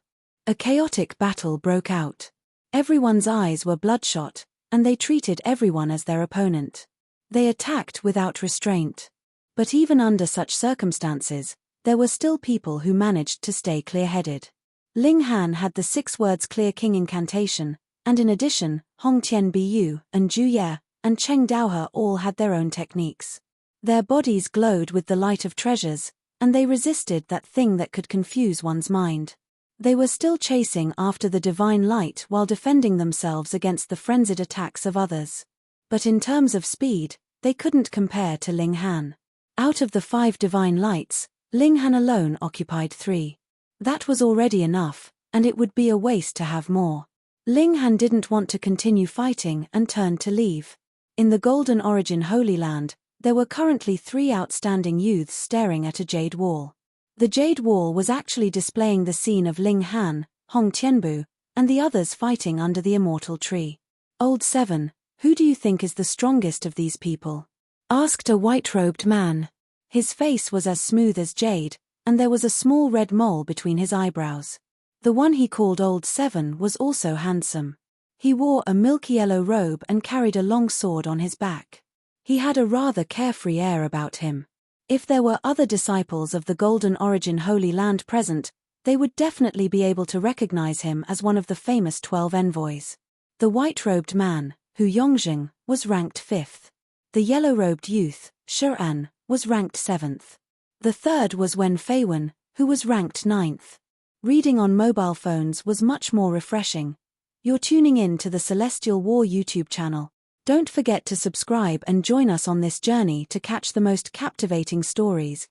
A chaotic battle broke out. Everyone's eyes were bloodshot, and they treated everyone as their opponent. They attacked without restraint. But even under such circumstances, there were still people who managed to stay clear-headed. Ling Han had the 6 words Clear King incantation, and in addition, Hong Tian Bu and Zhu Ye and Cheng Daohe all had their own techniques. Their bodies glowed with the light of treasures, and they resisted that thing that could confuse one's mind. They were still chasing after the divine light while defending themselves against the frenzied attacks of others. But in terms of speed, they couldn't compare to Ling Han. Out of the 5 divine lights, Ling Han alone occupied 3. That was already enough, and it would be a waste to have more. Ling Han didn't want to continue fighting and turned to leave. In the Golden Origin Holy Land, there were currently 3 outstanding youths staring at a jade wall. The jade wall was actually displaying the scene of Ling Han, Hong Tianbu, and the others fighting under the immortal tree. Old 7, who do you think is the strongest of these people? Asked a white-robed man. His face was as smooth as jade, and there was a small red mole between his eyebrows. The one he called Old 7 was also handsome. He wore a milky yellow robe and carried a long sword on his back. He had a rather carefree air about him. If there were other disciples of the Golden Origin Holy Land present, they would definitely be able to recognize him as one of the famous 12 envoys. The white-robed man, Hu Yongjing, was ranked 5th. The yellow-robed youth, Shi'an, was ranked 7th. The third was Wen Feiwen, who was ranked 9th. Reading on mobile phones was much more refreshing. You're tuning in to the Celestial War YouTube channel. Don't forget to subscribe and join us on this journey to catch the most captivating stories.